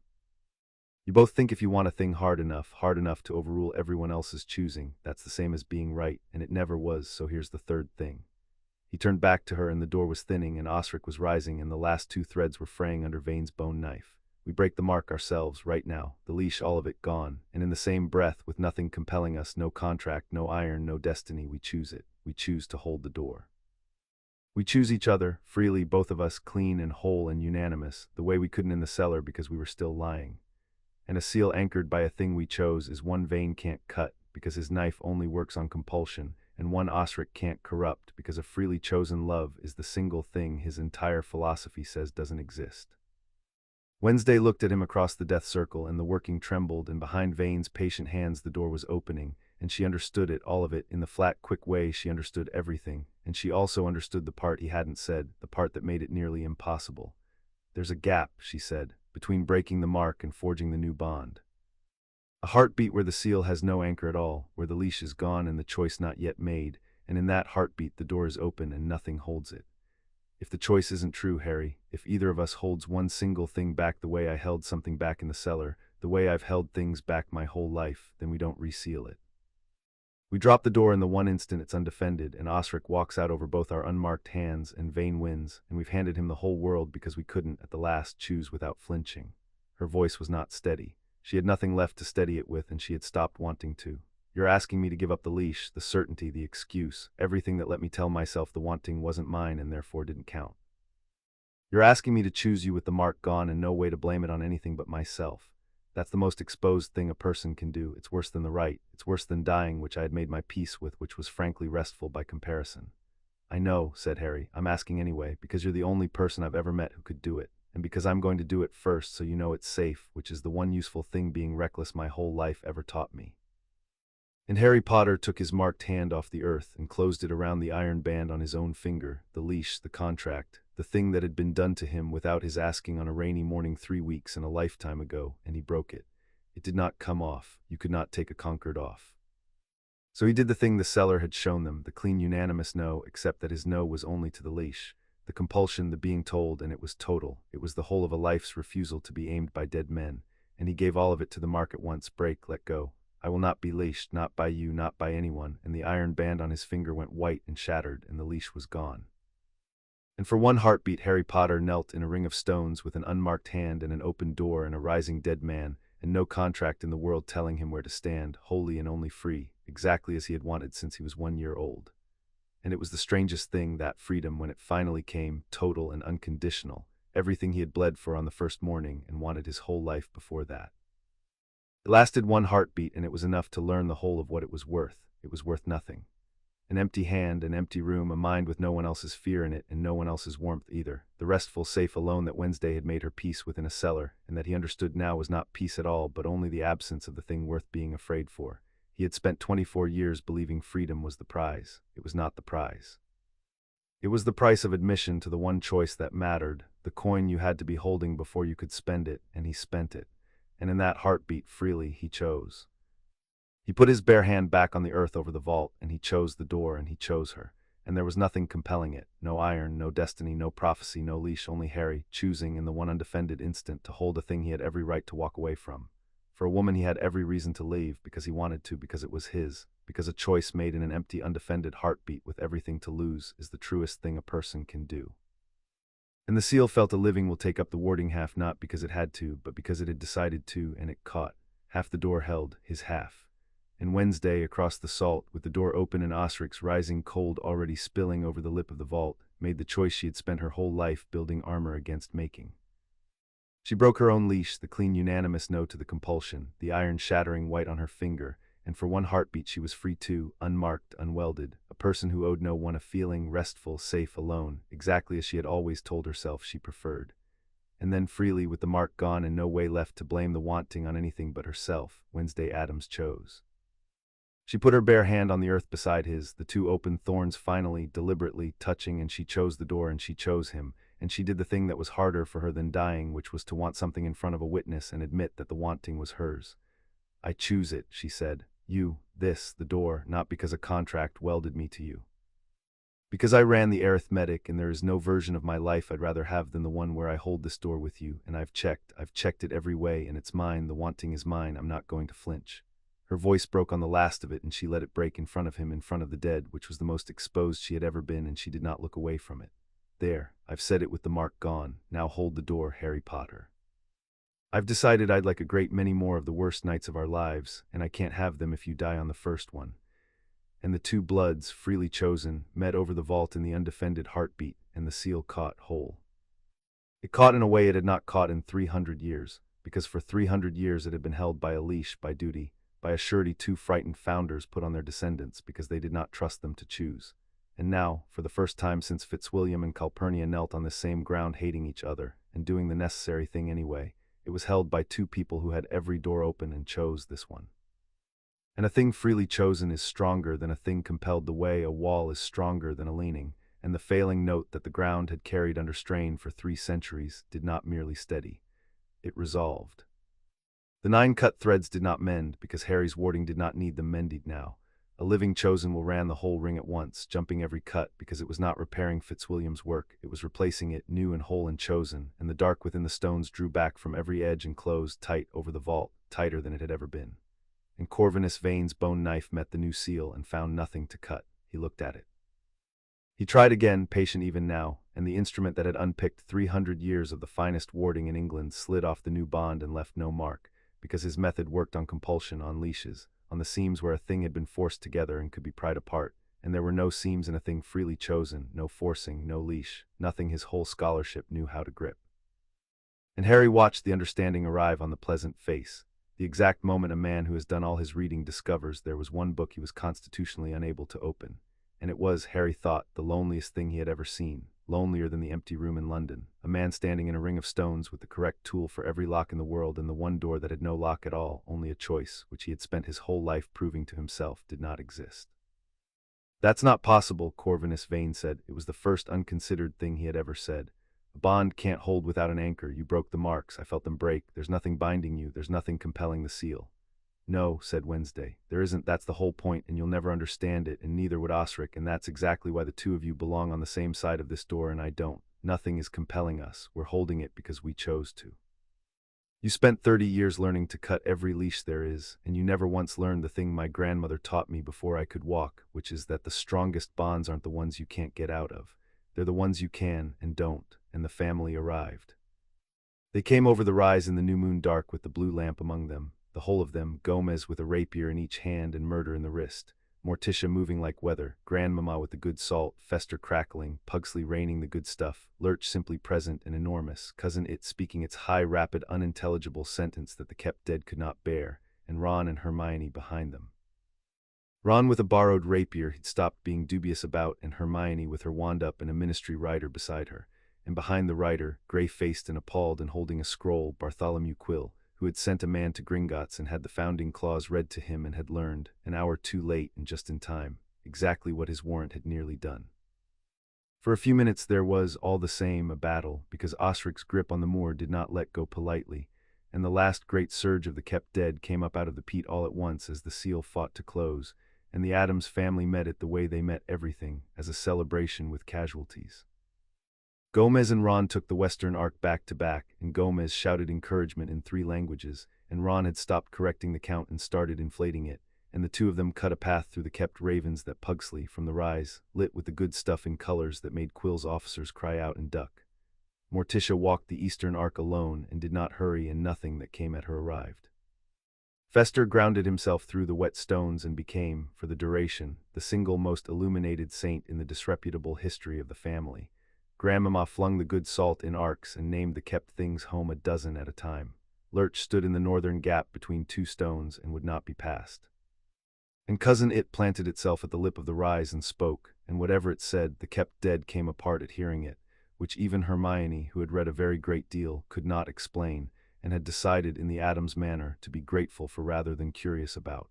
You both think if you want a thing hard enough to overrule everyone else's choosing, that's the same as being right, and it never was, so here's the third thing. He turned back to her, and the door was thinning, and Osric was rising, and the last 2 threads were fraying under Vane's bone knife. We break the mark ourselves, right now, the leash, all of it gone, and in the same breath, with nothing compelling us, no contract, no iron, no destiny, we choose it. We choose to hold the door. We choose each other, freely, both of us, clean and whole and unanimous, the way we couldn't in the cellar because we were still lying. And a seal anchored by a thing we chose is one Vane can't cut, because his knife only works on compulsion, and one Osric can't corrupt, because a freely chosen love is the single thing his entire philosophy says doesn't exist. Wednesday looked at him across the death circle, and the working trembled, and behind Vane's patient hands the door was opening, and she understood it, all of it, in the flat, quick way she understood everything, and she also understood the part he hadn't said, the part that made it nearly impossible. There's a gap, she said, between breaking the mark and forging the new bond. A heartbeat where the seal has no anchor at all, where the leash is gone and the choice not yet made, and in that heartbeat the door is open and nothing holds it. If the choice isn't true, Harry, if either of us holds one single thing back the way I held something back in the cellar, the way I've held things back my whole life, then we don't reseal it. We drop the door in the one instant it's undefended, and Osric walks out over both our unmarked hands, and Vane wins, and we've handed him the whole world because we couldn't, at the last, choose without flinching. Her voice was not steady. She had nothing left to steady it with, and she had stopped wanting to. You're asking me to give up the leash, the certainty, the excuse, everything that let me tell myself the wanting wasn't mine and therefore didn't count. You're asking me to choose you with the mark gone and no way to blame it on anything but myself. That's the most exposed thing a person can do. It's worse than the right. It's worse than dying, which I had made my peace with, which was frankly restful by comparison. I know, said Harry. I'm asking anyway, because you're the only person I've ever met who could do it, and because I'm going to do it first so you know it's safe, which is the one useful thing being reckless my whole life ever taught me. And Harry Potter took his marked hand off the earth and closed it around the iron band on his own finger, the leash, the contract, the thing that had been done to him without his asking on a rainy morning 3 weeks and a lifetime ago, and he broke it. It did not come off. You could not take a concord off. So he did the thing the cellar had shown them, the clean unanimous no, except that his no was only to the leash, the compulsion, the being told, and it was total. It was the whole of a life's refusal to be aimed by dead men, and he gave all of it to the mark at once. Break, let go. I will not be leashed, not by you, not by anyone, and the iron band on his finger went white and shattered, and the leash was gone. And for one heartbeat Harry Potter knelt in a ring of stones with an unmarked hand and an open door and a rising dead man, and no contract in the world telling him where to stand, wholly and only free, exactly as he had wanted since he was 1 year old. And it was the strangest thing, that freedom, when it finally came, total and unconditional, everything he had bled for on the first morning and wanted his whole life before that. It lasted one heartbeat, and it was enough to learn the whole of what it was worth. It was worth nothing. An empty hand, an empty room, a mind with no one else's fear in it and no one else's warmth either. The restful safe alone that Wednesday had made her peace within a cellar, and that he understood now was not peace at all, but only the absence of the thing worth being afraid for. He had spent 24 years believing freedom was the prize. It was not the prize. It was the price of admission to the one choice that mattered, the coin you had to be holding before you could spend it, and he spent it. And in that heartbeat, freely, he chose. He put his bare hand back on the earth over the vault, and he chose the door, and he chose her. And there was nothing compelling it, no iron, no destiny, no prophecy, no leash, only Harry, choosing in the one undefended instant to hold a thing he had every right to walk away from. For a woman he had every reason to leave, because he wanted to, because it was his, because a choice made in an empty, undefended heartbeat with everything to lose is the truest thing a person can do. And the seal felt a living will take up the warding half, not because it had to, but because it had decided to, and it caught. Half the door held, his half. And Wednesday, across the salt, with the door open and Osric's rising cold already spilling over the lip of the vault, made the choice she had spent her whole life building armor against making. She broke her own leash, the clean unanimous no to the compulsion, the iron shattering white on her finger, and for one heartbeat she was free too, unmarked, unwelded, a person who owed no one a feeling, restful, safe, alone, exactly as she had always told herself she preferred. And then freely, with the mark gone and no way left to blame the wanting on anything but herself, Wednesday Addams chose. She put her bare hand on the earth beside his, the two open thorns finally, deliberately, touching, and she chose the door and she chose him, and she did the thing that was harder for her than dying, which was to want something in front of a witness and admit that the wanting was hers. I choose it, she said. You, this, the door, not because a contract welded me to you. Because I ran the arithmetic, and there is no version of my life I'd rather have than the one where I hold this door with you, and I've checked it every way, and it's mine, the wanting is mine, I'm not going to flinch. Her voice broke on the last of it, and she let it break in front of him, in front of the dead, which was the most exposed she had ever been, and she did not look away from it. There, I've said it with the mark gone, now hold the door, Harry Potter. I've decided I'd like a great many more of the worst nights of our lives, and I can't have them if you die on the first one. And the two bloods, freely chosen, met over the vault in the undefended heartbeat, and the seal caught whole. It caught in a way it had not caught in 300 years, because for 300 years it had been held by a leash, by duty, by a surety two frightened founders put on their descendants because they did not trust them to choose. And now, for the first time since Fitzwilliam and Calpurnia knelt on this same ground hating each other, and doing the necessary thing anyway, it was held by two people who had every door open and chose this one. And a thing freely chosen is stronger than a thing compelled, the way a wall is stronger than a leaning, and the failing note that the ground had carried under strain for 3 centuries did not merely steady. It resolved. The 9 cut threads did not mend, because Harry's warding did not need them mended now, A living chosen will ran the whole ring at once, jumping every cut, because it was not repairing Fitzwilliam's work, it was replacing it, new and whole and chosen, and the dark within the stones drew back from every edge and closed tight over the vault, tighter than it had ever been. And Corvinus Vane's bone knife met the new seal and found nothing to cut. He looked at it. He tried again, patient even now, and the instrument that had unpicked 300 years of the finest warding in England slid off the new bond and left no mark, because his method worked on compulsion, on leashes, on the seams where a thing had been forced together and could be pried apart, and there were no seams in a thing freely chosen, no forcing, no leash, nothing his whole scholarship knew how to grip. And Harry watched the understanding arrive on the pleasant face. The exact moment a man who has done all his reading discovers there was one book he was constitutionally unable to open, and it was, Harry thought, the loneliest thing he had ever seen, lonelier than the empty room in London, a man standing in a ring of stones with the correct tool for every lock in the world and the one door that had no lock at all, only a choice, which he had spent his whole life proving to himself did not exist. "That's not possible," Corvinus Vane said. It was the first unconsidered thing he had ever said. "A bond can't hold without an anchor. You broke the marks. I felt them break. There's nothing binding you. There's nothing compelling the seal." "No," said Wednesday. "There isn't. That's the whole point, and you'll never understand it, and neither would Osric, and that's exactly why the two of you belong on the same side of this door and I don't. Nothing is compelling us. We're holding it because we chose to. You spent 30 years learning to cut every leash there is, and you never once learned the thing my grandmother taught me before I could walk, which is that the strongest bonds aren't the ones you can't get out of. They're the ones you can and don't," and the family arrived. They came over the rise in the new moon dark with the blue lamp among them, the whole of them, Gomez with a rapier in each hand and murder in the wrist, Morticia moving like weather, Grandmamma with the good salt, Fester crackling, Pugsley raining the good stuff, Lurch simply present and enormous, Cousin It speaking its high, rapid, unintelligible sentence that the kept dead could not bear, and Ron and Hermione behind them. Ron with a borrowed rapier he'd stopped being dubious about, and Hermione with her wand up and a ministry writer beside her, and behind the writer, grey-faced and appalled and holding a scroll, Bartholomew Quill, who had sent a man to Gringotts and had the founding clause read to him and had learned, an hour too late and just in time, exactly what his warrant had nearly done. For a few minutes there was, all the same, a battle, because Osric's grip on the moor did not let go politely, and the last great surge of the kept dead came up out of the peat all at once as the seal fought to close, and the Addams family met it the way they met everything, as a celebration with casualties. Gomez and Ron took the western arc back to back, and Gomez shouted encouragement in 3 languages, and Ron had stopped correcting the count and started inflating it, and the two of them cut a path through the kept ravens that Pugsley, from the rise, lit with the good stuff in colors that made Quill's officers cry out and duck. Morticia walked the eastern arc alone and did not hurry, and nothing that came at her arrived. Fester grounded himself through the wet stones and became, for the duration, the single most illuminated saint in the disreputable history of the family. Grandmamma flung the good salt in arcs and named the kept things home a dozen at a time. Lurch stood in the northern gap between 2 stones and would not be passed. And Cousin It planted itself at the lip of the rise and spoke, and whatever it said, the kept dead came apart at hearing it, which even Hermione, who had read a very great deal, could not explain, and had decided in the Addams manner to be grateful for rather than curious about.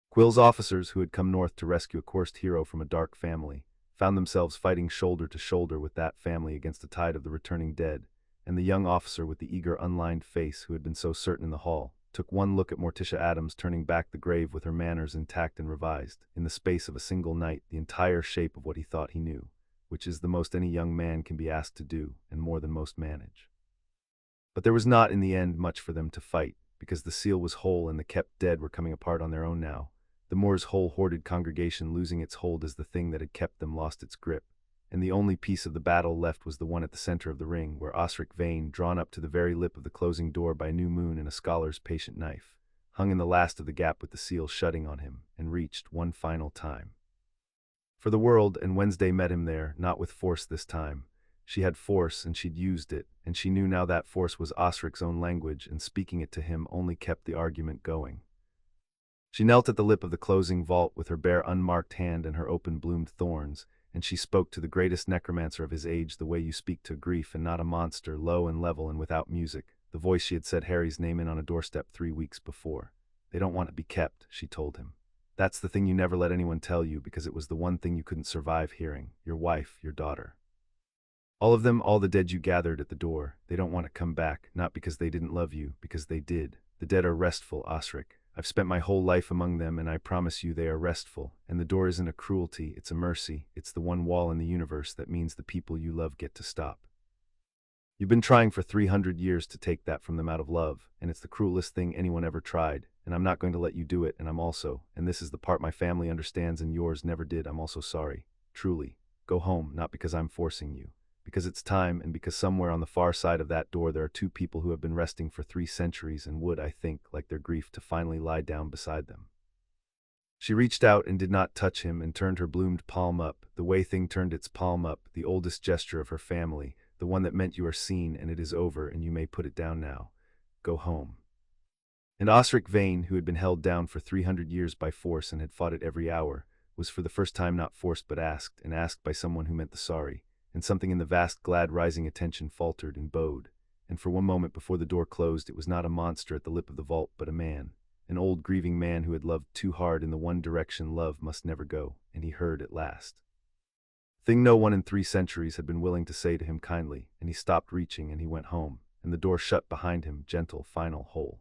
Quill's officers, who had come north to rescue a coursed hero from a dark family, found themselves fighting shoulder to shoulder with that family against a tide of the returning dead, and the young officer with the eager, unlined face who had been so certain in the hall, took one look at Morticia Addams turning back the grave with her manners intact and revised, in the space of a single night, the entire shape of what he thought he knew, which is the most any young man can be asked to do, and more than most manage. But there was not, in the end, much for them to fight, because the seal was whole and the kept dead were coming apart on their own now, the moor's whole hoarded congregation losing its hold as the thing that had kept them lost its grip, and the only piece of the battle left was the one at the center of the ring, where Osric Vane, drawn up to the very lip of the closing door by new moon and a scholar's patient knife, hung in the last of the gap with the seal shutting on him, and reached one final time for the world, and Wednesday met him there, not with force this time. She had force, and she'd used it, and she knew now that force was Osric's own language, and speaking it to him only kept the argument going. She knelt at the lip of the closing vault with her bare unmarked hand and her open bloomed thorns, and she spoke to the greatest necromancer of his age the way you speak to grief and not a monster, low and level and without music, the voice she had said Harry's name in on a doorstep 3 weeks before. "They don't want to be kept," she told him. "That's the thing you never let anyone tell you, because it was the one thing you couldn't survive hearing. Your wife, your daughter. All of them, all the dead you gathered at the door. They don't want to come back, not because they didn't love you, because they did. The dead are restful, Osric. I've spent my whole life among them, and I promise you they are restful, and the door isn't a cruelty, it's a mercy. It's the one wall in the universe that means the people you love get to stop. You've been trying for 300 years to take that from them out of love, and it's the cruelest thing anyone ever tried, and I'm not going to let you do it, and I'm also, and this is the part my family understands and yours never did, I'm also sorry. Truly. Go home, not because I'm forcing you. Because it's time, and because somewhere on the far side of that door there are two people who have been resting for 3 centuries and would, I think, like their grief to finally lie down beside them. She reached out and did not touch him and turned her bloomed palm up, the way thing turned its palm up, the oldest gesture of her family, the one that meant you are seen and it is over and you may put it down now. Go home. And Osric Vane, who had been held down for 300 years by force and had fought it every hour, was for the first time not forced but asked, and asked by someone who meant the sorry, and something in the vast glad rising attention faltered and bowed, and for one moment before the door closed it was not a monster at the lip of the vault but a man, an old grieving man who had loved too hard in the one direction love must never go, and he heard at last. Thing no one in 3 centuries had been willing to say to him kindly, and he stopped reaching and he went home, and the door shut behind him, gentle, final, whole.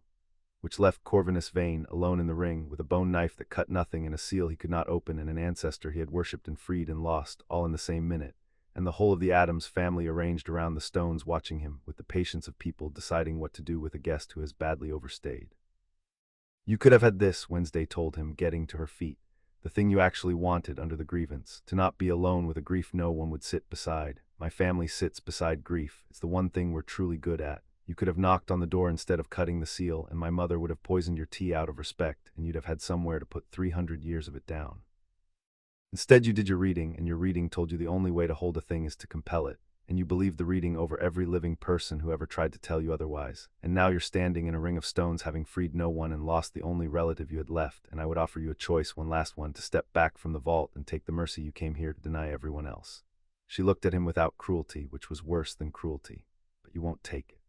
Which left Corvinus Vane alone in the ring, with a bone knife that cut nothing and a seal he could not open and an ancestor he had worshipped and freed and lost, all in the same minute, and the whole of the Addams family arranged around the stones watching him, with the patience of people deciding what to do with a guest who has badly overstayed. You could have had this, Wednesday told him, getting to her feet. The thing you actually wanted under the grievance, to not be alone with a grief no one would sit beside. My family sits beside grief. It's the one thing we're truly good at. You could have knocked on the door instead of cutting the seal, and my mother would have poisoned your tea out of respect, and you'd have had somewhere to put 300 years of it down. Instead you did your reading, and your reading told you the only way to hold a thing is to compel it, and you believed the reading over every living person who ever tried to tell you otherwise, and now you're standing in a ring of stones having freed no one and lost the only relative you had left, and I would offer you a choice, one last one, to step back from the vault and take the mercy you came here to deny everyone else. She looked at him without cruelty, which was worse than cruelty. But you won't take it.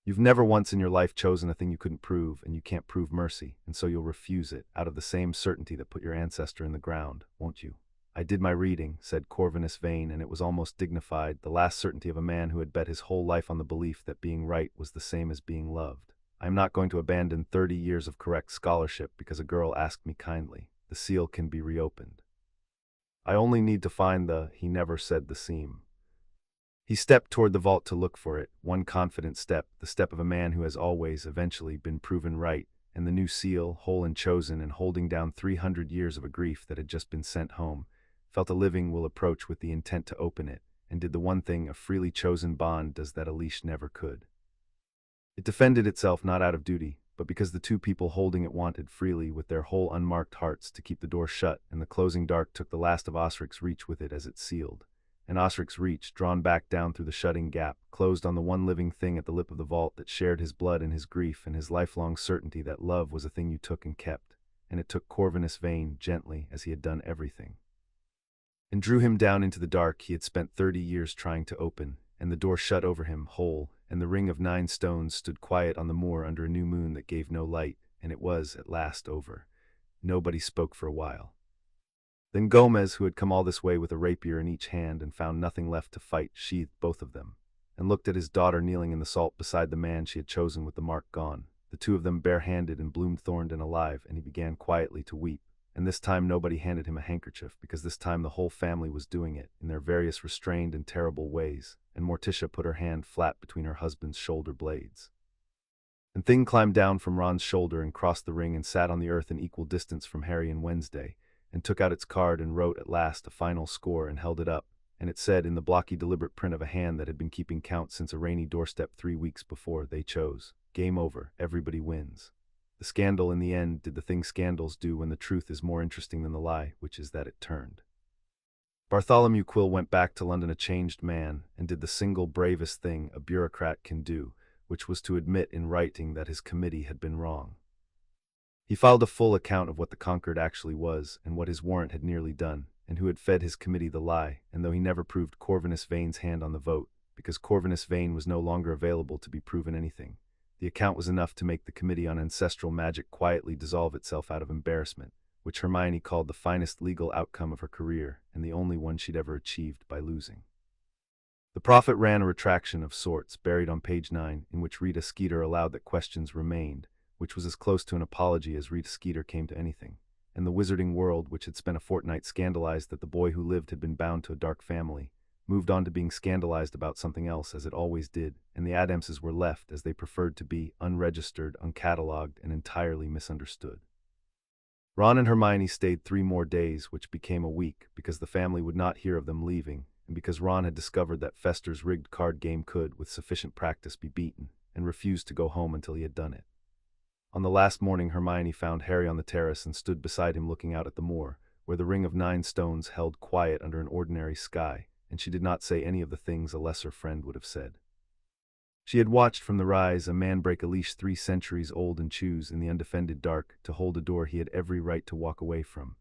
You've never once in your life chosen a thing you couldn't prove, and you can't prove mercy, and so you'll refuse it, out of the same certainty that put your ancestor in the ground, won't you? I did my reading, said Corvinus Vane, and it was almost dignified, the last certainty of a man who had bet his whole life on the belief that being right was the same as being loved. I am not going to abandon 30 years of correct scholarship because a girl asked me kindly. The seal can be reopened. I only need to find he never said the seam. He stepped toward the vault to look for it, one confident step, the step of a man who has always, eventually, been proven right, and the new seal, whole and chosen and holding down 300 years of a grief that had just been sent home, felt a living will approach with the intent to open it, and did the one thing a freely chosen bond does that a leash never could. It defended itself not out of duty, but because the two people holding it wanted freely with their whole unmarked hearts to keep the door shut, and the closing dark took the last of Osric's reach with it as it sealed. And Osric's reach, drawn back down through the shutting gap, closed on the one living thing at the lip of the vault that shared his blood and his grief and his lifelong certainty that love was a thing you took and kept, and it took Corvinus Vane gently as he had done everything, and drew him down into the dark he had spent 30 years trying to open, and the door shut over him, whole, and the ring of 9 stones stood quiet on the moor under a new moon that gave no light, and it was, at last, over. Nobody spoke for a while. Then Gomez, who had come all this way with a rapier in each hand and found nothing left to fight, sheathed both of them, and looked at his daughter kneeling in the salt beside the man she had chosen with the mark gone, the two of them bare-handed and bloom-thorned and alive, and he began quietly to weep. And this time nobody handed him a handkerchief, because this time the whole family was doing it, in their various restrained and terrible ways, and Morticia put her hand flat between her husband's shoulder blades. And Thing climbed down from Ron's shoulder and crossed the ring and sat on the earth an equal distance from Harry and Wednesday, and took out its card and wrote at last a final score and held it up, and it said in the blocky deliberate print of a hand that had been keeping count since a rainy doorstep 3 weeks before, they chose. Game over, everybody wins. The scandal in the end did the thing scandals do when the truth is more interesting than the lie, which is that it turned. Bartholomew Quill went back to London a changed man, and did the single bravest thing a bureaucrat can do, which was to admit in writing that his committee had been wrong. He filed a full account of what the Concord actually was, and what his warrant had nearly done, and who had fed his committee the lie, and though he never proved Corvinus Vane's hand on the vote, because Corvinus Vane was no longer available to be proven anything, the account was enough to make the Committee on Ancestral Magic quietly dissolve itself out of embarrassment, which Hermione called the finest legal outcome of her career, and the only one she'd ever achieved by losing. The prophet ran a retraction of sorts, buried on page 9, in which Rita Skeeter allowed that questions remained, which was as close to an apology as Rita Skeeter came to anything, and the wizarding world, which had spent a fortnight scandalized that the boy who lived had been bound to a dark family, moved on to being scandalized about something else, as it always did, and the Addamses were left, as they preferred to be, unregistered, uncatalogued, and entirely misunderstood. Ron and Hermione stayed 3 more days, which became a week, because the family would not hear of them leaving, and because Ron had discovered that Fester's rigged card game could, with sufficient practice, be beaten, and refused to go home until he had done it. On the last morning, Hermione found Harry on the terrace and stood beside him looking out at the moor, where the ring of 9 stones held quiet under an ordinary sky, and she did not say any of the things a lesser friend would have said. She had watched from the rise a man break a leash 3 centuries old and choose, in the undefended dark, to hold a door he had every right to walk away from.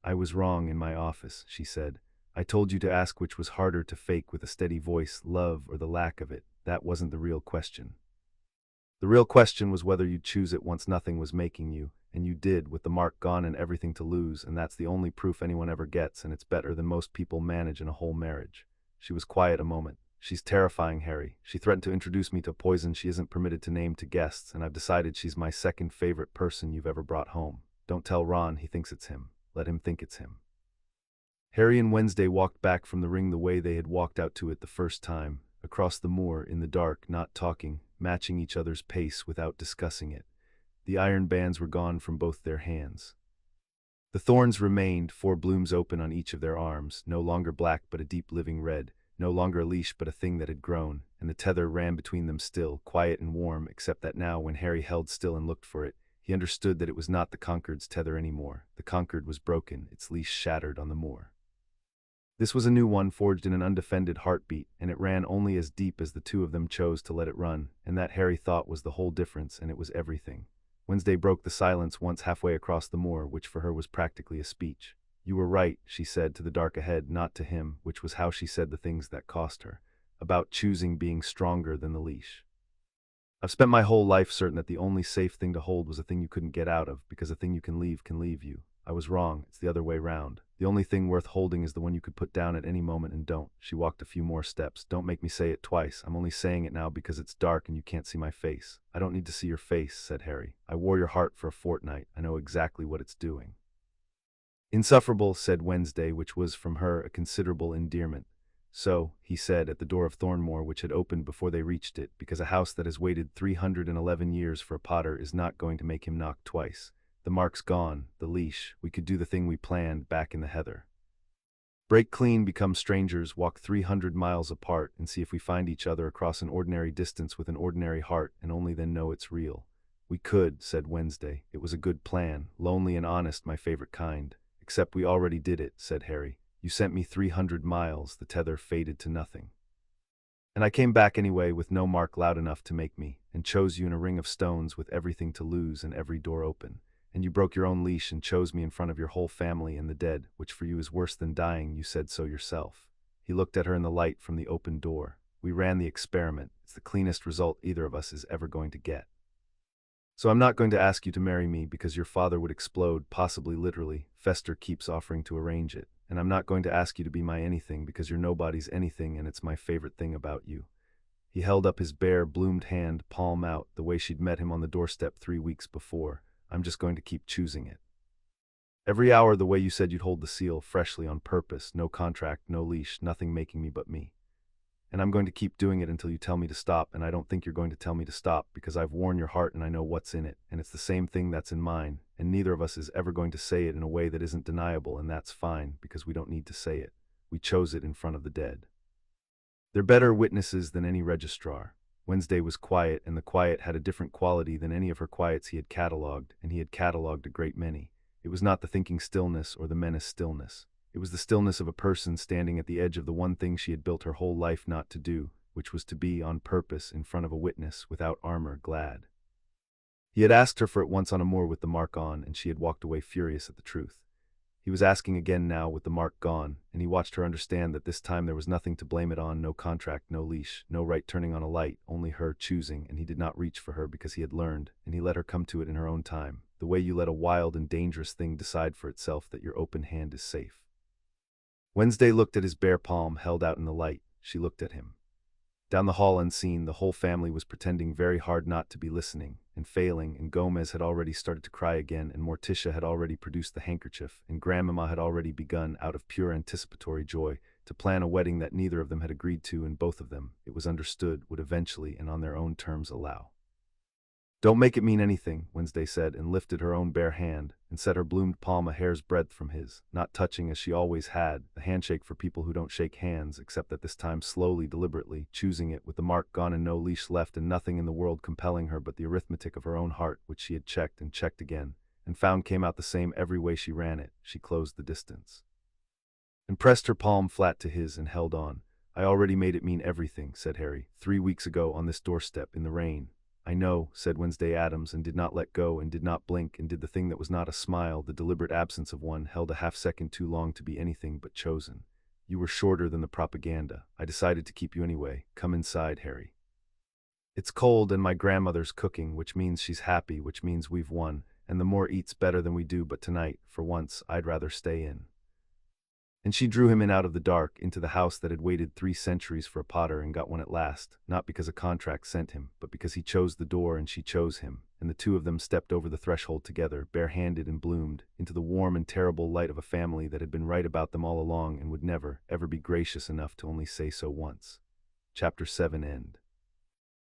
"I was wrong in my office," she said. "I told you to ask which was harder to fake with a steady voice, love or the lack of it. That wasn't the real question. The real question was whether you'd choose it once nothing was making you, and you did, with the mark gone and everything to lose, and that's the only proof anyone ever gets, and it's better than most people manage in a whole marriage." She was quiet a moment. "She's terrifying, Harry. She threatened to introduce me to poison she isn't permitted to name to guests, and I've decided she's my second favorite person you've ever brought home. Don't tell Ron he thinks it's him. Let him think it's him." Harry and Wednesday walked back from the ring the way they had walked out to it the first time, across the moor, in the dark, not talking, matching each other's pace without discussing it. The iron bands were gone from both their hands. The thorns remained, 4 blooms open on each of their arms, no longer black but a deep living red, no longer a leash but a thing that had grown, and the tether ran between them still, quiet and warm, except that now, when Harry held still and looked for it, he understood that it was not the Concord's tether anymore. The Concord was broken, its leash shattered on the moor. This was a new one, forged in an undefended heartbeat, and it ran only as deep as the 2 of them chose to let it run, and that, Harry thought, was the whole difference, and it was everything. Wednesday broke the silence once halfway across the moor, which for her was practically a speech. "You were right," she said to the dark ahead, not to him, which was how she said the things that cost her, about choosing being stronger than the leash. "I've spent my whole life certain that the only safe thing to hold was a thing you couldn't get out of, because a thing you can leave you. I was wrong. It's the other way round. The only thing worth holding is the one you could put down at any moment and don't." She walked a few more steps. "Don't make me say it twice. I'm only saying it now because it's dark and you can't see my face." "I don't need to see your face," said Harry. "I wore your heart for a fortnight. I know exactly what it's doing." "Insufferable," said Wednesday, which was, from her, a considerable endearment. "So," he said, at the door of Thornmoor, which had opened before they reached it, because a house that has waited 311 years for a Potter is not going to make him knock twice. "The mark's gone, the leash. We could do the thing we planned, back in the heather. Break clean, become strangers, walk 300 miles apart, and see if we find each other across an ordinary distance with an ordinary heart, and only then know it's real." "We could," said Wednesday. "It was a good plan, lonely and honest, my favorite kind." "Except we already did it," said Harry. "You sent me 300 miles, the tether faded to nothing. And I came back anyway, with no mark loud enough to make me, and chose you in a ring of stones with everything to lose and every door open. And you broke your own leash and chose me in front of your whole family and the dead, which for you is worse than dying. You said so yourself." He looked at her in the light from the open door. "We ran the experiment. It's the cleanest result either of us is ever going to get. So I'm not going to ask you to marry me because your father would explode, possibly literally. Fester keeps offering to arrange it. And I'm not going to ask you to be my anything because you're nobody's anything, and it's my favorite thing about you." He held up his bare, bloomed hand, palm out, the way she'd met him on the doorstep 3 weeks before. "I'm just going to keep choosing it. Every hour, the way you said you'd hold the seal, freshly, on purpose, no contract, no leash, nothing making me but me. And I'm going to keep doing it until you tell me to stop, and I don't think you're going to tell me to stop, because I've worn your heart and I know what's in it, and it's the same thing that's in mine, and neither of us is ever going to say it in a way that isn't deniable, and that's fine, because we don't need to say it. We chose it in front of the dead. They're better witnesses than any registrar." Wednesday was quiet, and the quiet had a different quality than any of her quiets he had catalogued, and he had catalogued a great many. It was not the thinking stillness or the menace stillness. It was the stillness of a person standing at the edge of the one thing she had built her whole life not to do, which was to be, on purpose, in front of a witness, without armor, glad. He had asked her for it once on a moor with the mark on, and she had walked away furious at the truth. He was asking again now with the mark gone, and he watched her understand that this time there was nothing to blame it on, no contract, no leash, no right turning on a light, only her choosing, and he did not reach for her because he had learned, and he let her come to it in her own time, the way you let a wild and dangerous thing decide for itself that your open hand is safe. Wednesday looked at his bare palm held out in the light. She looked at him. Down the hall unseen, the whole family was pretending very hard not to be listening, and failing, and Gomez had already started to cry again, and Morticia had already produced the handkerchief, and Grandmama had already begun, out of pure anticipatory joy, to plan a wedding that neither of them had agreed to, and both of them, it was understood, would eventually and on their own terms allow. "Don't make it mean anything," Wednesday said, and lifted her own bare hand, and set her bloomed palm a hair's breadth from his, not touching as she always had, the handshake for people who don't shake hands, except that this time slowly, deliberately, choosing it, with the mark gone and no leash left, and nothing in the world compelling her but the arithmetic of her own heart, which she had checked and checked again, and found came out the same every way she ran it. She closed the distance, and pressed her palm flat to his, and held on. "I already made it mean everything," said Harry, "3 weeks ago on this doorstep, in the rain." "I know," said Wednesday Addams, and did not let go, and did not blink, and did the thing that was not a smile, the deliberate absence of one, held a half-second too long to be anything but chosen. "You were shorter than the propaganda. I decided to keep you anyway. Come inside, Harry. It's cold, and my grandmother's cooking, which means she's happy, which means we've won, and the more eats better than we do, but tonight, for once, I'd rather stay in." And she drew him in out of the dark, into the house that had waited 3 centuries for a potter and got one at last, not because a contract sent him, but because he chose the door and she chose him, and the two of them stepped over the threshold together, bare-handed and bloomed, into the warm and terrible light of a family that had been right about them all along and would never, ever be gracious enough to only say so once. Chapter 7 End.